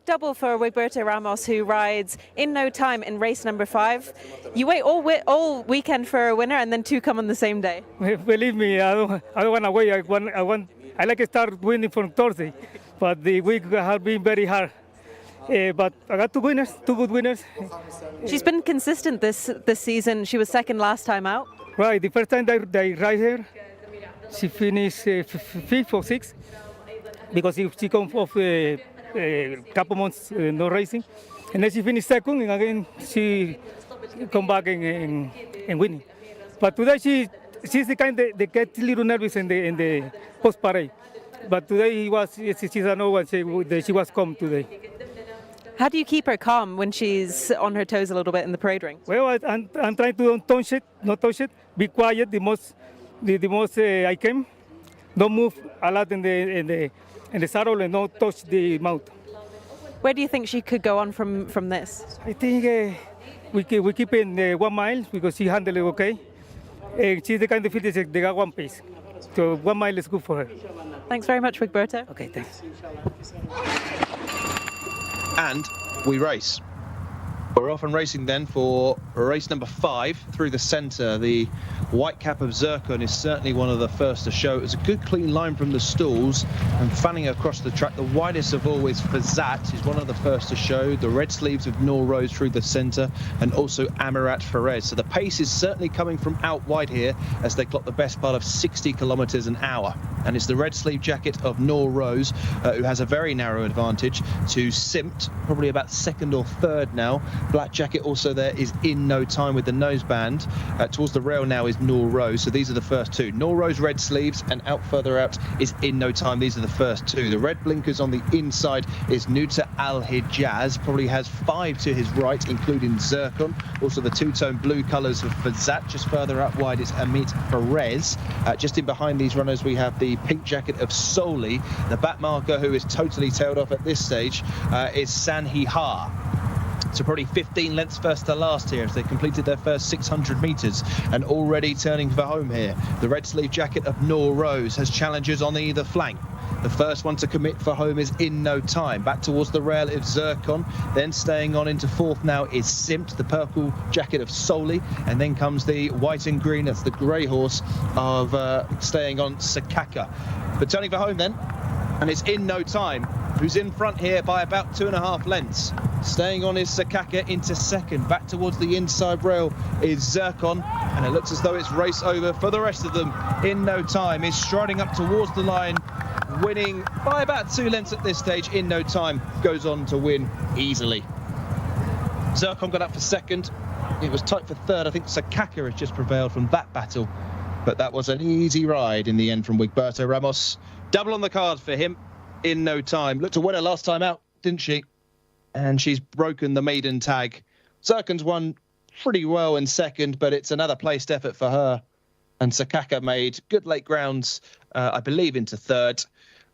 big double for Wigberto Ramos, who rides in no time in race number 5. You wait all weekend for a winner, and then 2 come on the same day. Believe me, I don't want to wait. I like to start winning from Thursday, but the week has been very hard. But I got 2 good winners. She's been consistent this season. She was second last time out. Right, the first time they ride her, she finished 5th or 6th because she come off a couple months no racing, and then she finished 2nd, and again she come back and winning. But today she's the kind that gets a little nervous in the post parade. But today she's a no one. She was calm today. How do you keep her calm when she's on her toes a little bit in the parade ring? Well, I'm trying to not touch it, be quiet the most I can. Don't move a lot in the saddle and don't touch the mouth. Where do you think she could go on from this? I think we keep in 1 mile because she handled it okay. She's the kind of field that they got 1 pace. So 1 mile is good for her. Thanks very much, Wigberto. Okay, thanks. And we race. We're off and racing then for race number 5 through the centre. The white cap of Zircon is certainly one of the first to show. It was a good clean line from the stalls and fanning across the track. The widest of all is Fazat, who's one of the first to show. The red sleeves of Noor Rose through the centre, and also Amirat Ferez. So the pace is certainly coming from out wide here as they clock the best part of 60 kilometres an hour. And it's the red sleeve jacket of Noor Rose who has a very narrow advantage to Simt, probably about 2nd or 3rd now. Black jacket also there is in no time with the noseband. Towards the rail now is Noor Rose. So these are the first 2. Noor Rose red sleeves, and out further out is in no time. These are the first 2. The red blinkers on the inside is Nuta Al Hijaz. Probably has 5 to his right, including Zircon. Also the 2-tone blue colours of Fazat. Just further out wide is Amit Perez. Just in behind these runners we have the pink jacket of Soli. The back marker, who is totally tailed off at this stage, is Sanhihar. So probably 15 lengths first to last here as they completed their first 600 metres and already turning for home here. The red sleeve jacket of Noor Rose has challengers on either flank. The first one to commit for home is in no time. Back towards the rail of Zircon. Then staying on into 4th now is Simt, the purple jacket of Soli. And then comes the white and green, that's the grey horse of staying on Sakaka. But turning for home then, and it's in no time. Who's in front here by about 2.5 lengths. Staying on is Sakaka into 2nd. Back towards the inside rail is Zircon, and it looks as though it's race over for the rest of them in no time. Is striding up towards the line, winning by about 2 lengths at this stage. In no time goes on to win easily. Zircon got up for 2nd. It was tight for 3rd. I think Sakaka has just prevailed from that battle, but that was an easy ride in the end from Wigberto Ramos. Double on the card for him in no time. Looked to win her last time out, didn't she? And she's broken the maiden tag. Zircon's won pretty well in 2nd, but it's another placed effort for her. And Sakaka made good late grounds, I believe, into 3rd.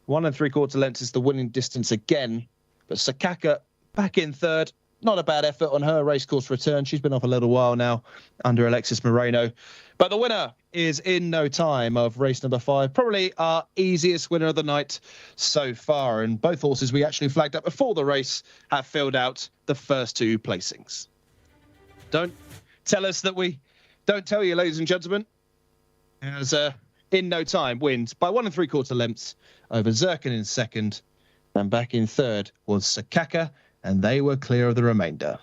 1 3/4 lengths is the winning distance again. But Sakaka back in 3rd. Not a bad effort on her racecourse return. She's been off a little while now under Alexis Moreno. But the winner is in no time of race number 5. Probably our easiest winner of the night so far. And both horses we actually flagged up before the race have filled out the first 2 placings. Don't tell us that we don't tell you, ladies and gentlemen. As in no time wins by 1 3/4 lengths over Zircon in 2nd. And back in 3rd was Sakaka, and they were clear of the remainder.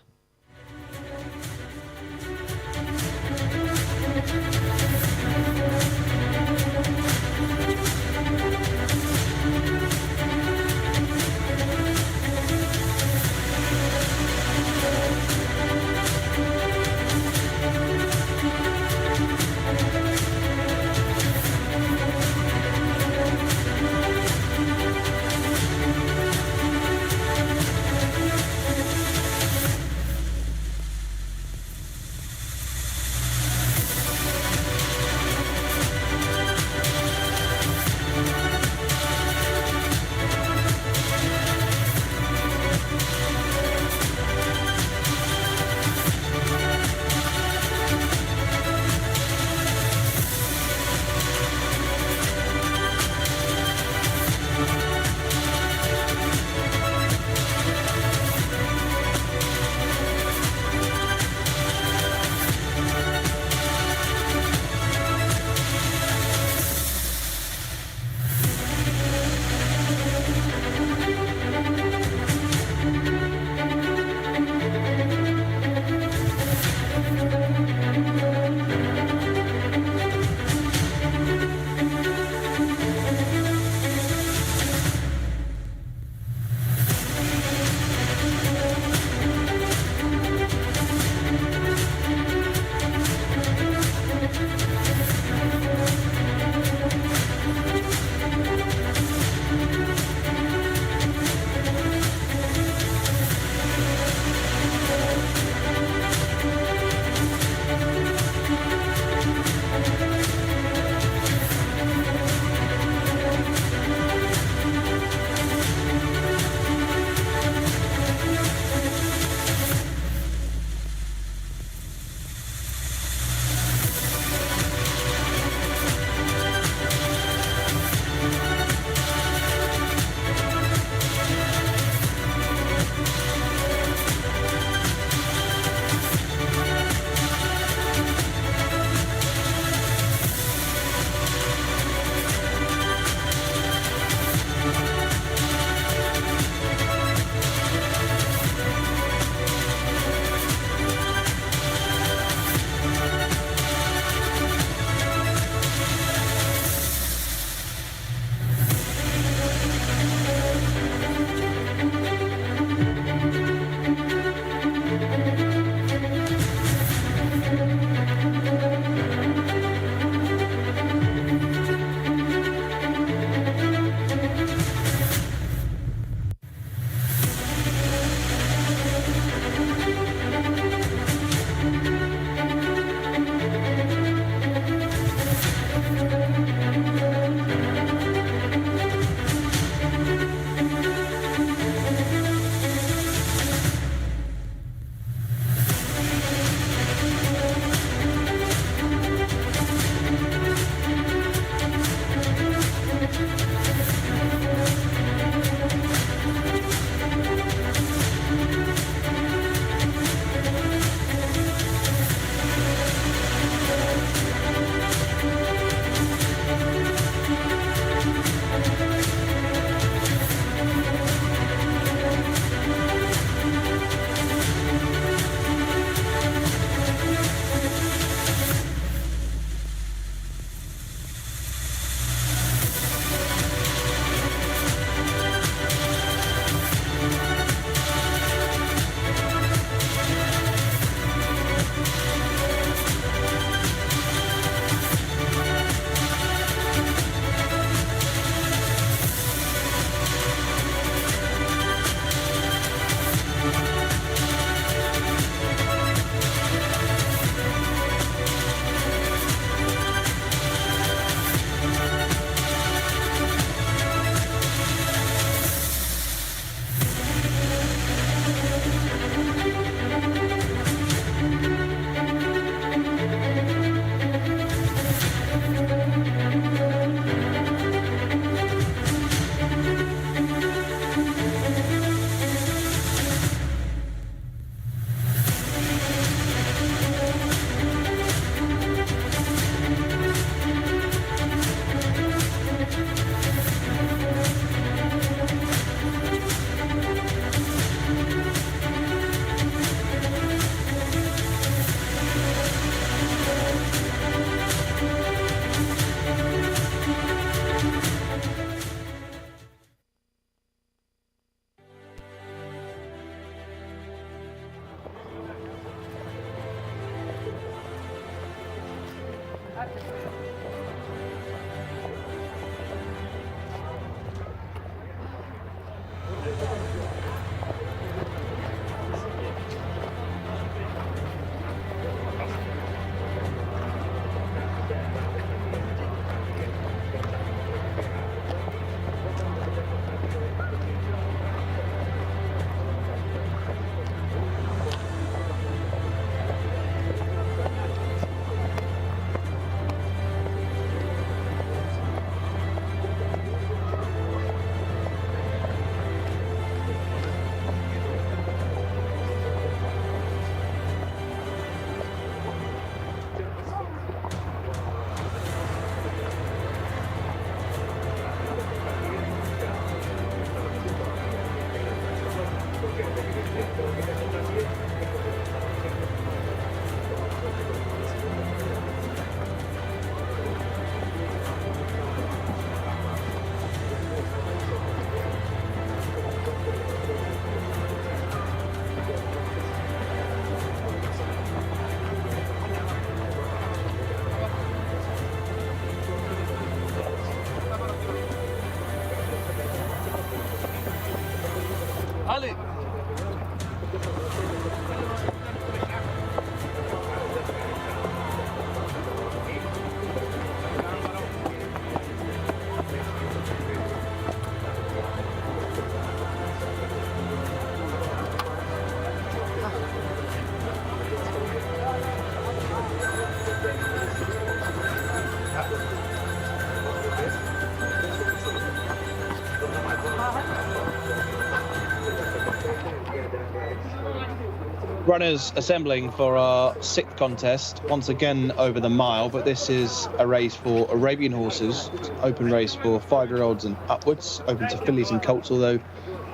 Runners assembling for our 6th contest, once again over the mile, but this is a race for Arabian horses. It's an open race for 5-year-olds and upwards, open to fillies and colts, although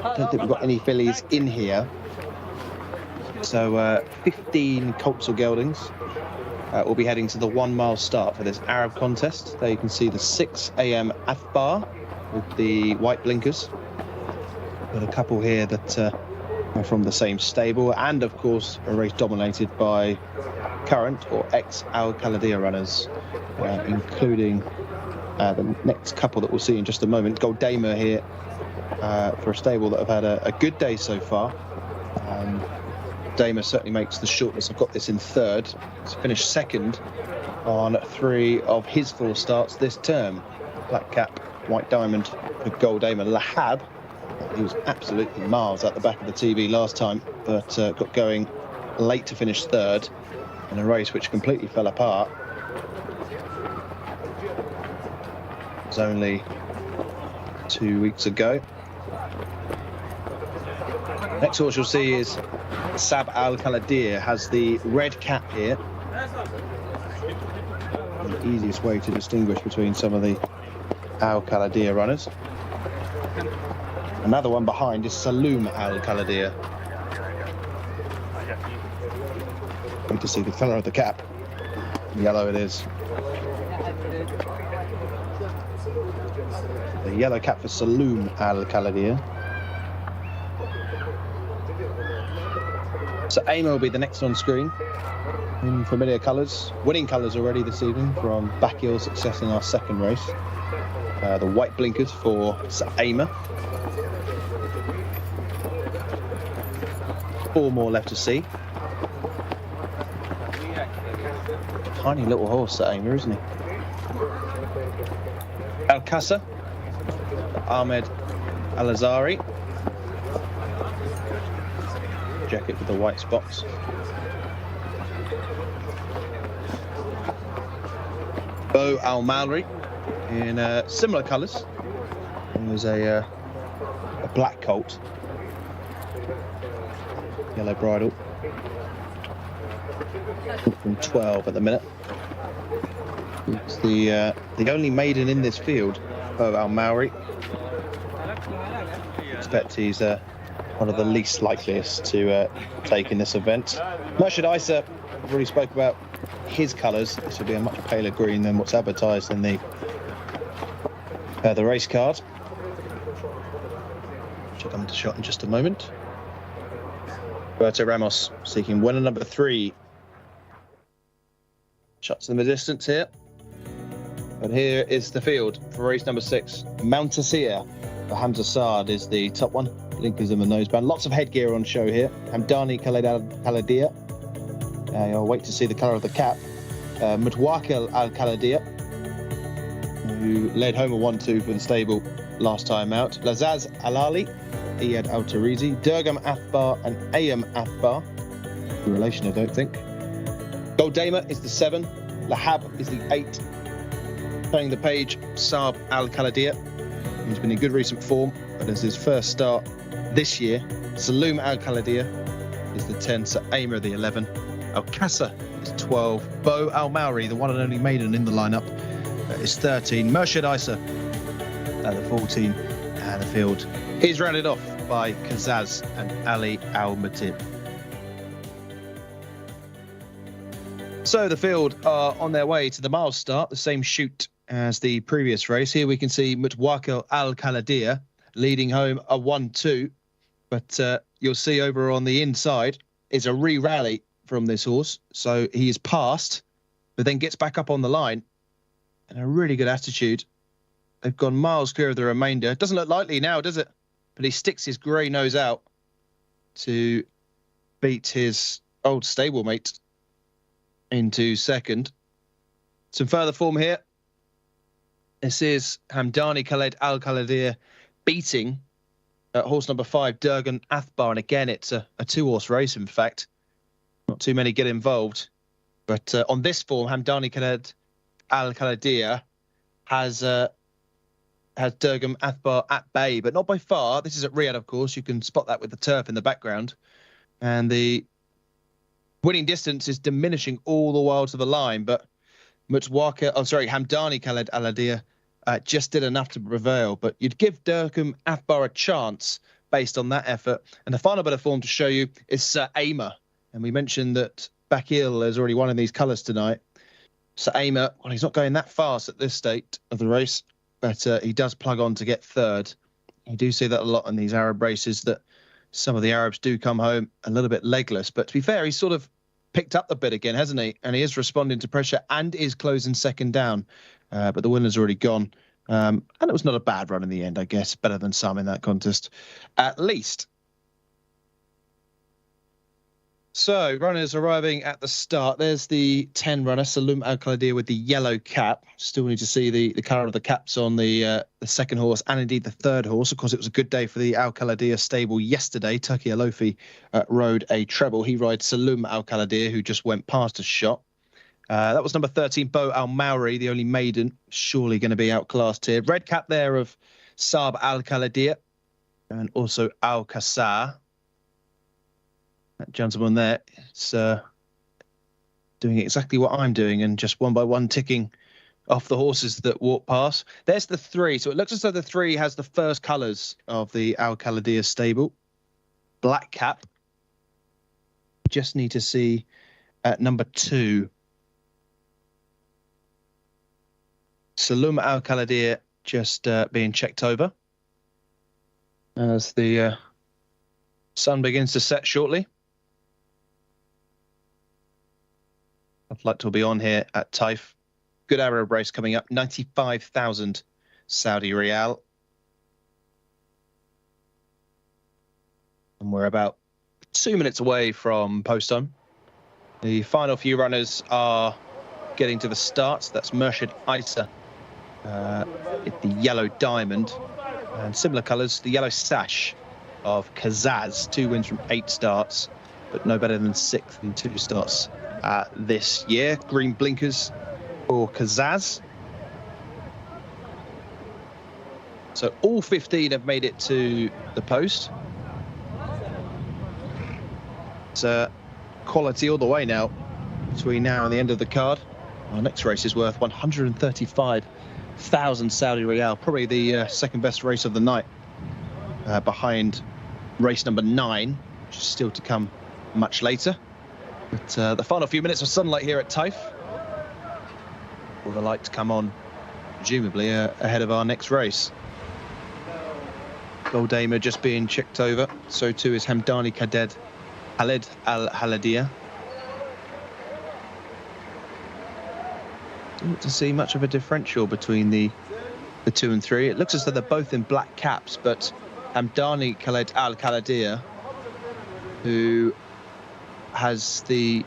I don't think we've got any fillies in here. So 15 colts or geldings will be heading to the 1 mile start for this Arab contest. There you can see the 6 a.m. Athbar with the white blinkers. Got a couple here that are from the same stable, and of course a race dominated by current or ex-Al Khaladia runners, including the next couple that we'll see in just a moment. Gold Damer here for a stable that have had a good day so far. Damer certainly makes the shortlist. I've got this in 3rd. He's finished 2nd on 3 of his 4 starts this term. Black Cap, White Diamond with Gold Damer. Lahab, he was absolutely miles at the back of the TV last time, but got going late to finish 3rd in a race which completely fell apart. It was only 2 weeks ago. Next horse you'll see is Sab Al Khaladir, has the red cap here. The easiest way to distinguish between some of the Al Khaladir runners. Another one behind is Saloom Al Khaladir. Good to see the colour of the cap. Yellow it is. The yellow cap for Saloom Al Khaladir. So Aima will be the next on screen in familiar colours. Winning colours already this evening from Bakil success in our 2nd race. The white blinkers for Aima. 4 more left to see. Tiny little horse, Aima, isn't he? Al Qasa, Ahmed Al Azari. Jacket with the white spots. Bo Al Malri in similar colours. It was a black colt. Yellow bridle. From 12 at the minute. It's the only maiden in this field, Bo Al Malri. I expect he's one of the least likeliest to take in this event. Murshid Isa already spoke about his colours. This will be a much paler green than what's advertised in the race card. Which will come into shot in just a moment. Roberto Ramos seeking winner number 3. Shots in the distance here. And here is the field for race number 6. Mount Asir for Hamza Saad is the top one. Blinkers in the noseband. Lots of headgear on show here. Hamdani Khaled Al-Khaladia. I'll wait to see the colour of the cap. Mutawakil Al-Khaladia, who led home a 1-2 for the stable last time out. Lazaz Alali, Iyad Al-Tarizi, Durgam Athbar and Ayam Athbar. Relation, I don't think. Goldama is the 7. Lahab is the 8. Playing the page, Saab Al-Khaladia. He's been in good recent form, but as his first start this year, Saloom Al-Khaladia is the 10, Sa'ima the 11. Al-Qasa is 12. Bo Al-Mauri, the one and only maiden in the lineup, is 13. Murshid Isa at the 14. And the field is rounded off by Kazaz and Ali Al-Matib. So the field are on their way to the mile start, the same chute as the previous race. Here we can see Mutawakil Al-Khaladia leading home a 1-2. But you'll see over on the inside is a re-rally from this horse. So he is passed, but then gets back up on the line. And a really good attitude. They've gone miles clear of the remainder. It doesn't look likely now, does it? But he sticks his grey nose out to beat his old stablemate into second. Some further form here. This is Hamdani Khaled Al-Khaladia beating horse number 5, Durgan Athbar. And again, it's a 2-horse race, in fact. Not too many get involved. But on this form, Hamdani Khaled Al-Khaladia has Durgam Athbar at bay, but not by far. This is at Riyadh, of course. You can spot that with the turf in the background. And the winning distance is diminishing all the while to the line, but Hamdani Khaled Al-Khaladia just did enough to prevail. But you'd give Durgam Athbar a chance based on that effort. And the final bit of form to show you is Sa'ima. And we mentioned that Bakil has already won in these colours tonight. Sa'ima, well, he's not going that fast at this state of the race, but he does plug on to get third. You do see that a lot in these Arab races, that some of the Arabs do come home a little bit legless. But to be fair, he's sort of picked up a bit again, hasn't he? And he is responding to pressure and is closing second down. But the winner's already gone. And it was not a bad run in the end, I guess. Better than some in that contest, at least. So, runners arriving at the start. There's the 10 runner, Saloom Al-Khaladia, with the yellow cap. Still need to see the colour of the caps on the second horse and indeed the third horse. Of course, it was a good day for the Al-Khaladia stable yesterday. Taki Alofi rode a treble. He rides Saloom Al-Khaladia, who just went past a shot. That was number 13, Bo Al-Mauri, the only maiden. Surely going to be outclassed here. Red cap there of Saab Al-Khaladia and also Al-Qasa. That gentleman there is doing exactly what I'm doing and just one by one ticking off the horses that walk past. There's the 3. So it looks as though the 3 has the first colours of the Al-Khaladia stable. Black cap. Just need to see number 2. Saloom Al-Khaladia just being checked over as the sun begins to set shortly. I'd like to be on here at Taif. Good Arab race coming up. 95,000 Saudi Riyal. And we're about 2 minutes away from post time. The final few runners are getting to the start. That's Murshid Isa, the yellow diamond. And similar colours, the yellow sash of Kazaz. 2 wins from 8 starts, but no better than 6th in 2 starts this year. Green blinkers for Kazaz. So all 15 have made it to the post. It's quality all the way now between now and the end of the card. Our next race is worth 135,000 Saudi Riyal, probably the second best race of the night, behind race number 9, which is still to come much later. But the final few minutes of sunlight here at Taif. Will the light come on, presumably ahead of our next race. Goldama just being checked over. So too is Hamdani Khaled Al-Khaladia. Didn't to see much of a differential between the 2 and 3. It looks as though they're both in black caps, but Hamdani Khaled Al Khaladiya, who has the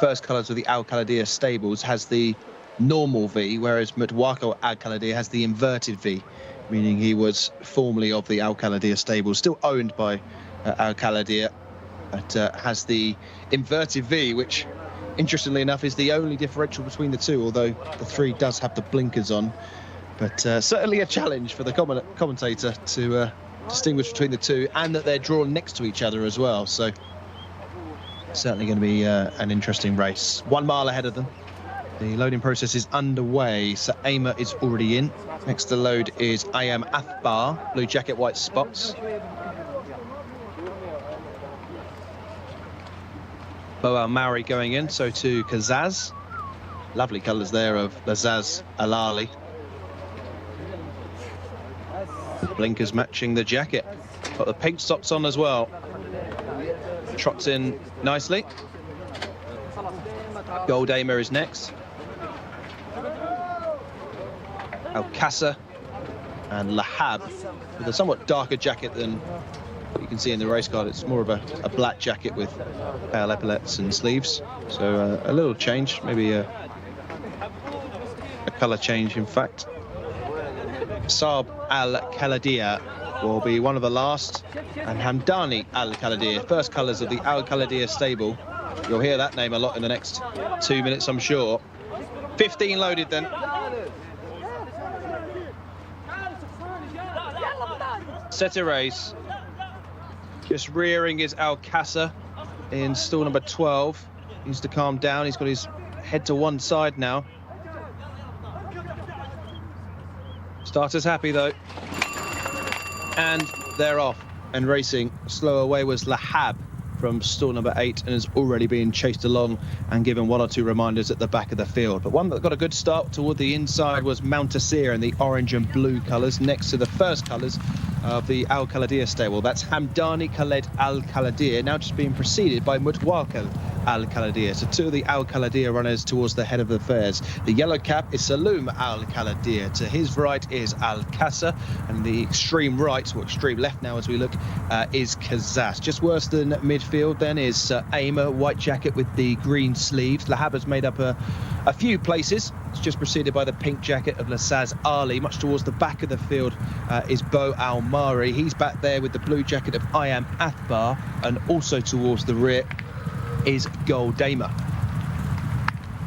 first colours of the Al Khaladiya stables, has the normal V, whereas Mutawakil Al Khaladiya has the inverted V, meaning he was formerly of the Al Khaladiya stables, still owned by Al Khaladiya, but has the inverted V, which, interestingly enough, is the only differential between the two, although the 3 does have the blinkers on. But certainly a challenge for the commentator to distinguish between the 2, and that they're drawn next to each other as well. So certainly going to be an interesting race. 1 mile ahead of them. The loading process is underway. So Aimer is already in. Next to load is I Am Athbar, blue jacket, white spots. Bo Al Maori going in, so to Kazaz. Lovely colours there of Lazaz Alali. Blinkers matching the jacket. Got the pink socks on as well. Trots in nicely. Gold Aimer is next. Al-Qasa and Lahab with a somewhat darker jacket than what you can see in the race card. It's more of a black jacket with pale epaulets and sleeves. So a little change, maybe a colour change in fact. Saab Al-Khaladiya will be one of the last, and Hamdani Al-Khaladiya, first colours of the Al-Khaladiya stable. You'll hear that name a lot in the next 2 minutes, I'm sure. 15 loaded then. Set a race. Just rearing is Al-Qasa in stall number 12. He needs to calm down. He's got his head to one side now. Starter's happy though. And they're off and racing. Slow away was Lahab from stall number 8 and has already been chased along and given 1 or 2 reminders at the back of the field. But one that got a good start toward the inside was Mountaseer in the orange and blue colours, next to the first colours of the Al Khaladiya stable. That's Hamdani Khaled Al Khaladiya, now just being preceded by Mutawakil Al Khaladiya. So 2 of the Al Khaladiya runners towards the head of the affairs. The yellow cap is Saloom Al Khaladiya. To his right is Al-Qasa, and the extreme right, or extreme left now as we look, is Kazas. Just worse than midfield then is Aimer, white jacket with the green sleeves. Lahab has made up a few places. It's just preceded by the pink jacket of Lasaz Ali. Much towards the back of the field is Bo Al Mari. He's back there with the blue jacket of I Am Athbar, and also towards the rear is Goldamer.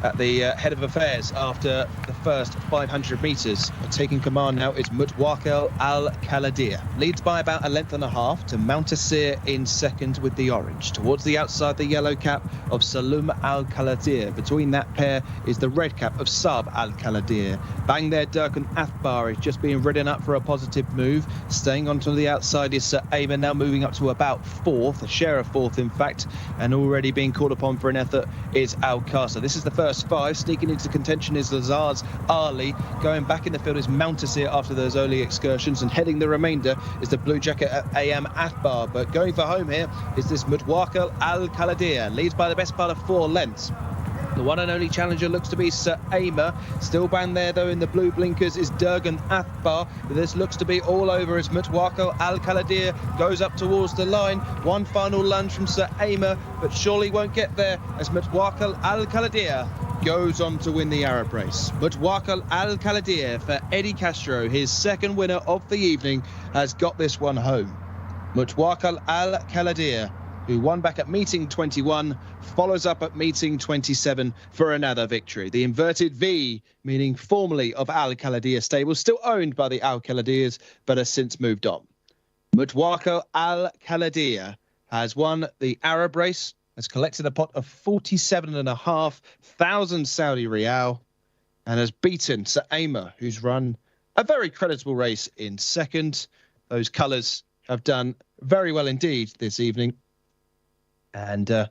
At the head of affairs after the first 500 metres. Taking command now is Mutawakil Al Khaladiya. Leads by about a length and a half to Mountaseer in second with the orange. Towards the outside, the yellow cap of Saloom Al Khaladiya. Between that pair is the red cap of Saab Al Khaladiya. Bang there, Durkan Athbar is just being ridden up for a positive move. Staying onto the outside is Sir Aimer, now moving up to about 4th, a share of 4th in fact, and already being called upon for an effort is Al-Qasa. This is the first 5. Sneaking into contention is Lazaz Ali. Going back in the field is Mountaseer after those early excursions, and heading the remainder is the blue jacket at AM Athbar. But going for home here is this Mutawakil Al Khaladiya. Leads by the best part of 4 lengths. The one and only challenger looks to be Sir Aimer. Still banned there, though, in the blue blinkers is Durgan Athbar. But this looks to be all over as Mutawakil Al Khaladiya goes up towards the line. One final lunge from Sir Aimer, but surely won't get there as Mutawakil Al Khaladiya goes on to win the Arab race. Mutawakil Al Khaladiya for Eddie Castro, his second winner of the evening, has got this one home. Mutawakil Al Khaladiya, who won back at meeting 21, follows up at meeting 27 for another victory. The inverted V, meaning formerly of Al Khaladiya stable, still owned by the Al Khaladiyas, but has since moved on. Mutawakil Al Khaladiya has won the Arab race, has collected a pot of 47,500 Saudi Riyal, and has beaten Sir Aimer, who's run a very creditable race in second. Those colours have done very well indeed this evening. And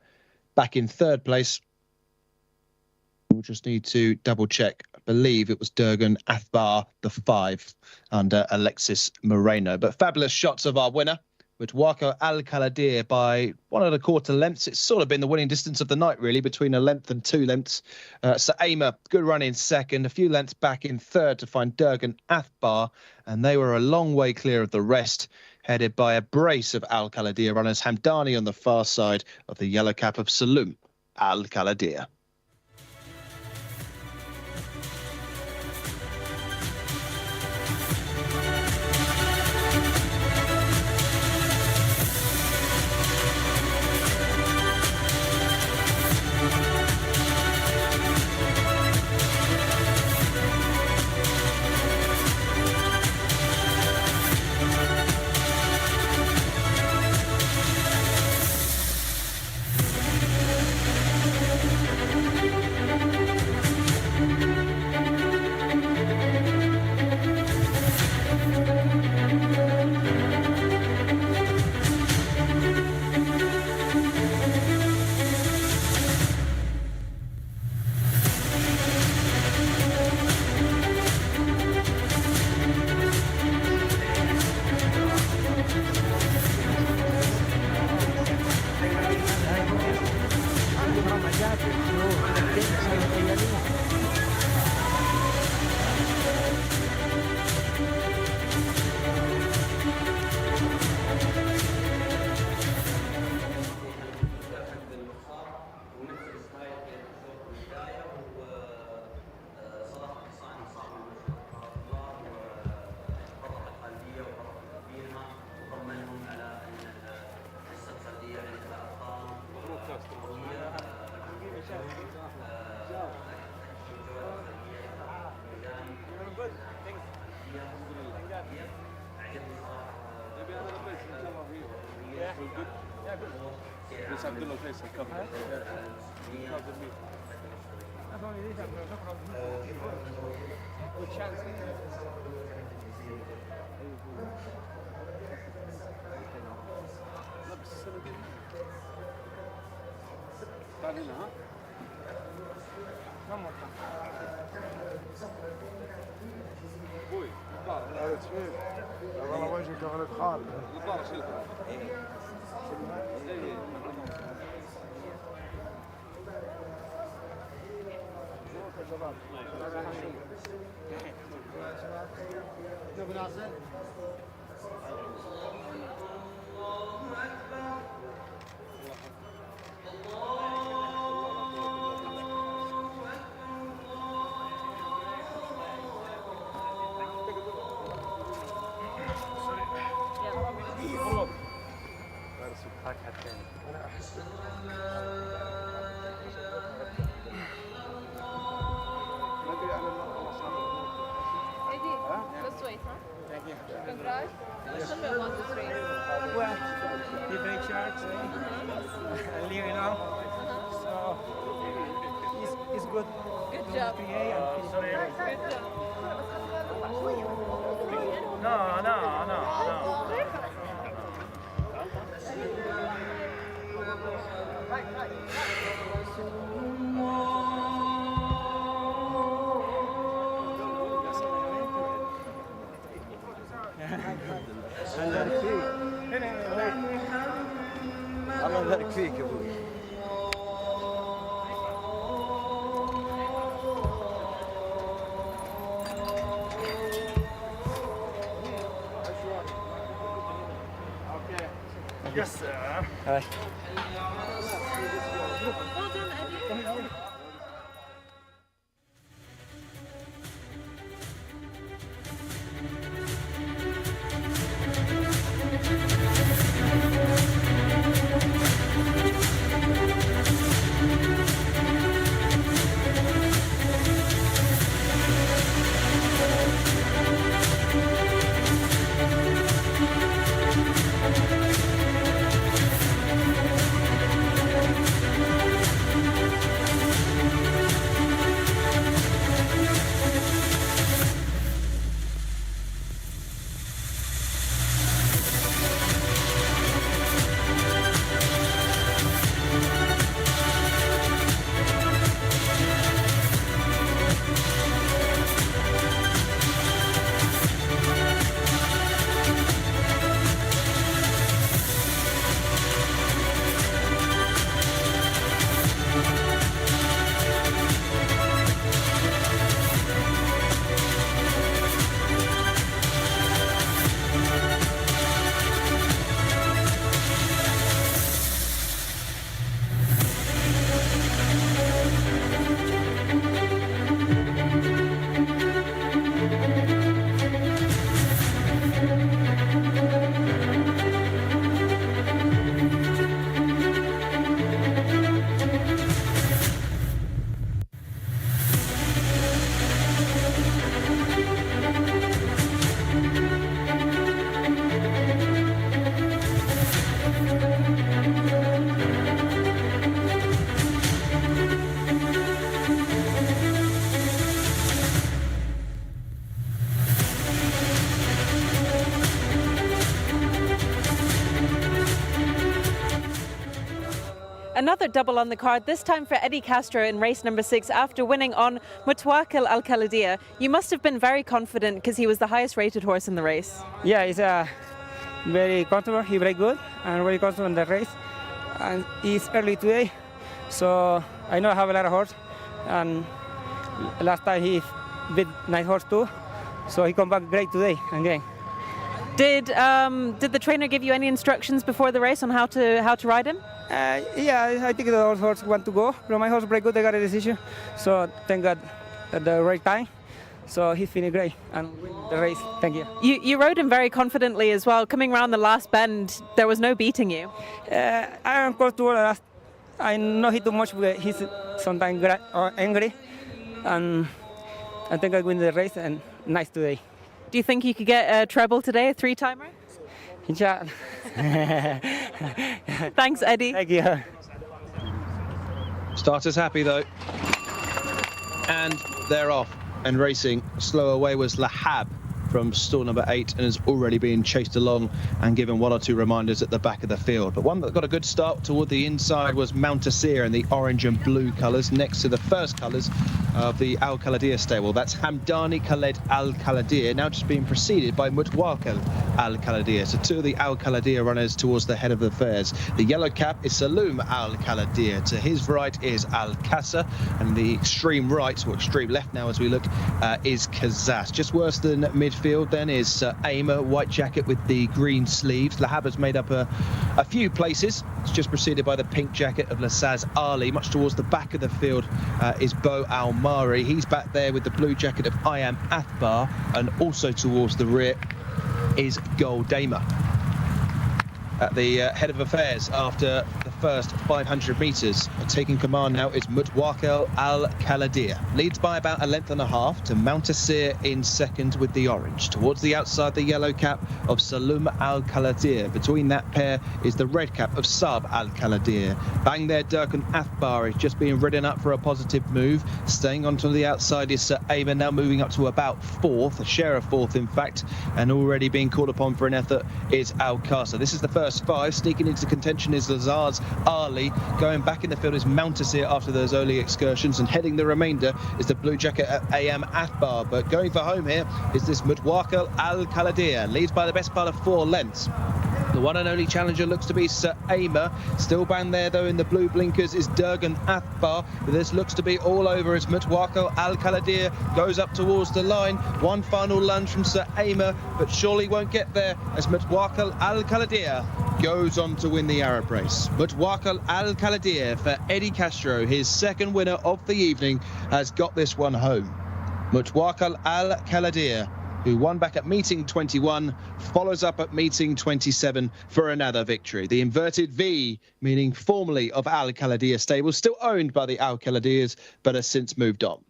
back in third place, we'll just need to double check. I believe it was Durgan Athbar, the 5, under Alexis Moreno. But fabulous shots of our winner, with Waco Al Khaladir by 1.25 lengths. It's sort of been the winning distance of the night, really, between a length and 2 lengths. Saema, good run in second, a few lengths back in third to find Durgan Athbar, and they were a long way clear of the rest, headed by a brace of Al Khaladir runners, Hamdani on the far side of the yellow cap of Saloom Al Khaladir. Well, he breaks sharks, and leave it on. So it's good. Good job. Create and finish. Good job. No. الله يبارك فيك يا ابوي. Yes, sir. Hi. Well done, Eddie. another double on the card, this time for Eddie Castro in race number 6 after winning on Mutawakil Al Khaladia. You must have been very confident because he was the highest rated horse in the race. Yeah, he's very comfortable. He's very good and very comfortable in the race. And it's early today, so I know I have a lot of horse. And last time he beat nice horse too, so he come back great today again. Did the trainer give you any instructions before the race on how to ride him? Yeah, I think the horse want to go. But my horse very good. They got a decision, so thank God at the right time. So he finished great and win the race. Thank you. You rode him very confidently as well. Coming around the last bend, there was no beating you. I am close to the last. I know he too much, but he's sometimes angry, and I think I win the race and nice today. Do you think you could get a treble today, a 3-timer? Inshallah. Thanks, Eddie. Thank you. Starters happy though. And they're off and racing. Slow away was Lahab from stall number 8 and is already being chased along and given 1 or 2 reminders at the back of the field. But one that got a good start toward the inside was Mountaseer in the orange and blue colours next to the first colours of the Al Khaladir stable. That's Hamdani Khaled Al Khaladir, now just being preceded by Mutawakil Al Khaladir. So 2 of the Al Khaladir runners towards the head of the affairs. The yellow cap is Saloom Al Khaladir. To his right is Al Jcsa, and the extreme right, or extreme left now as we look, is Kazas. Just worse than midfield then is Aimer, white jacket with the green sleeves. Lahab has made up a few places. It's just preceded by the pink jacket of Lasaz Ali. Much towards the back of the field is Bo Al Mari. He's back there with the blue jacket of I Am Athbar, and also towards the rear is Goldama. At the head of affairs after the first 500 metres. Taking command now is Mutawakil Al Khaladir. Leads by about 1.5 lengths to Mountaseer in second with the orange. Towards the outside, the yellow cap of Saloom Al Khaladir. Between that pair is the red cap of Saab Al Khaladir. Bang there, Durkan Athbar is just being ridden up for a positive move. Staying onto the outside is Sir Ayman, now moving up to about 4th, a share of 4th in fact, and already being called upon for an effort is Al Jcsa. This is the first 5. Sneaking into contention is Lazaz Ali. Going back in the field is Mountaseer after those early excursions, and heading the remainder is the blue jacket at AM Athbar. But going for home here is this Mutawakil Al Khaladir. Leads by the best part of 4 lengths. The one and only challenger looks to be Sir Aymer. Still banned there, though, in the blue blinkers is Durgan Athbar. But this looks to be all over as Mutawakil Al Khaladir goes up towards the line. One final lunge from Sir Aymer, but surely won't get there as Mutawakil Al Khaladir goes on to win the Arab race. Mutawakil Al Khaladir for Eddie Castro, his second winner of the evening, has got this one home. Mutawakil Al Khaladir, who won back at meeting 21, follows up at meeting 27 for another victory. The inverted V, meaning formerly of Al Khaladir stable, still owned by the Al Khaladirs, but has since moved on.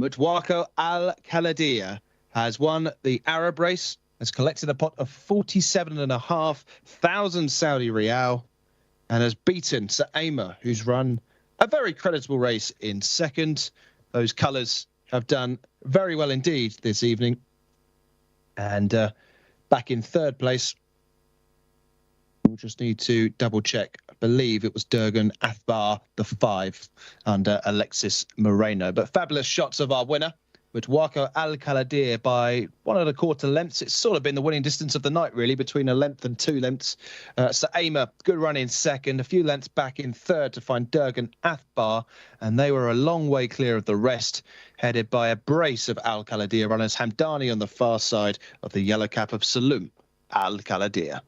Mutawakil Al Khaladir has won the Arab race, has collected a pot of 47,500 Saudi Riyal, and has beaten Sir Aymer, who's run a very creditable race in second. Those colours have done very well indeed this evening. And back in third place, we'll just need to double check. I believe it was Durgan Athbar, the 5, under Alexis Moreno. But fabulous shots of our winner, Mutawakil Al Khaladir, by 1 1/4 lengths. It's sort of been the winning distance of the night, really, between 1 length and 2 lengths. Sir Aymer, good run in second, a few lengths back in third to find Durgan Athbar, and they were a long way clear of the rest, headed by a brace of Al Khaladir runners. Hamdani on the far side of the yellow cap of Saloom Al Khaladir.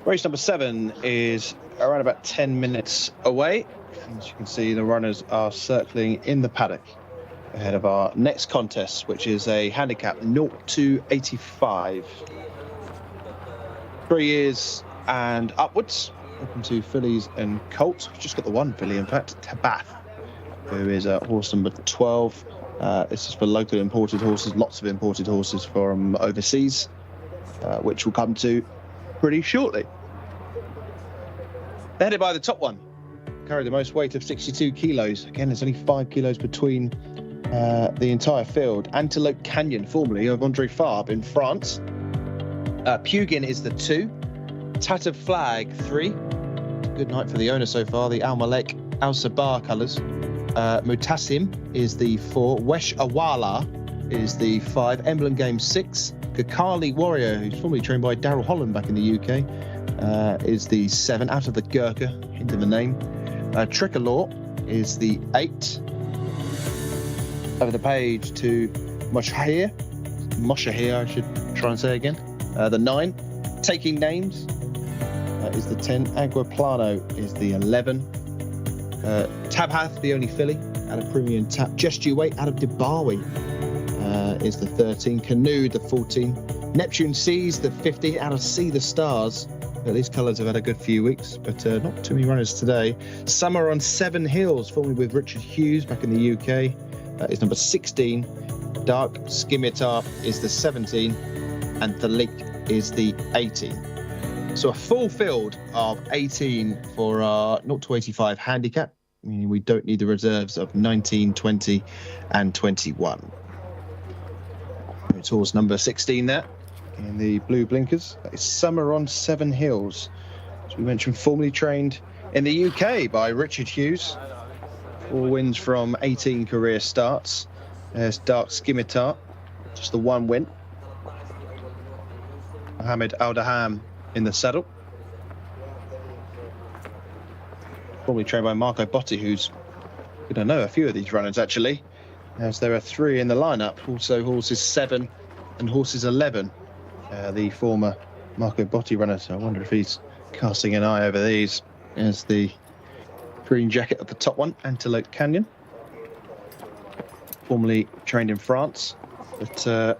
Race number 7 is around about 10 minutes away. As you can see, the runners are circling in the paddock ahead of our next contest, which is a handicap 0 to 85. 3 years and upwards. Open to fillies and colts. We've just got the one filly, in fact, Taif, who is horse number 12. This is for local imported horses, lots of imported horses from overseas, which we'll come to pretty shortly. They're headed by the top one. Carry the most weight of 62 kilos. Again, there's only 5 kilos between the entire field. Antelope Canyon, formerly of Andre Fabre in France. Pugin is the 2. Tattered Flag, 3. Good night for the owner so far. The Al Malek Al Sabah colours. Mutassim is the 4. Wesh Awala is the 5. Emblem Game, 6. Kakali Warrior, who's formerly trained by Daryl Holland back in the UK, is the 7. Out of the Gurkha, hint of the name. Tricolor is the 8. Over the page to Moshahir, I should try and say again. The 9. Taking Names is the 10. Aguaplano is the 11. Tabhath, the only filly, out of Premium Tap. Just You Wait, out of Debawi, is the 13. Canoe, the 14. Neptune Seas, the 15. Out of See the Stars. These colours have had a good few weeks, but not too many runners today. Summer on 7 Hills, formerly with Richard Hughes back in the UK, is number 16. Dark Scimitar is the 17. And Thalik is the 18. So a full field of 18 for our 0 to 85 handicap, meaning we don't need the reserves of 19, 20 and 21. It's horse number 16 there in the blue blinkers. That is Summer on 7 Hills, as we mentioned, formerly trained in the UK by Richard Hughes. 4 wins from 18 career starts. There's Dark Scimitar, just the 1 win. Mohamed Al-Daham in the saddle. Formerly trained by Marco Botti, who's going to know a few of these runners actually, as there are 3 in the lineup. Also horses 7 and horses 11. The former Marco Botti runner, so I wonder if he's casting an eye over these. As the green jacket of the top one, Antelope Canyon. Formerly trained in France, but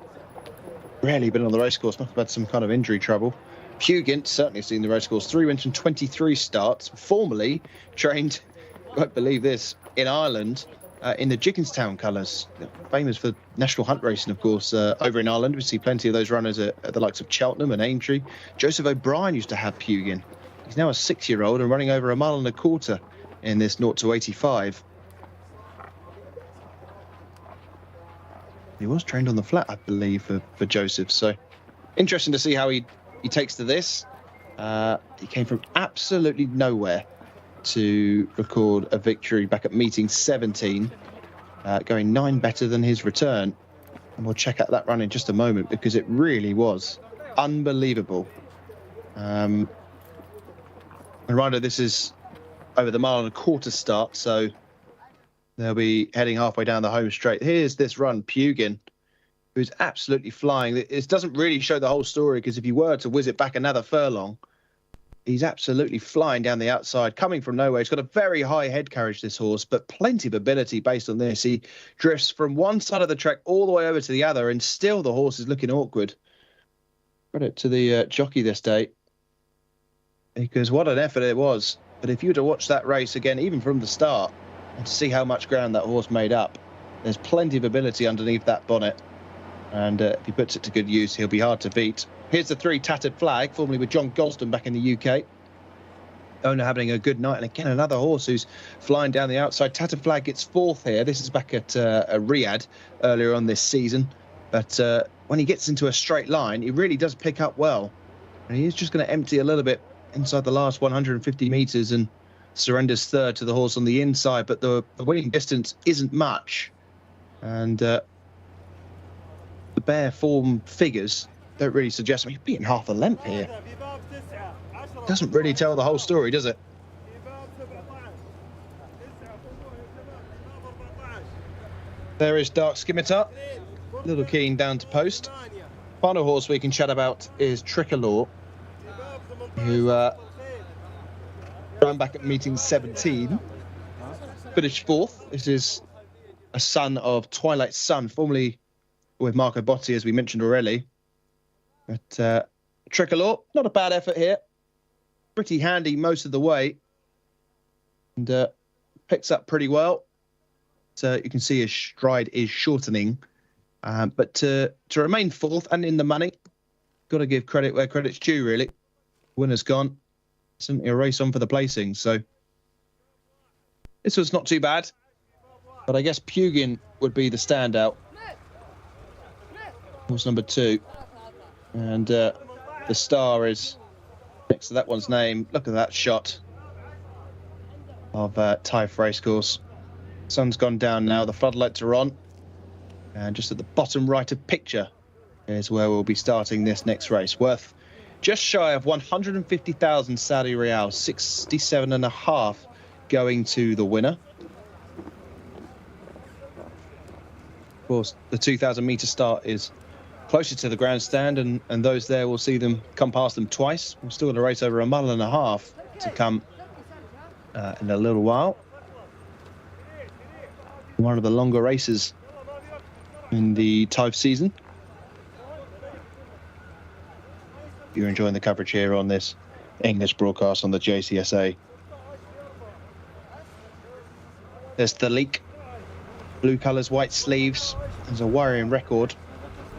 rarely been on the racecourse. Must have had some kind of injury trouble. Pugin certainly seen the racecourse. 3 wins from 23 starts. Formerly trained, you won't believe this, in Ireland, in the Jcsa colours, famous for national hunt racing, of course, over in Ireland. We see plenty of those runners at the likes of Cheltenham and Aintree. Joseph O'Brien used to have Pugin. He's now a 6-year-old and running over 1.25 miles in this 0 to 85. He was trained on the flat, I believe, for Joseph. So interesting to see how he takes to this. He came from absolutely nowhere to record a victory back at meeting 17, going 9 better than his return. And we'll check out that run in just a moment, because it really was unbelievable. And Ryder, this is over the 1.25 mile start, so they'll be heading halfway down the home straight. Here's this run, Pugin, who's absolutely flying. It doesn't really show the whole story, because if you were to whiz it back another furlong, he's absolutely flying down the outside, coming from nowhere. He's got a very high head carriage, this horse, but plenty of ability based on this. He drifts from one side of the track all the way over to the other, and still the horse is looking awkward. Credit to the jockey this day, because what an effort it was. But if you were to watch that race again, even from the start, and to see how much ground that horse made up, there's plenty of ability underneath that bonnet. And if he puts it to good use, he'll be hard to beat. Here's the 3 Tattered Flag, formerly with John Gosden back in the UK. Owner having a good night. And again, another horse who's flying down the outside. Tattered Flag gets 4th here. This is back at Riyadh earlier on this season. But when he gets into a straight line, he really does pick up well. And he is just going to empty a little bit inside the last 150 metres and surrenders 3rd to the horse on the inside. But the winning distance isn't much. And the bare form figures don't really suggest he's beating half a length here. Doesn't really tell the whole story, does it? There is Dark Scimitar, Little Keen down to post. Final horse we can chat about is Tricolor, who ran back at meeting 17, finished 4th. This is a son of Twilight Sun, formerly with Marco Botti, as we mentioned already. But Tricolor, not a bad effort here. Pretty handy most of the way. And picks up pretty well. So you can see his stride is shortening. But to remain 4th and in the money, got to give credit where credit's due, really. Winner's gone. Simply a race on for the placing. So this was not too bad. But I guess Pugin would be the standout. Horse number 2. And the star is next to that one's name. Look at that shot of Taif Racecourse. Sun's gone down now. The floodlights are on. And just at the bottom right of picture is where we'll be starting this next race. Worth just shy of 150,000 Saudi Riyal, 67.5 going to the winner. Of course, the 2,000 metre start is closer to the grandstand, and those there will see them come past them twice. We're still going to race over 1.5 miles to come in a little while. One of the longer races in the Taif season. You're enjoying the coverage here on this English broadcast on the Jcsa. There's the leak. Blue colours, white sleeves. There's a worrying record.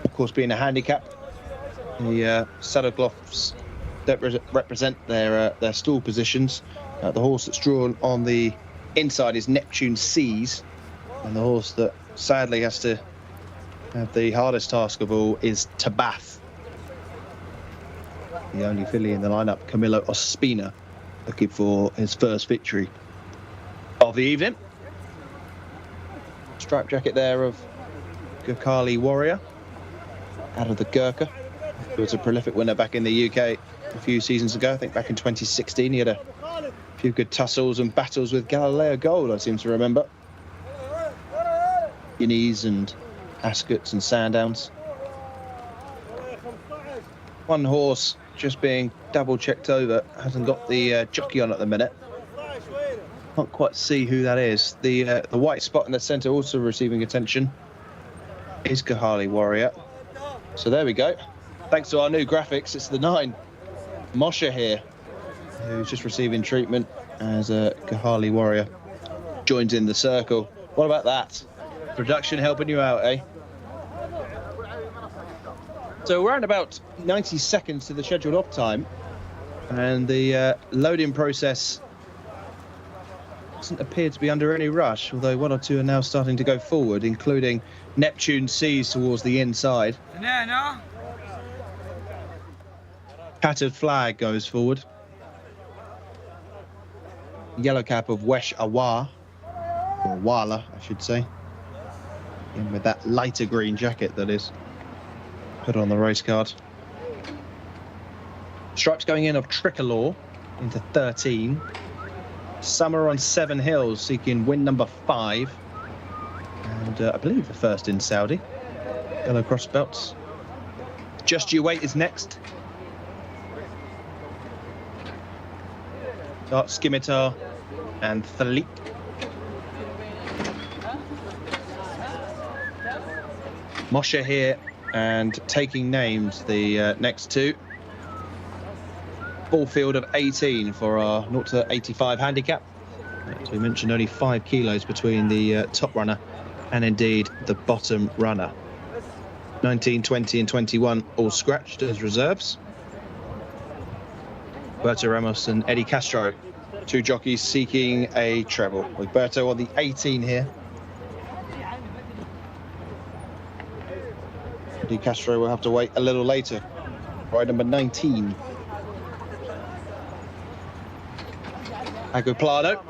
Of course, being a handicap. The saddle cloths that represent their stall positions. The horse that's drawn on the inside is Neptune Seas. And the horse that sadly has to have the hardest task of all is Tabath. The only filly in the lineup, Camillo Ospina, looking for his first victory of the evening. Striped jacket there of Gurkhali Warrior, out of the Gurkha, who was a prolific winner back in the UK a few seasons ago. I think back in 2016 he had a few good tussles and battles with Galileo Gold, I seem to remember. Guineas and Ascots and Sandowns. One horse just being double checked over, hasn't got the jockey on at the minute. Can't quite see who that is. The white spot in the centre also receiving attention is Gurkhali Warrior. So there we go. Thanks to our new graphics, it's the 9, Moshe here, who's just receiving treatment as a Gurkhali Warrior joins in the circle. What about that? Production helping you out, eh? So we're around about 90 seconds to the scheduled off time, and the loading process doesn't appear to be under any rush, although one or two are now starting to go forward, including Neptune Seas towards the inside. Tattered Flag goes forward. Yellow cap of Wesh Awa, or Wala, I should say, in with that lighter green jacket that is put on the race card. Stripes going in of Tricolor into 13. Summer on Seven Hills seeking win number 5. And I believe the first in Saudi. Yellow cross belts. Just You Wait is next. Dark Scimitar and Thalit. Moshe here and Taking Names, the next two. Ball field of 18 for our 0 to 85 handicap. As we mentioned, only 5 kilos between the top runner and indeed the bottom runner. 19, 20 and 21 all scratched as reserves. Berto Ramos and Eddie Castro, two jockeys seeking a treble, with Berto on the 18 here. Eddie Castro will have to wait a little later. Ride number 19. Aguaplano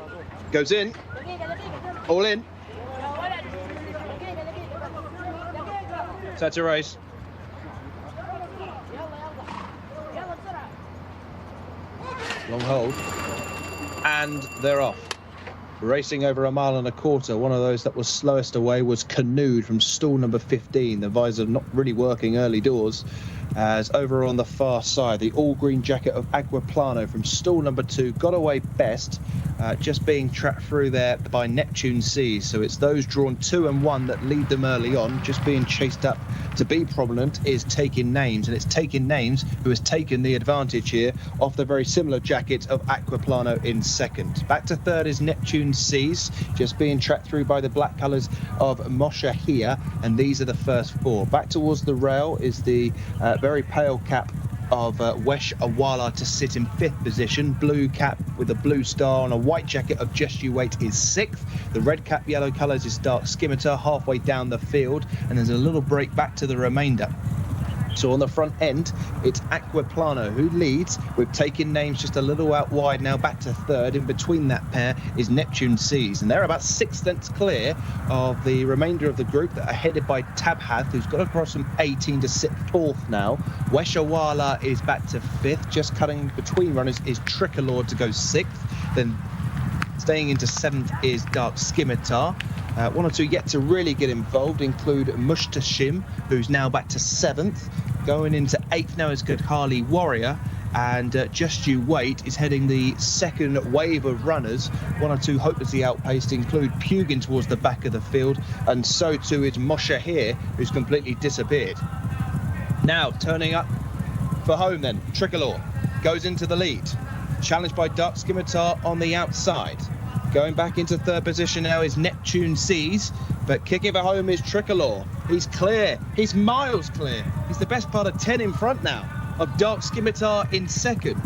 goes in, all in. Set a race. Long hold, and they're off. Racing over 1.25 miles. One of those that was slowest away was Canoed from stall number 15. The visor not really working early doors, as over on the far side, the all-green jacket of Aguaplano from stall number 2 got away best, just being tracked through there by Neptune Seas. So it's those drawn 2 and 1 that lead them early on. Just being chased up to be prominent is Taking Names, and it's Taking Names who has taken the advantage here off the very similar jacket of Aguaplano in second. Back to third is Neptune Seas, just being tracked through by the black colours of Moshe here, and these are the first 4. Back towards the rail is the very pale cap of Wesh Awala to sit in 5th position. Blue cap with a blue star on a white jacket of Just You Wait is 6th. The red cap, yellow colours is Dark Scimitar halfway down the field, and there's a little break back to the remainder. So on the front end, it's Aguaplano who leads, with Taking Names just a little out wide now, back to third. In between that pair is Neptune Seas, and they're about 6 lengths clear of the remainder of the group that are headed by Tabhath, who's got across from 18 to sit 4th now. Weshawala is back to 5th. Just cutting between runners is Tricolor to go 6th. Then staying into 7th is Dark Scimitar. One or two yet to really get involved include Mushtashim, who's now back to 7th. Going into 8th now is Good Harley Warrior, and Just You Wait is heading the second wave of runners. One or two hopelessly outpaced include Pugin towards the back of the field, and so too is Moshe here, who's completely disappeared. Now turning up for home then, Tricolor goes into the lead, challenged by Dark Scimitar on the outside. Going back into 3rd position now is Neptune Seas, but kicking for home is Tricolor. He's clear. He's miles clear. He's the best part of 10 in front now of Dark Scimitar in 2nd.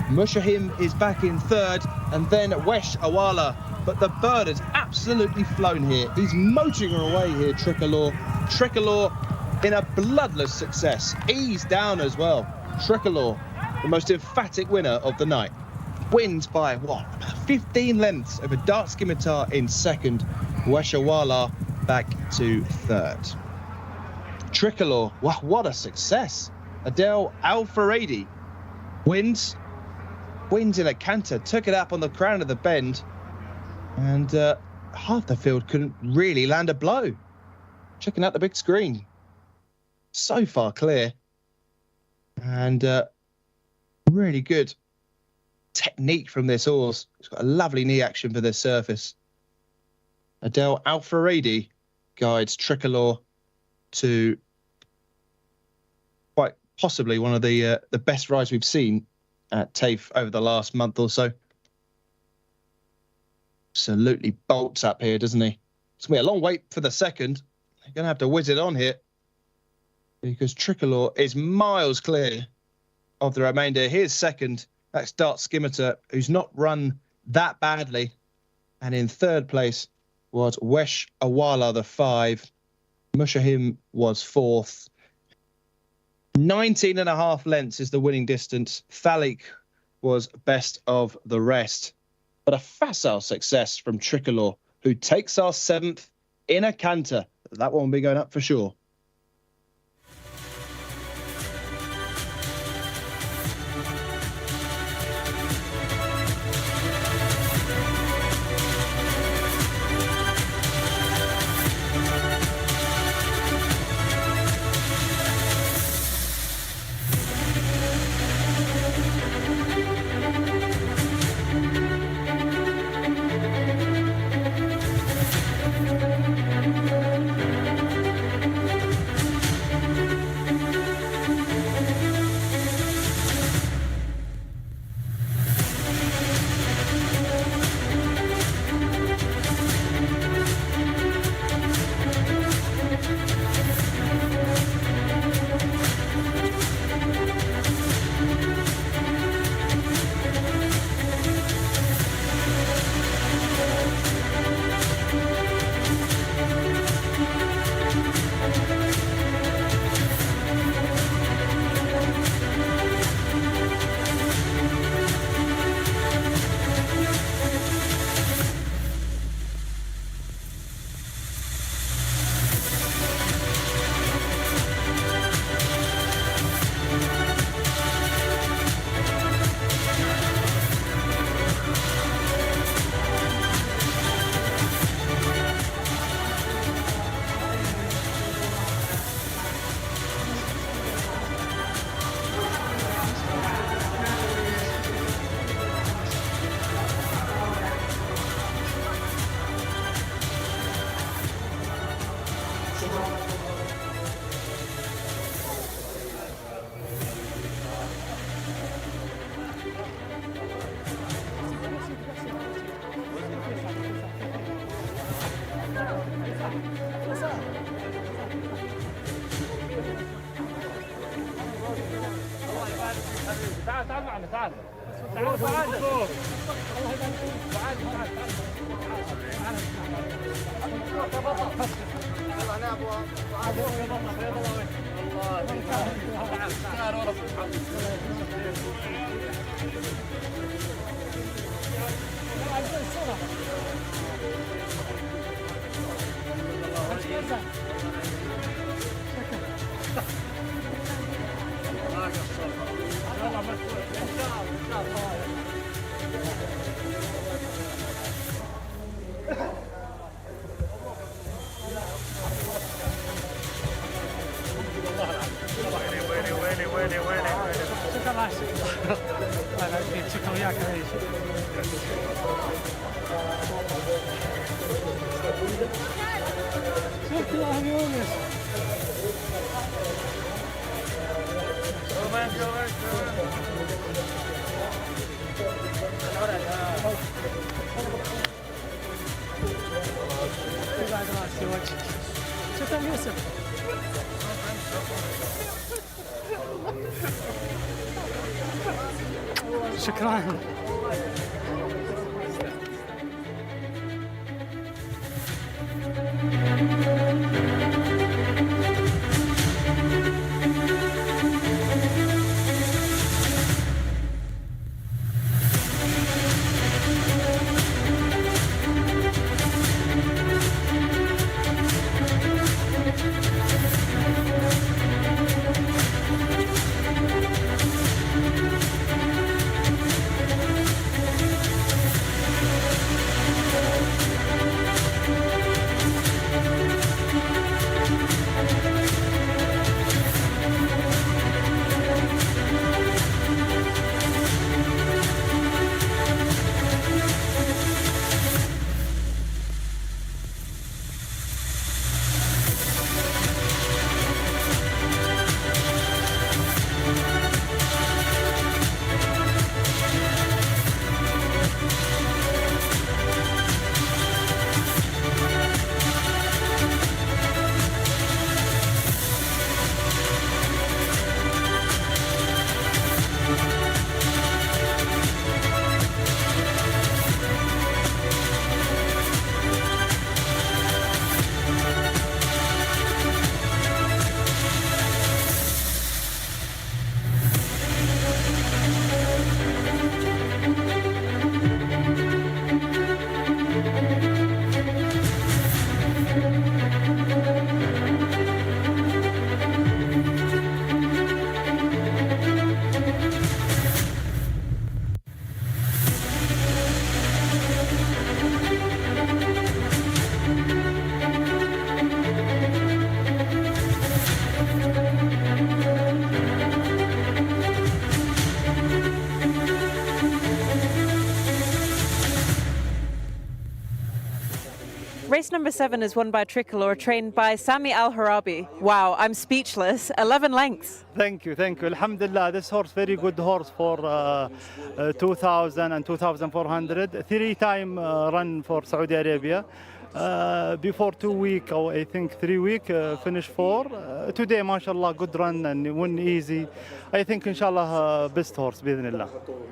Mushahim is back in 3rd, and then Wesh Awala. But the bird has absolutely flown here. He's motoring away here, Tricolor. Tricolor in a bloodless success. Ease down as well. Tricolor, the most emphatic winner of the night. Wins by, what, 15 lengths over Dark Scimitar in 2nd. Weshawala back to 3rd. Tricolor, wow, what a success. Adel Al-Faradi wins in a canter, took it up on the crown of the bend, and half the field couldn't really land a blow. Checking out the big screen. So far clear. And really good technique from this horse. It's got a lovely knee action for this surface. Adel Al-Faradi guides Tricolor to quite possibly one of the best rides we've seen at Taif over the last month or so. Absolutely bolts up here, doesn't he? It's going to be a long wait for the second. You're going to have to whiz it on here because Tricolor is miles clear of the remainder. Here's second. That's Dart Skimmeter, who's not run that badly. And in third place was Wesh Awala, the 5. Mushahim was 4th. 19.5 lengths is the winning distance. Thalik was best of the rest. But a facile success from Tricolor, who takes our 7th in a canter. That one will be going up for sure. شكرا. race number 7 is won by Tricolor, trained by Sami Al-Harabi. Wow, I'm speechless. 11 lengths. Thank you. Alhamdulillah, this horse very good horse for 2000 and 2400. 3-time run for Saudi Arabia. Before 2 weeks, or I think 3 weeks, finish 4. Today, mashallah, good run and win easy. I think, inshallah, best horse, bismillah.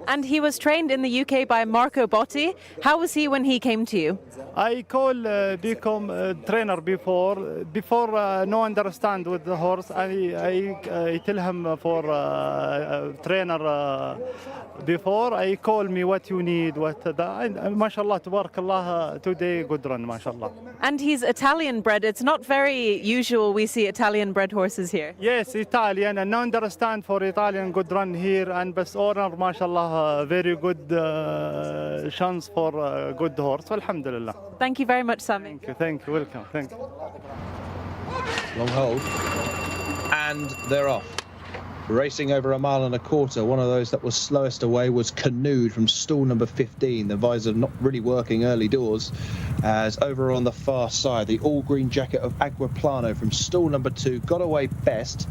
And he was trained in the UK by Marco Botti. How was he when he came to you? I call become trainer before no understand with the horse. I tell him for trainer before. I call me what you need, what the, mashallah, tabarakallah, today good run, mashallah. And he's Italian bred. It's not very usual we see Italian bred horses here. Yes, Italian, and no understand for Italian good run here, and best owner, mashallah, very good chance for good horse. Alhamdulillah. Thank you very much, Sami. Thank you, welcome, thank you. Long hold. And they're off. Racing over 1.25 miles. One of those that was slowest away was Canoed from stall number 15. The visor not really working early doors. As over on the far side, the all-green jacket of Aguaplano from stall number 2 got away best,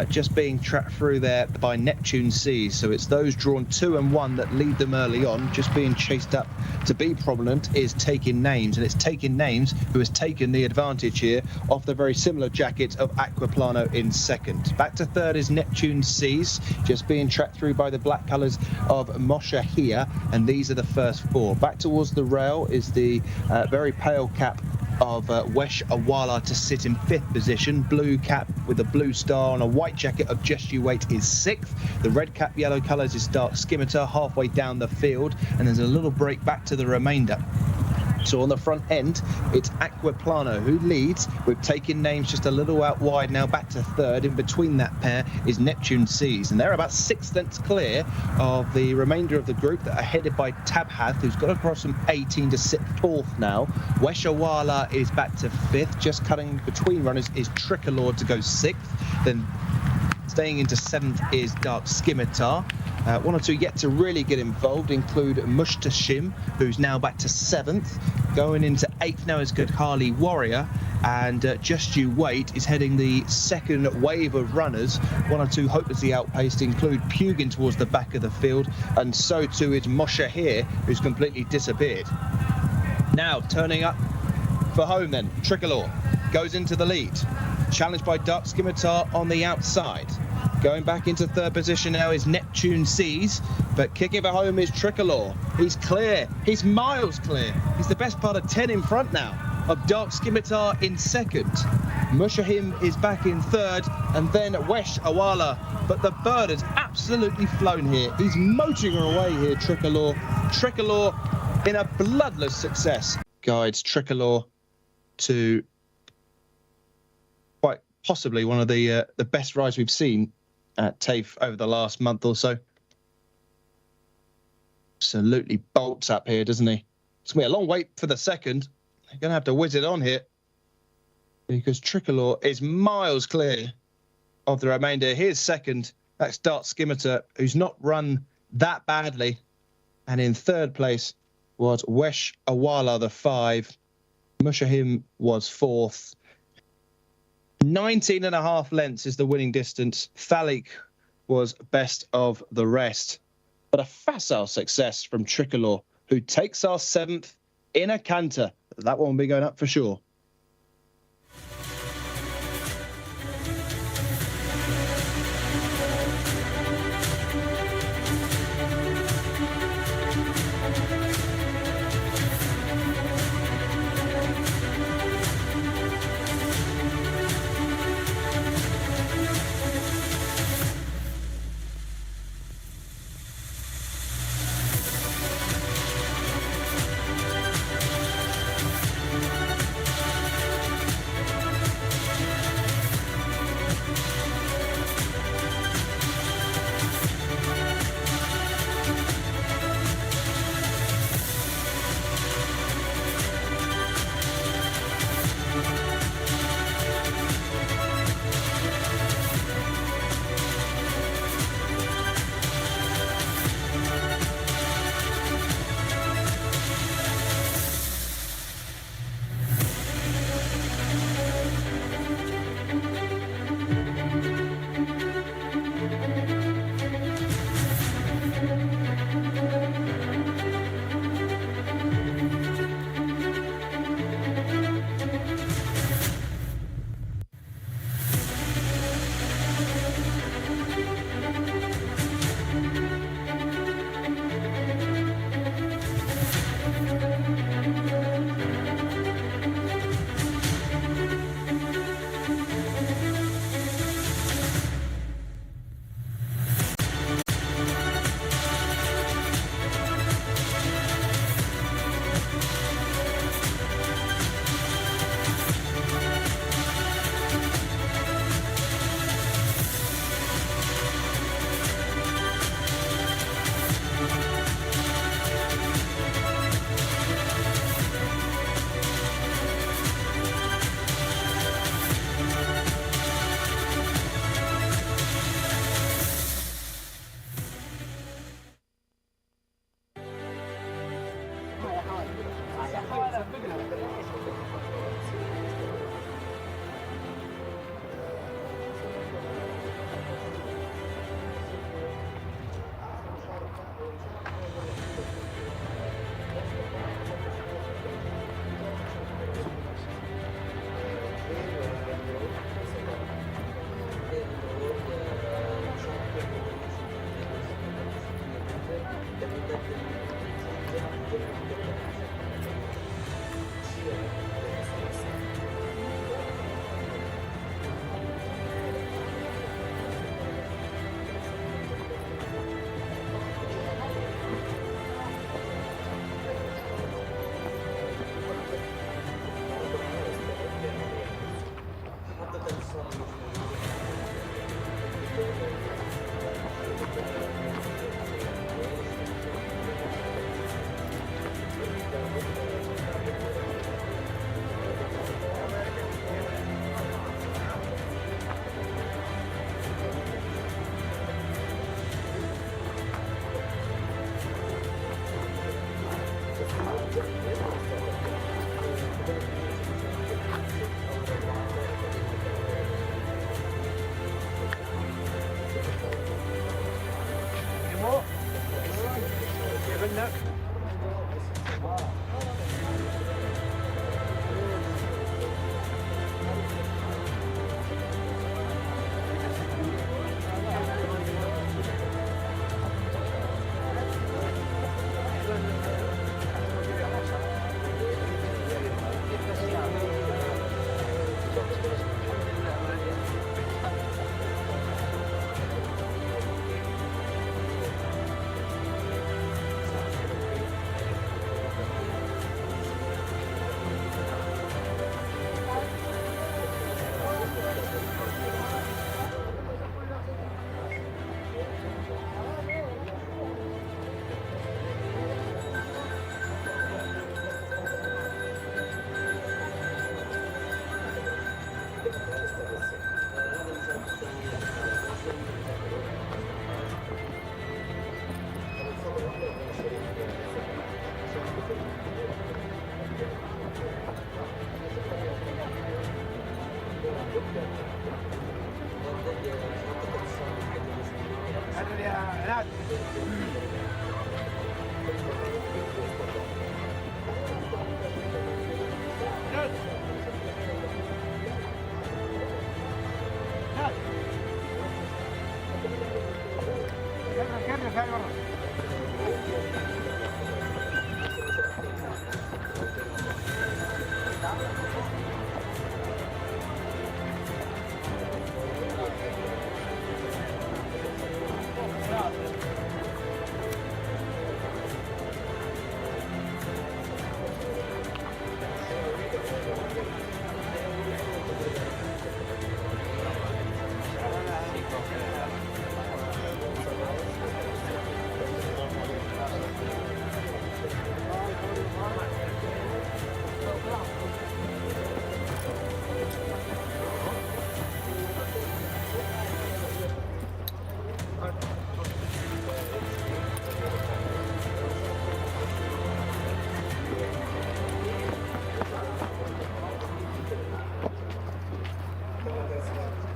just being tracked through there by Neptune Seas. So it's those drawn 2 and 1 that lead them early on. Just being chased up to be prominent is Taking Names, and it's Taking Names who has taken the advantage here off the very similar jacket of Aguaplano in second. Back to third is Neptune Seas, just being tracked through by the black colours of Moshe here, and these are the first 4. Back towards the rail is the very pale cap of Wesh Awala to sit in 5th position. Blue cap with a blue star on a white jacket of Just You Wait is 6th. The red cap yellow colours is Dark Scimitar halfway down the field, and there's a little break back to the remainder. So on the front end, it's Aguaplano who leads, with Taking Names just a little out wide now, back to third. In between that pair is Neptune Seas, and they're about 6 lengths clear of the remainder of the group that are headed by Tabhath, who's got across from 18 to sit 4th now. Weshawala is back to 5th, just cutting between runners is Tricolor to go 6th. Then staying into 7th is Dark Scimitar. 1 or 2 yet to really get involved include Mushtashim, who's now back to 7th. Going into 8th now is Harley Warrior, and Just You Wait is heading the second wave of runners. 1 or 2 hopelessly outpaced include Pugin towards the back of the field, and so too is Moshe here, who's completely disappeared. Now turning up for home then, Tricolor goes into the lead, challenged by Dark Scimitar on the outside. Going back into 3rd position now is Neptune Seas, but kicking for home is Tricolor. He's clear, he's miles clear. He's the best part of 10 in front now of Dark Scimitar in 2nd. Mushahim is back in 3rd, and then Wesh Awala. But the bird has absolutely flown here. He's motoring away here, Tricolor. Tricolor in a bloodless success guides Tricolor to quite possibly one of the best rides we've seen at Taif over the last month or so. Absolutely bolts up here, doesn't he? It's going to be a long wait for the second. They're going to have to whiz it on here, because Tricolor is miles clear of the remainder. Here's second. That's Dark Scimitar, who's not run that badly. And in 3rd place was Wesh Awala, the 5. Mushahim was 4th. 19.5 lengths is the winning distance. Thalik was best of the rest. But a facile success from Tricolor, who takes our 7th in a canter. That one will be going up for sure.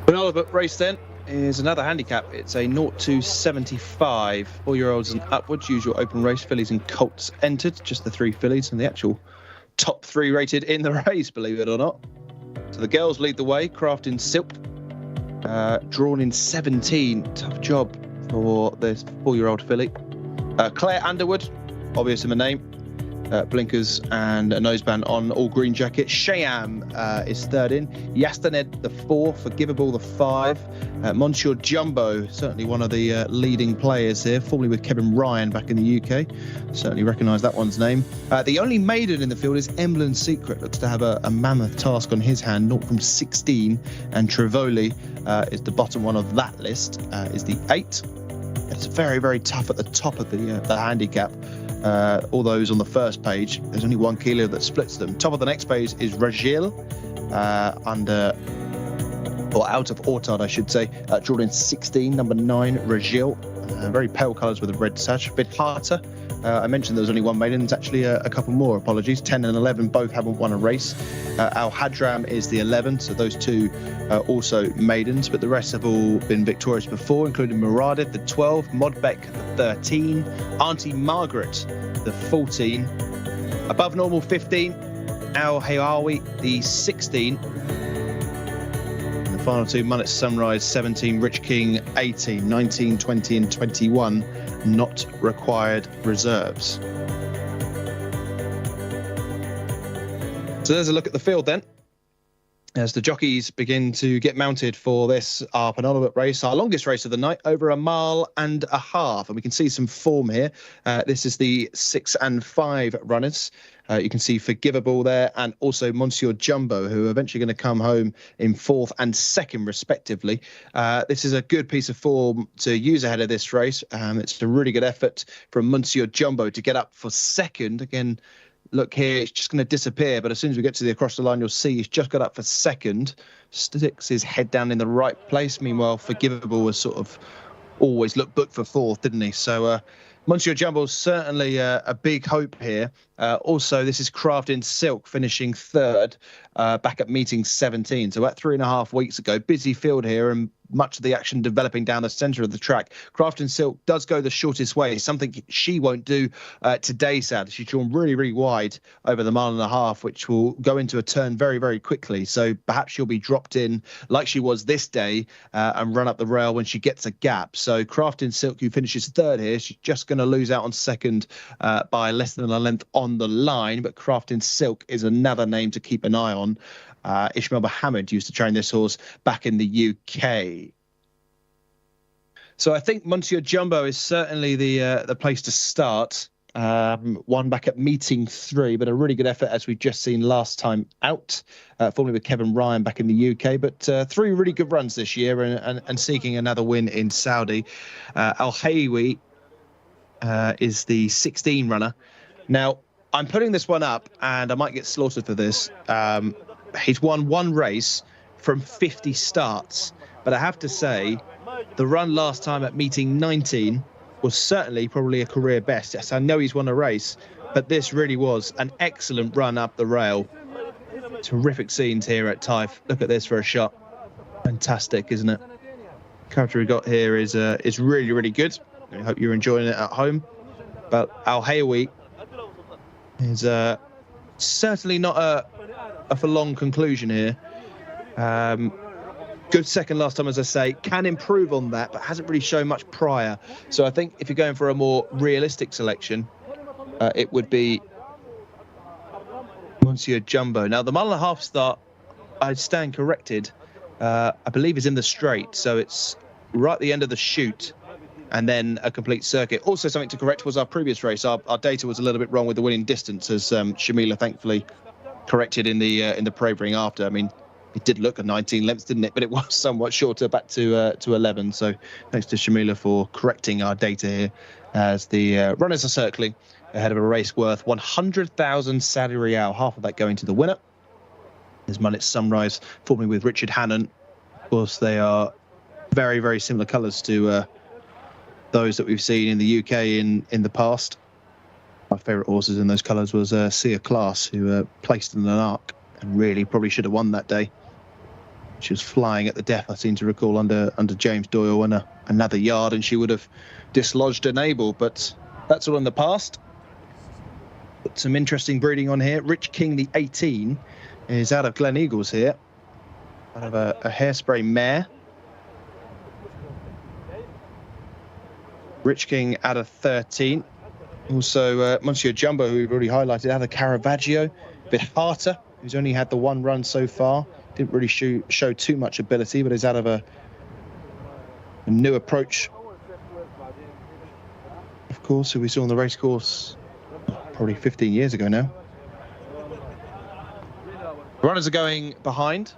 Penultimate race then is another handicap. It's a 0 to 75. 4-year-olds and upwards. Usual open race. Fillies and colts entered. Just the 3 fillies and the actual top 3 rated in the race, believe it or not. So the girls lead the way. Craft in silk. Drawn in 17. Tough job for this 4-year-old filly. Claire Underwood, obvious in the name. Blinkers and a noseband on, all green jacket. Shayam is third in. Yastaned the 4, Forgivable the 5. Monsieur Jumbo, certainly one of the leading players here, formerly with Kevin Ryan back in the UK. Certainly recognise that one's name. The only maiden in the field is Emblem Secret. Looks to have a mammoth task on his hand, 0 from 16. And Trivoli is the bottom one of that list, is the 8. It's very, very tough at the top of the handicap. All those on the first page, there's only 1 kilo that splits them. Top of the next page is Rajil, out of Ortard, I should say. Drawn in 16, number 9, Rajil. Very pale colours with a red sash. Vidhata. I mentioned there was only 1 maiden. There's actually a couple more, apologies. 10 and 11 both haven't won a race. Al Hadram is the 11, so those 2 are also maidens, but the rest have all been victorious before, including Muradid, the 12, Modbeck, the 13, Auntie Margaret, the 14, Above Normal 15, Al Hayawi, the 16, and the final 2, Mullet Sunrise 17, Rich King 18, 19, 20 and 21, not required reserves. So there's a look at the field then, as the jockeys begin to get mounted for this, our penultimate race, our longest race of the night, over 1.5 miles. And we can see some form here. This is the 6 and 5 runners. You can see Forgivable there, and also Monsieur Jumbo, who are eventually going to come home in 4th and 2nd, respectively. This is a good piece of form to use ahead of this race. It's a really good effort from Monsieur Jumbo to get up for 2nd. Again, look here, it's just going to disappear, but as soon as we get to the across the line, you'll see he's just got up for 2nd. Sticks his head down in the right place. Meanwhile, Forgivable was sort of always looked booked for 4th, didn't he? So Monsieur Jumbo's certainly a big hope here. Also, this is Craft in Silk finishing 3rd back at meeting 17. So about 3.5 weeks ago. Busy field here, and much of the action developing down the centre of the track. Craft in Silk does go the shortest way, something she won't do today, sadly. She's drawn really, really wide over the 1.5 miles, which will go into a turn very, very quickly. So perhaps she'll be dropped in like she was this day and run up the rail when she gets a gap. So Craft in Silk, who finishes 3rd here, she's just going to lose out on 2nd by less than a length on the line. But Craft in Silk is another name to keep an eye on. Ismail Mohammed used to train this horse back in the UK. So I think Monsieur Jumbo is certainly the place to start. One back at meeting 3, but a really good effort, as we've just seen last time out, formerly with Kevin Ryan back in the UK. But 3 really good runs this year, and seeking another win in Saudi. Al Haywi is the 16 runner. Now, I'm putting this one up, and I might get slaughtered for this. He's won 1 race from 50 starts, but I have to say, the run last time at meeting 19 was certainly probably a career best. Yes, I know he's won a race, but this really was an excellent run up the rail. Terrific scenes here at Taif. Look at this for a shot. Fantastic, isn't it? Character we got here is really, really good. I hope you're enjoying it at home. But Al Haywi is certainly not a for long conclusion here. Good 2nd last time, as I say. Can improve on that, but hasn't really shown much prior. So I think if you're going for a more realistic selection, it would be Monsieur Jumbo. Now, the 1.5 mile start, I stand corrected, I believe is in the straight. So it's right at the end of the chute, and then a complete circuit. Also, something to correct was our previous race. Our data was a little bit wrong with the winning distance, as Shamila thankfully corrected in the probing after. I mean, it did look at 19 lengths, didn't it? But it was somewhat shorter, back to 11. So thanks to Shamila for correcting our data here, as the runners are circling ahead of a race worth 100,000 Saudi Riyal, half of that going to the winner. There's Mullet Sunrise, formerly with Richard Hannon. Of course, they are very, very similar colours to those that we've seen in the UK in the past. My favourite horses in those colours was Sia Class, who placed in an arc and really probably should have won that day. She was flying at the death, I seem to recall, under James Doyle, and another yard, and she would have dislodged an able. But that's all in the past. Got some interesting breeding on here. Rich King, the 18, is out of Glen Eagles here. Out of a hairspray mare. Rich King out of 13. Also, Monsieur Jumbo, who we've already highlighted, out of Caravaggio. Bihata, who's only had the 1 run so far. Didn't really show too much ability, but is out of a new approach. Of course, who we saw on the race course probably 15 years ago now. Runners are going behind.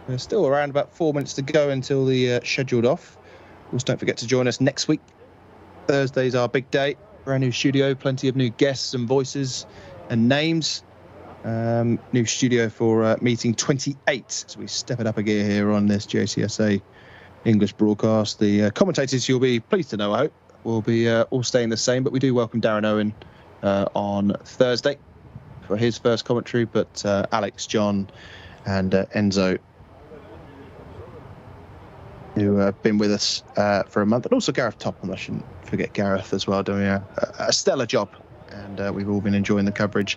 There's still around about 4 minutes to go until the scheduled off. Of course, don't forget to join us next week. Thursday's our big day. Brand new studio, plenty of new guests and voices and names. New studio for meeting 28. So we step it up a gear here on this Jcsa English broadcast. The commentators, you'll be pleased to know, I hope, will be all staying the same. But we do welcome Darren Owen on Thursday for his first commentary. But Alex, John, and Enzo, who have been with us for a month, and also Gareth Topham. I shouldn't forget Gareth as well, doing a stellar job. And we've all been enjoying the coverage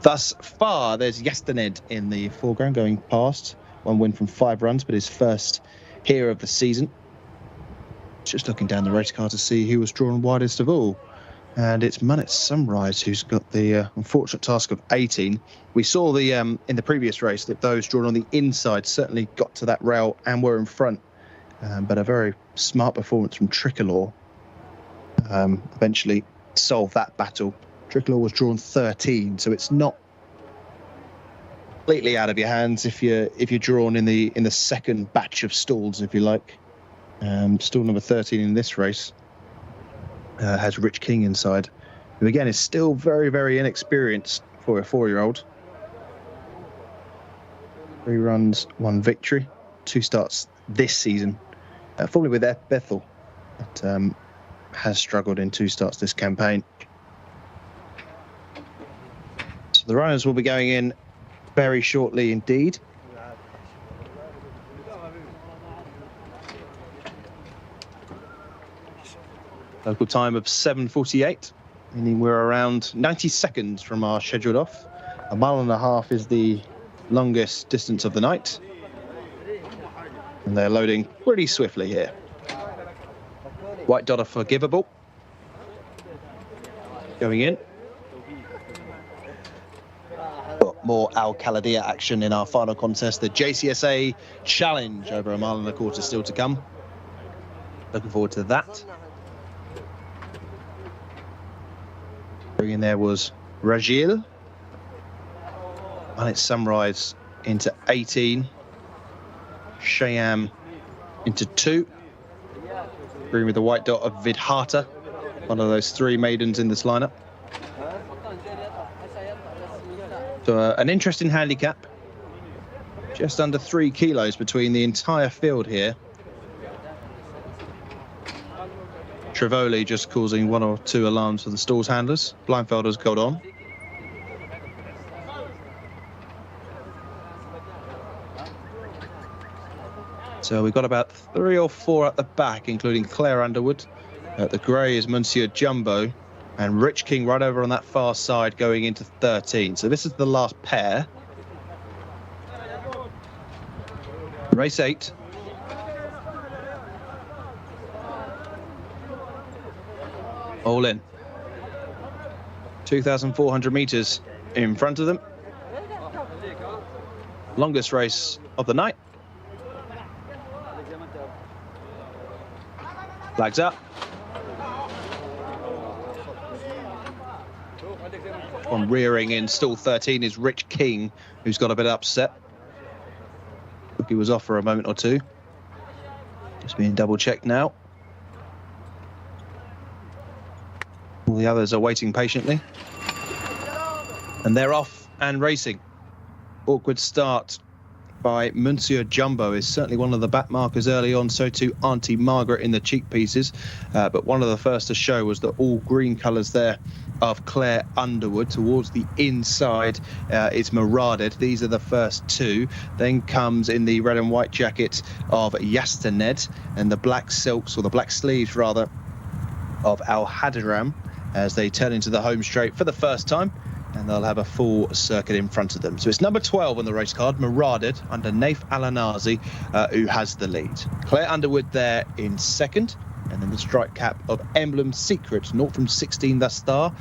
thus far. There's Yastaned in the foreground going past. 1 win from 5 runs, but his first here of the season. Just looking down the race car to see who was drawn widest of all. And it's Mullet Sunrise who's got the unfortunate task of 18. We saw the in the previous race that those drawn on the inside certainly got to that rail and were in front. But a very smart performance from Tricolor eventually solved that battle Tricolour was drawn 13, so it's not completely out of your hands if you're drawn in the second batch of stalls, if you like. Stall number 13 in this race has Rich King inside, who again is still very, very inexperienced for a 4-year-old. 3 runs, 1 victory, 2 starts this season, formerly with Bethel, but has struggled in 2 starts this campaign. So the runners will be going in very shortly indeed. Local time of 7:48, meaning we're around 90 seconds from our scheduled off. 1.5 miles is the longest distance of the night. And they're loading pretty swiftly here. White dot are forgivable. Going in. Got more Al Khaladia action in our final contest. The Jcsa Challenge, over 1.25 miles still to come. Looking forward to that. In there was Rajil. And it's Sunrise into 18. Shayam into 2. Green with the white dot of Vidhata, one of those 3 maidens in this lineup. So an interesting handicap. Just under 3 kilos between the entire field here. Trivoli just causing 1 or 2 alarms for the stalls handlers. Blindfelder's got on. So we've got about 3 or 4 at the back, including Claire Underwood. The grey is Monsieur Jumbo, and Rich King right over on that far side going into 13. So this is the last pair. Race 8. All in. 2,400 metres in front of them. Longest race of the night. Flags up. On rearing in stall 13 is Rich King, who's got a bit upset. He was off for a moment or two. Just being double checked now. All the others are waiting patiently. And they're off and racing. Awkward start by Monsieur Jumbo is certainly one of the back markers early on, so too Auntie Margaret in the cheek pieces. But one of the first to show was the all green colours there of Claire Underwood. Towards the inside is Muraded. These are the first 2. Then comes in the red and white jacket of Yastaned, and the black silks, or the black sleeves rather, of Al Hadiram, as they turn into the home straight for the first time, and they'll have a full circuit in front of them. So it's number 12 on the race card, Muraded, under Naif Al-Anazi, who has the lead. Claire Underwood there in second, and then the strike cap of Emblem Secret, 0 from 16 thus far,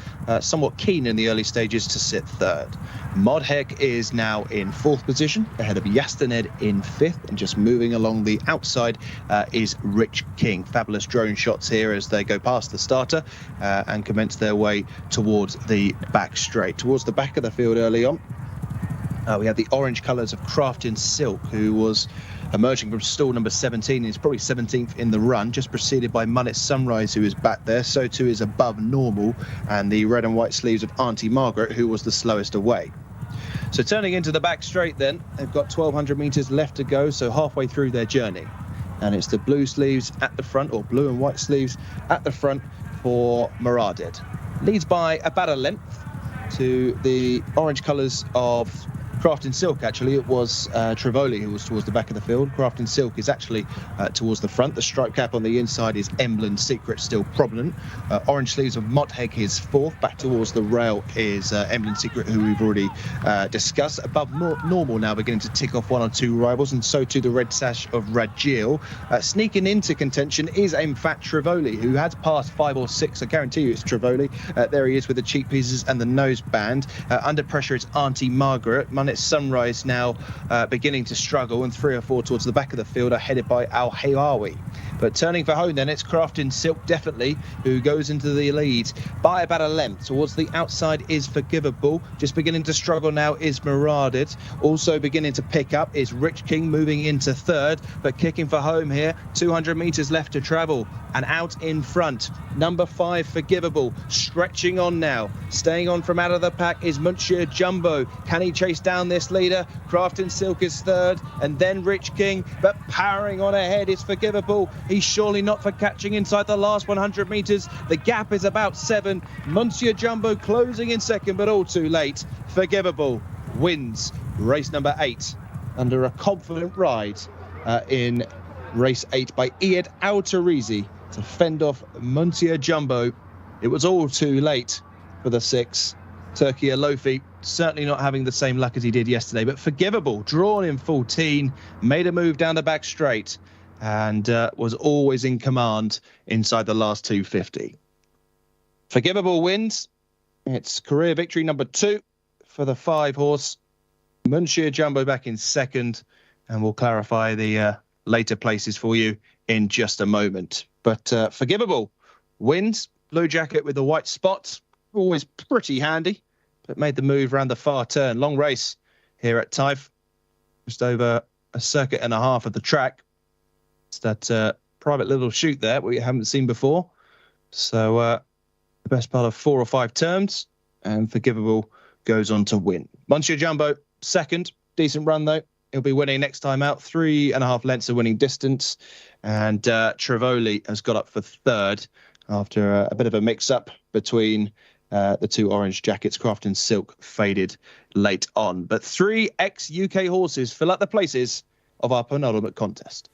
somewhat keen in the early stages to sit third. Modhek is now in 4th position, ahead of Yastaned in 5th, and just moving along the outside is Rich King. Fabulous drone shots here as they go past the starter and commence their way towards the back straight. Towards the back of the field early on, we have the orange colours of Crafton Silk, who was emerging from stall number 17. He's probably 17th in the run, just preceded by Mullet Sunrise, who is back there. So too is Above Normal, and the red and white sleeves of Auntie Margaret, who was the slowest away. So turning into the back straight then, they've got 1,200 metres left to go, so halfway through their journey. And it's the blue sleeves at the front, or blue and white sleeves at the front for Muraded. Leads by about a length to the orange colours of Crafton Silk. Actually, it was Trivoli who was towards the back of the field. Crafton Silk is actually towards the front. The stripe cap on the inside is Emblem Secret, still prominent. Orange sleeves of Motheg is 4th. Back towards the rail is Emblem Secret, who we've already discussed. Above Normal now beginning to tick off 1 or 2 rivals, and so too the red sash of Rajil. Sneaking into contention is Fat Trivoli, who has passed 5 or 6. I guarantee you it's Trivoli. There he is with the cheek pieces and the nose band. Under pressure is Auntie Margaret. sun. It's Sunrise now beginning to struggle, and 3 or 4 towards the back of the field are headed by Al Hawawi. But turning for home then, it's Crafton Silk definitely who goes into the lead by about a length. Towards the outside is Forgivable. Just beginning to struggle now is Muradid. Also beginning to pick up is Rich King, moving into third, but kicking for home here. 200 metres left to travel, and out in front, number 5 Forgivable, stretching on now. Staying on from out of the pack is Monsieur Jumbo. Can he chase down this leader? Crafton Silk is third, and then Rich King, but powering on ahead is Forgivable. He's surely not for catching inside the last 100 metres. The gap is about 7. Monsieur Jumbo closing in second, but all too late. Forgivable wins race number 8 under a confident ride in race 8 by Iyad Al-Tarizi to fend off Monsieur Jumbo. It was all too late for the 6. Turkey Alofi certainly not having the same luck as he did yesterday, but Forgivable, drawn in 14, made a move down the back straight, and was always in command inside the last 250. Forgivable wins. It's career victory number 2 for the 5 horse. Monsieur Jumbo back in second, and we'll clarify the later places for you in just a moment. But Forgivable wins. Blue jacket with the white spots, always pretty handy, but made the move around the far turn. Long race here at Taif, just over a circuit and a half of the track. It's that private little chute there we haven't seen before. So the best part of 4 or 5 turns, and Forgivable goes on to win. Monsieur Jumbo second, decent run though. He'll be winning next time out, 3.5 lengths of winning distance. And Trivoli has got up for third after a bit of a mix-up between the 2 orange jackets. Crafton Silk faded late on. But 3 ex-UK horses fill up the places of our penultimate contest.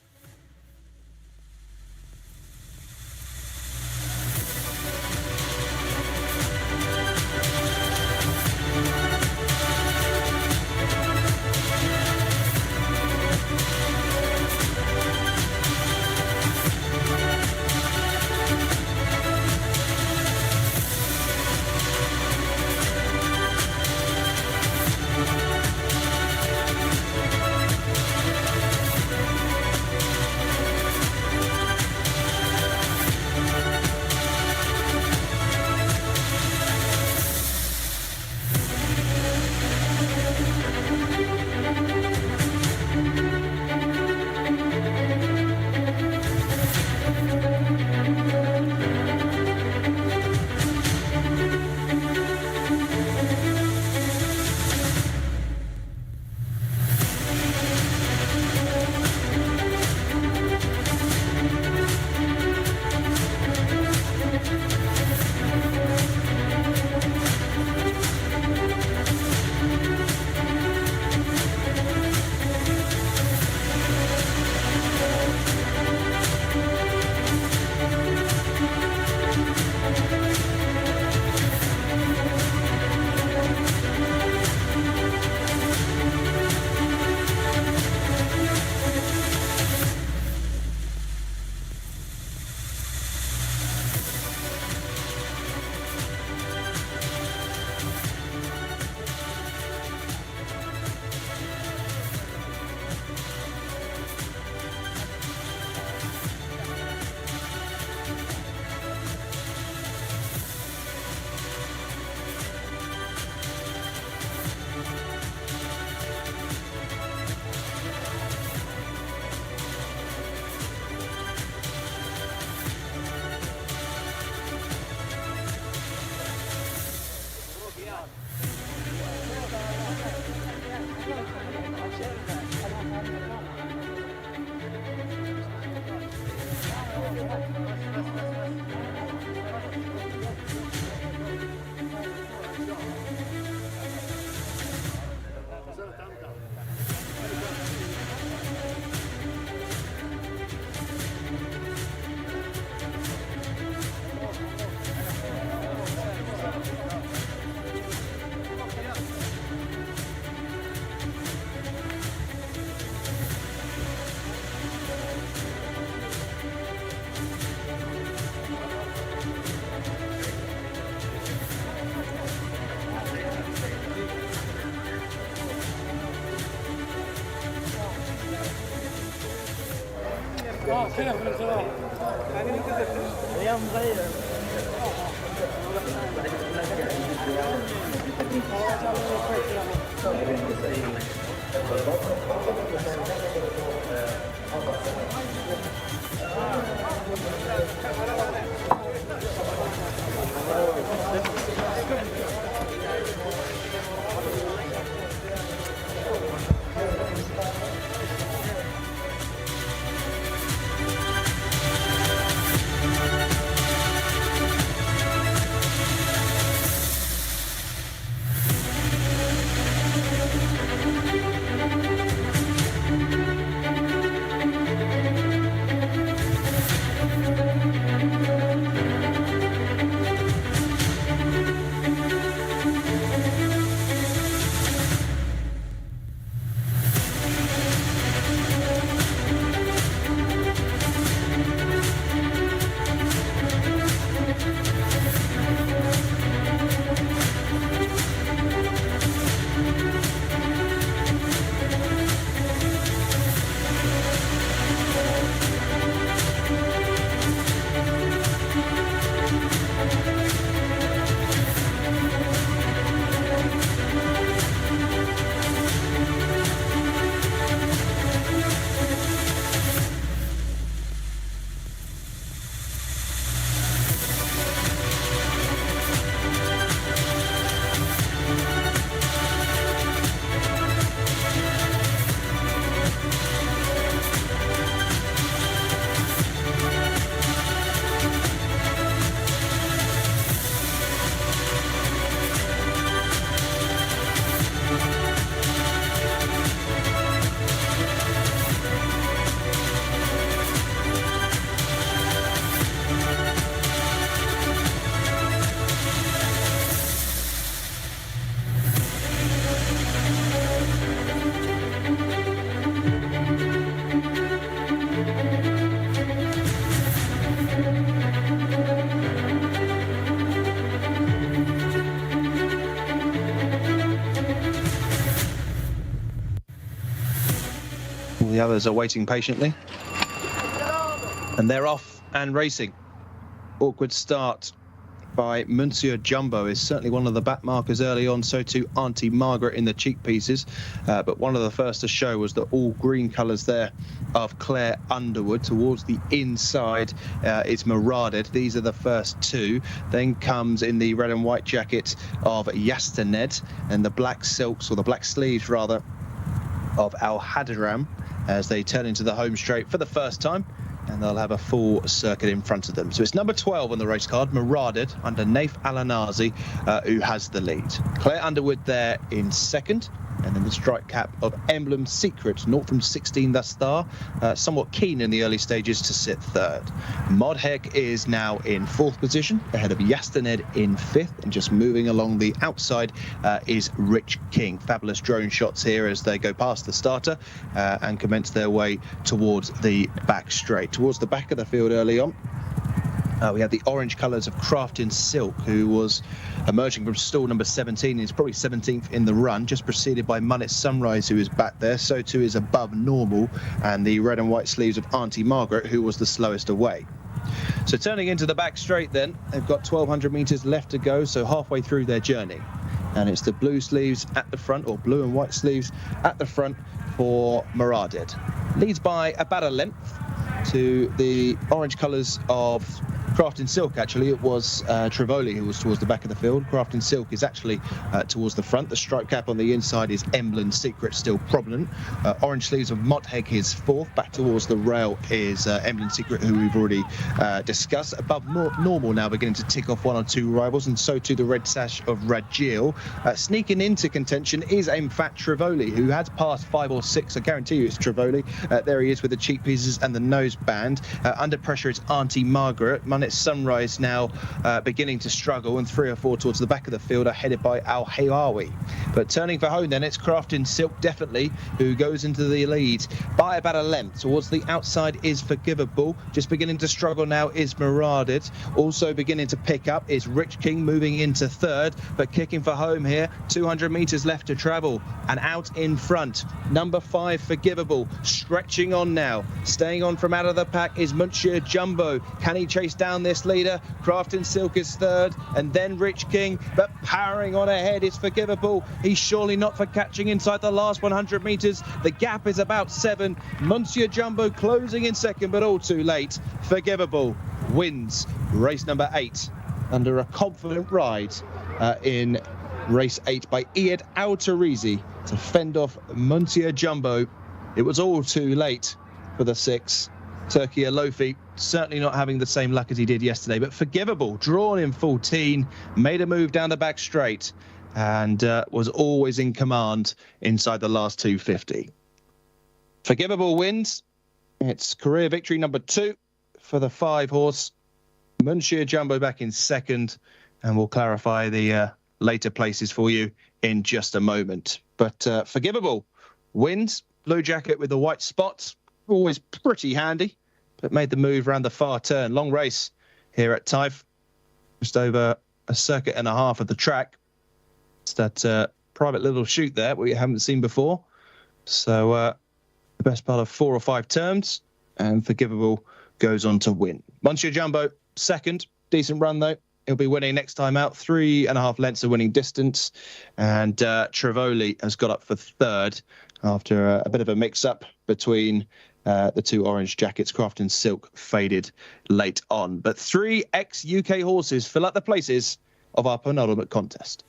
All the others are waiting patiently. And they're off and racing. Awkward start by Monsieur Jumbo is certainly one of the back markers early on, so too Auntie Margaret in the cheek pieces. But one of the first to show was the all green colours there of Claire Underwood. Towards the inside is Muraded. These are the first two. Then comes in the red and white jacket of Yastaned, and the black silks, or the black sleeves rather, of Al Hadaram, as they turn into the home straight for the first time, and they'll have a full circuit in front of them. So it's number 12 on the race card, Muraded, under Naif Al-Anazi, who has the lead. Claire Underwood there in second, and then the strike cap of Emblem Secret, 0 from 16 thus far, somewhat keen in the early stages to sit third. Modhek is now in fourth position, ahead of Yastaned in fifth, and just moving along the outside is Rich King. Fabulous drone shots here as they go past the starter and commence their way towards the back straight. Towards the back of the field early on, we have the orange colours of Craftin Silk, who was emerging from stall number 17. He's probably 17th in the run, just preceded by Munit Sunrise, who is back there. So too is Above Normal, and the red and white sleeves of Auntie Margaret, who was the slowest away. So turning into the back straight then, they've got 1,200 metres left to go, so halfway through their journey. And it's the blue sleeves at the front, or blue and white sleeves at the front for Muraded. Leads by about a length to the orange colours of Craftin Silk. Actually, it was Trivoli who was towards the back of the field. Craftin Silk is actually towards the front. The stripe cap on the inside is Emblem Secret, still prominent. Orange sleeves of Motheg is fourth. Back towards the rail is Emblem Secret, who we've already discussed. Above Normal now beginning to tick off one or two rivals, and so too the red sash of Rajil. Sneaking into contention is Fat Trivoli, who has passed 5 or 6. I guarantee you it's Trivoli. There he is with the cheek pieces and the nose band. Under pressure is Auntie Margaret. Munit It's Sunrise now beginning to struggle, and 3 or 4 towards the back of the field are headed by Al Hawawi. But turning for home then, it's Crafton Silk definitely who goes into the lead by about a length. Towards the outside is Forgivable. Just beginning to struggle now is Muradid. Also beginning to pick up is Rich King, moving into third, but kicking for home here. 200 metres left to travel, and out in front, number 5 Forgivable, stretching on now. Staying on from out of the pack is Monsieur Jumbo. Can he chase down this leader? Crafton Silk is third, and then Rich King, but powering on ahead is Forgivable. He's surely not for catching inside the last 100 metres. The gap is about 7. Monsieur Jumbo closing in second, but all too late. Forgivable wins race number 8 under a confident ride in race 8 by Iyad Al-Tarizi to fend off Monsieur Jumbo. It was all too late for the 6. Turkey Alofi certainly not having the same luck as he did yesterday, but Forgivable, drawn in 14, made a move down the back straight, and was always in command inside the last 250. Forgivable wins. It's career victory number 2 for the 5 horse. Monsieur Jumbo back in second, and we'll clarify the later places for you in just a moment. But Forgivable wins. Blue jacket with the white spots, always pretty handy, but made the move around the far turn. Long race here at Taif, just over a circuit and a half of the track. It's that private little chute there we haven't seen before. So the best part of 4 or 5 turns, and Forgivable goes on to win. Monsieur Jumbo second, decent run though. He'll be winning next time out, 3.5 lengths of winning distance. And Trivoli has got up for third after a bit of a mix-up between the 2 orange jackets. Crafton Silk faded late on. But 3 ex-UK horses fill up the places of our penultimate contest.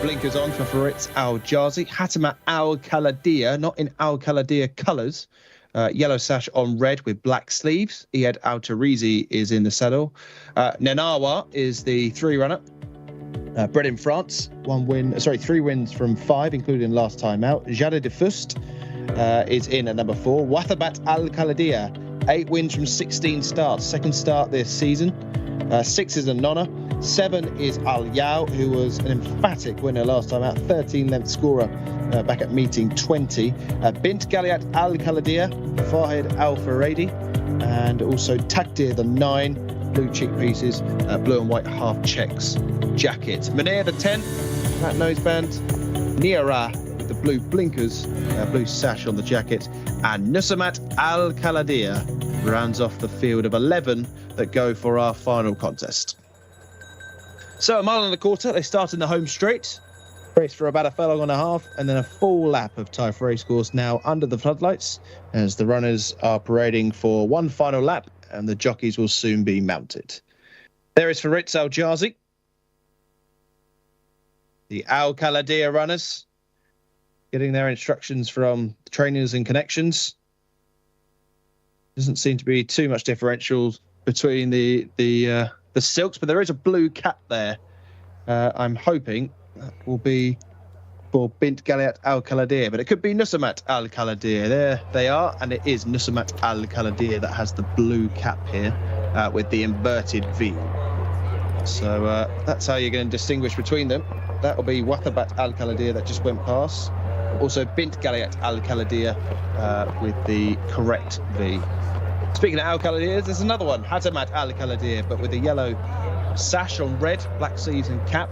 blinkers on for Faritz Al-Jazi. Hatamat Al-Kaladir, not in Al-Kaladir colours. Yellow sash on red with black sleeves. Iyad Al-Tarizi is in the saddle. Nenawa is the 3-runner. Bred in France, 3 wins from 5, including last time out. Jade de Fust is in at number 4. Wathabat Al-Kaladir, 8 wins from 16 starts. Second start this season. 6 is a nonna. 7 is Al Yao, who was an emphatic winner last time out, 13-length scorer back at meeting 20. Bint Galiat Al Kaladir, Fahid Al Faradi, and also Takdir the 9, blue cheek pieces, blue and white half checks jacket. Munir the 10, that noseband. Niara with the blue blinkers, blue sash on the jacket, and Nusamat Al Kaladir rounds off the field of 11 that go for our final contest. So 1.25 miles, they start in the home straight, race for about a furlong and a half, and then a full lap of Taif Racecourse now under the floodlights as the runners are parading for one final lap and the jockeys will soon be mounted. There is Faritz Al-Jazi, the Al-Kaladir runners, getting their instructions from trainers and connections. Doesn't seem to be too much differential between the silks, but there is a blue cap there. I'm hoping that will be for Bint Galiat Al-Kaladir, but it could be Nusamat Al-Kaladir. There they are, and it is Nusamat Al-Kaladir that has the blue cap here with the inverted V. So that's how you're going to distinguish between them. That will be Wathabat Al-Kaladir that just went past. Also Bint Galiat Al-Kaladir with the correct V. Speaking of Al-Kaladir, there's another one, Hatamat Al-Kaladir, but with a yellow sash on red, black sleeves and cap.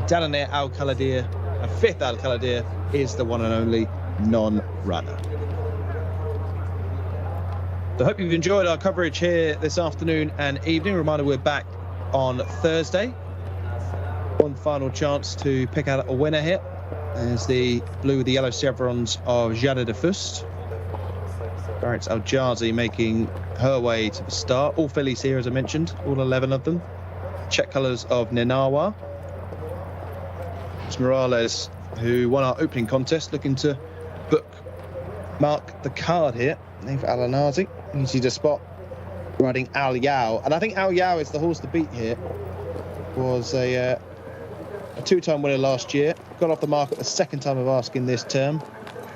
Dalanir Al-Kaladir, a 5th Al-Kaladir, is the one and only non-runner. So I hope you've enjoyed our coverage here this afternoon and evening. Reminder, we're back on Thursday. One final chance to pick out a winner here. There's the blue with the yellow chevrons of Jade de Fust. Faritz Al-Jazi making her way to the start. All fillies here, as I mentioned, all 11 of them. Check colours of Nenawa. It's Morales, who won our opening contest, looking to mark the card here. Naif Al-Anazi, easy to spot, riding Al Yao. And I think Al Yao is the horse to beat here. Was a 2-time winner last year. Got off the market the second time of asking this term.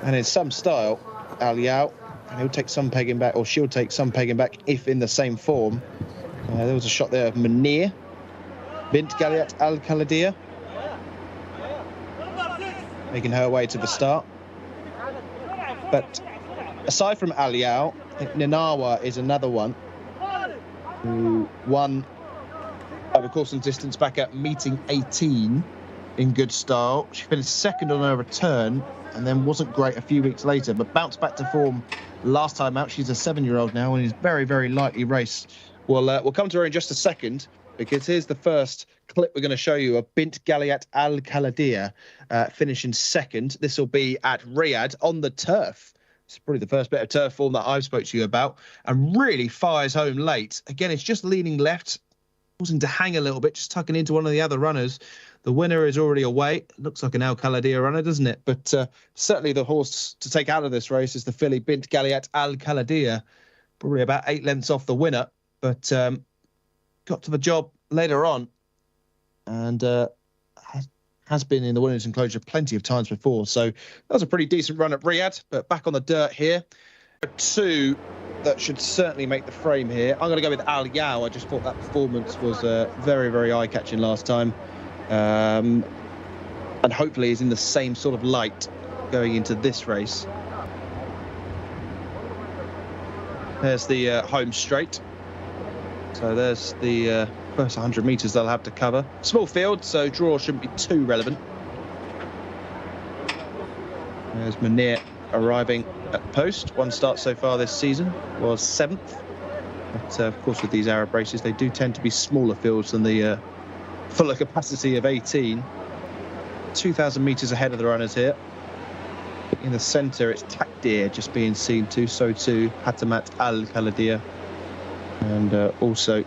And in some style, Al Yao. And he'll take some pegging back, or she'll take some pegging back if in the same form. There was a shot there of Munir. Bint Galiat Al-Kaladir making her way to the start. But aside from Al Yao, I think Nenawa is another one who won over course and distance back at meeting 18 in good style. She finished second on her return and then wasn't great a few weeks later, but bounced back to form last time out. She's a 7-year-old now and is very, very lightly raced. We'll come to her in just a second, because here's the first clip we're going to show you of Bint Galiat Al-Kaladir finishing second. This will be at Riyadh on the turf. It's probably the first bit of turf form that I've spoke to you about, and really fires home late. Again, it's just leaning left, causing to hang a little bit, just tucking into one of the other runners. The winner is already away. Looks like an Al-Kaladir runner, doesn't it? But certainly the horse to take out of this race is the filly Bint Galiat Al-Kaladir, probably about 8 lengths off the winner, but got to the job later on and has been in the winners' enclosure plenty of times before. So that was a pretty decent run at Riyadh, but back on the dirt here. 2 that should certainly make the frame here. I'm going to go with Al Yao. I just thought that performance was very, very eye-catching last time. And hopefully is in the same sort of light going into this race. There's the home straight. So there's the first 100 metres they'll have to cover. Small field, so draw shouldn't be too relevant. There's Munir arriving at post. One start so far this season was 7th. But of course, with these Arab races, they do tend to be smaller fields than the fuller capacity of 18. 2,000 metres ahead of the runners here. In the centre, it's Takdir just being seen too. So too Hatamat Al-Kaladir. And also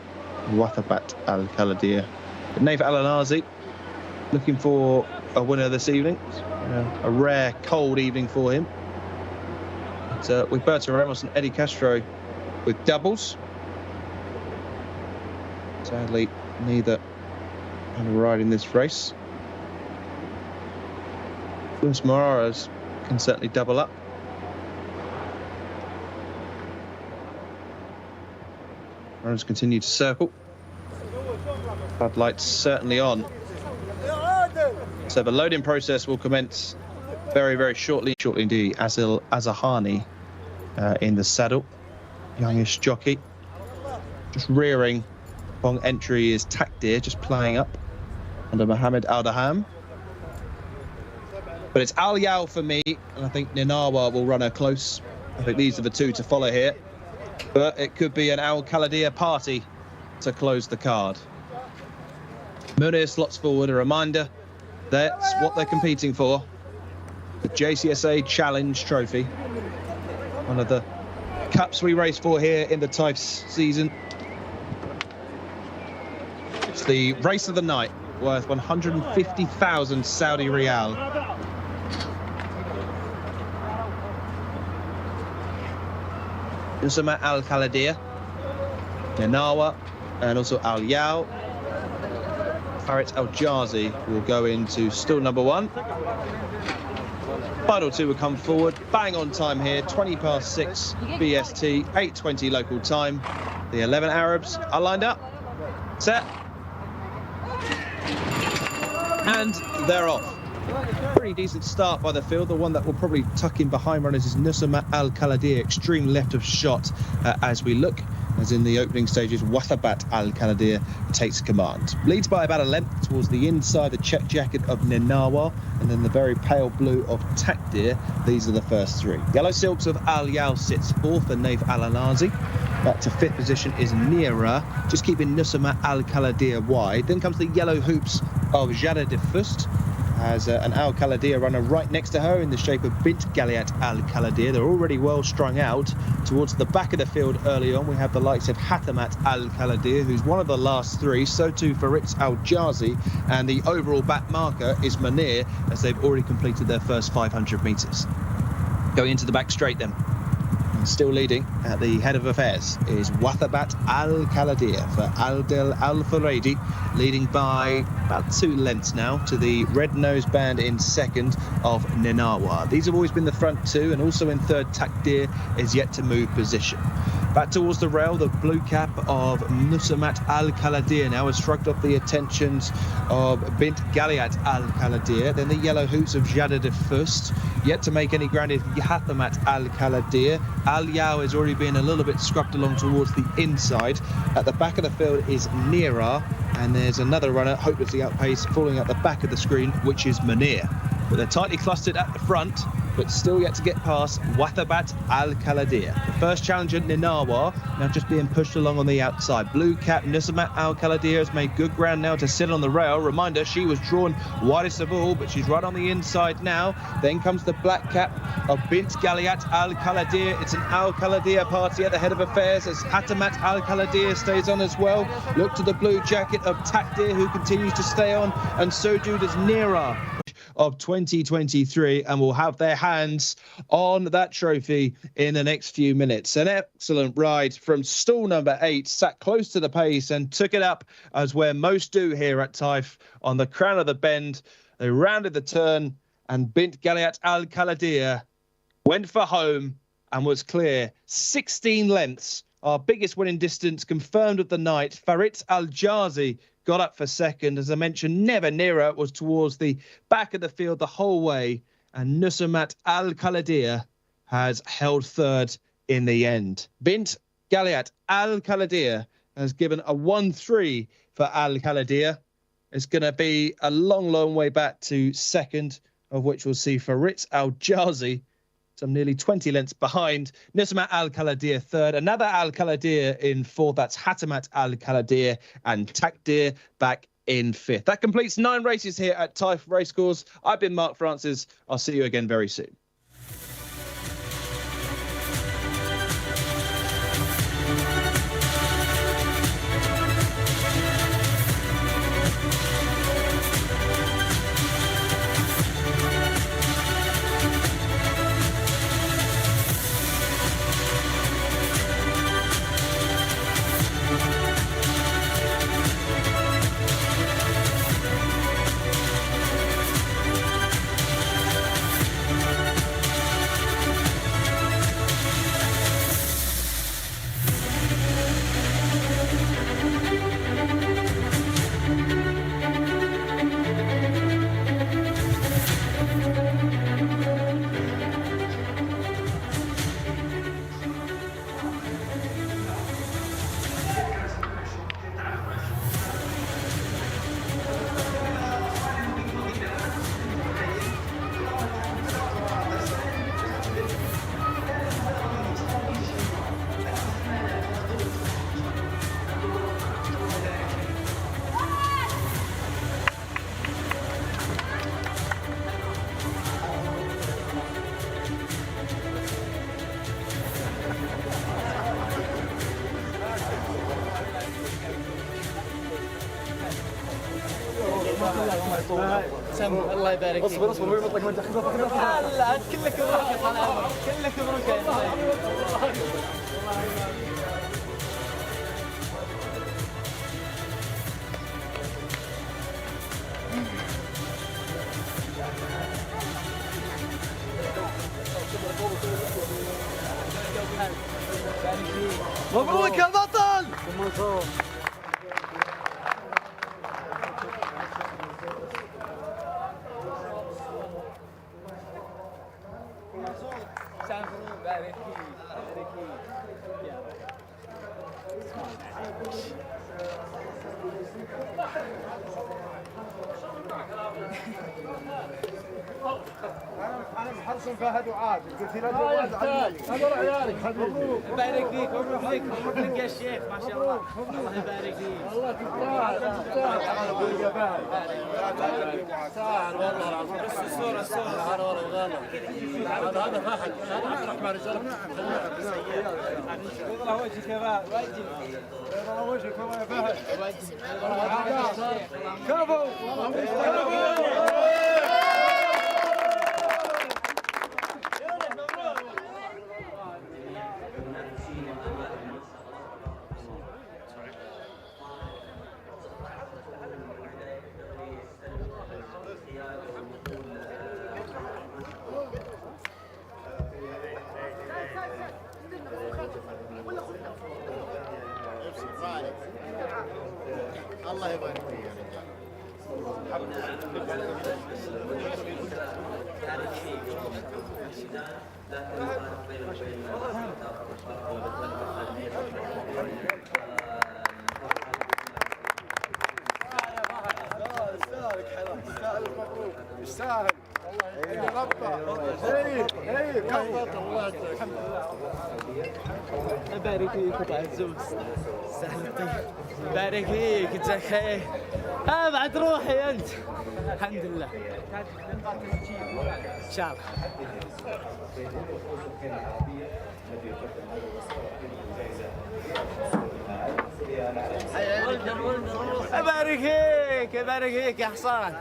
Wathabat Al-Kaladir. Naif Al-Anazi looking for a winner this evening. A rare cold evening for him. But, with Berto Ramos and Eddie Castro with doubles. Sadly, neither on the ride in this race. Luis Moraes can certainly double up. Runners continue to circle. Floodlights certainly on. So the loading process will commence very, very shortly. Shortly indeed. Azil Azahani in the saddle. Youngish jockey. Just rearing upon entry is Takdir, just playing up under Mohammed Al-Daham. But it's Al Yao for me, and I think Ninawa will run her close. I think these are the two to follow here. But it could be an Al Khaladia party to close the card. Munir slots forward, a reminder that's what they're competing for. The Jcsa Challenge Trophy. One of the cups we race for here in the Taif season. It's the race of the night, worth 150,000 Saudi Riyal. Usama Al Khaladia, Ninawa, and also Al Yao. Farid Al Jazi will go into stool number 1. Final two will come forward, bang on time here, 20 past 6 BST, 8:20 local time. The 11 Arabs are lined up, set, and they're off. Pretty decent start by the field. The one that will probably tuck in behind runners is Nusama Al Khaladia, extreme left of shot as we look. As in the opening stages, Wathabat Al Khaladia takes command. Leads by about a length towards the inside, the check jacket of Ninawa, and then the very pale blue of Takdir. These are the first three. Yellow silks of Al Yao sits fourth, and Naif Al Anazi. Back to fifth position is Nira, just keeping Nusama Al Khaladia wide. Then comes the yellow hoops of Jada de Fust. Has an Al Khaladia runner right next to her in the shape of Bint Galiat Al Khaladia. They're already well strung out. Towards the back of the field early on, we have the likes of Hatamat Al Khaladia, who's one of the last three. So too Faritz Al Jazi, and the overall back marker is Munir, as they've already completed their first 500 metres. Going into the back straight then. And still leading at the head of affairs is Wathabat Al Khaladia for Aldel Al Furedi, leading by about 2 lengths now to the red nose band in second of Ninawa. These have always been the front two, and also in third Takdir is yet to move position. Back towards the rail, the blue cap of Nusamat Al Khaladia now has shrugged off the attentions of Bint Galiat Al Khaladia. Then the yellow hoops of Jada de Fust. Yet to make any ground is Yahathamat Al Khaladia. Al Yao has already been a little bit scrubbed along towards the inside. At the back of the field is Nira, and there's another runner hopelessly outpaced, falling at the back of the screen, which is Munir. But they're tightly clustered at the front, but still yet to get past Wathabat Al Khaladia. The first challenger, Ninawa, now just being pushed along on the outside. Blue cap Nusamat Al Khaladia has made good ground now to sit on the rail. Reminder, she was drawn widest of all, but she's right on the inside now. Then comes the black cap of Bint Galiat Al Khaladia. It's an Al Khaladia party at the head of affairs as Hatamat Al Khaladia stays on as well. Look to the blue jacket of Takdir, who continues to stay on, and so too does Nira of 2023, and will have their hands on that trophy in the next few minutes. An excellent ride from stall number 8, sat close to the pace and took it up as where most do here at Taif on the crown of the bend. They rounded the turn, and Bint Galiat Al Khaladia went for home and was clear. 16 lengths, our biggest winning distance confirmed of the night. Farid Al Jazi got up for second. As I mentioned, Never Nira was towards the back of the field the whole way, and Nusamat Al Khaladia has held third in the end. Bint Galiat Al Khaladia has given a 1-3 for Al Khaladia. It's going to be a long, long way back to second, of which we'll see Farid Al Jazi, some nearly 20 lengths behind. Nusamat Al Khaladia third. Another Al Khaladia in fourth. That's Hatamat Al Khaladia, and Takdir back in fifth. That completes 9 races here at Taif Racecourse. I've been Mark Francis. I'll see you again very soon. الله يبارك فيك. اصبر ما يبطلك ما انت لا كلك مبروك يا طلال كلك مبروك يا مبروك يا بطل. انا محرص فهد وعاد قلت له هذول عيالك حبيبي يبارك فيك مبروك لك مبروك لك يا شيخ ما شاء الله الله يبارك فيك الله تستاهل والله العظيم بس الصوره هذا فهد هذا عبد الرحمن رجال والله وجهك يا فهد والله وجهك يا فهد كفو الله يبارك فيك يا رجال يستاهل الله يبارك فيك قطع الزوز سهل طيب يبارك فيك جزاك خير ها بعد روحي انت الحمد لله ان شاء الله يبارك فيك يا حصان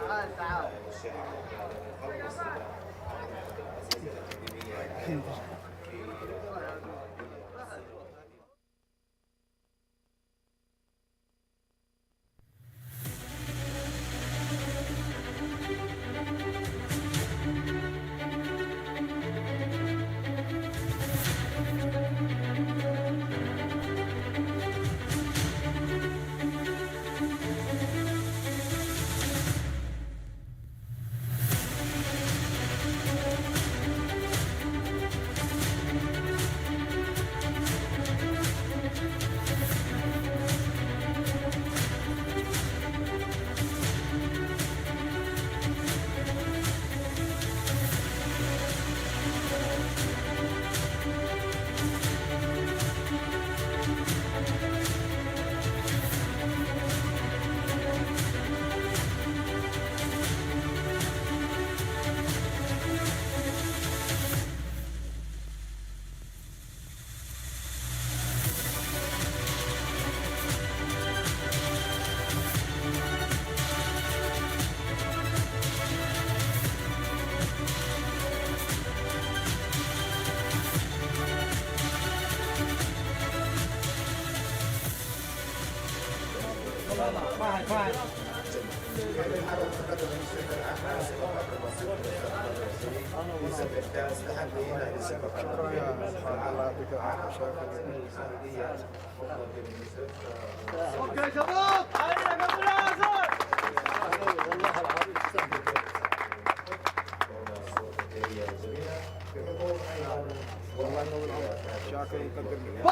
اوكي شباب علينا قبل العصر والله العظيم والله انه بالعمر شاكر يقدر مني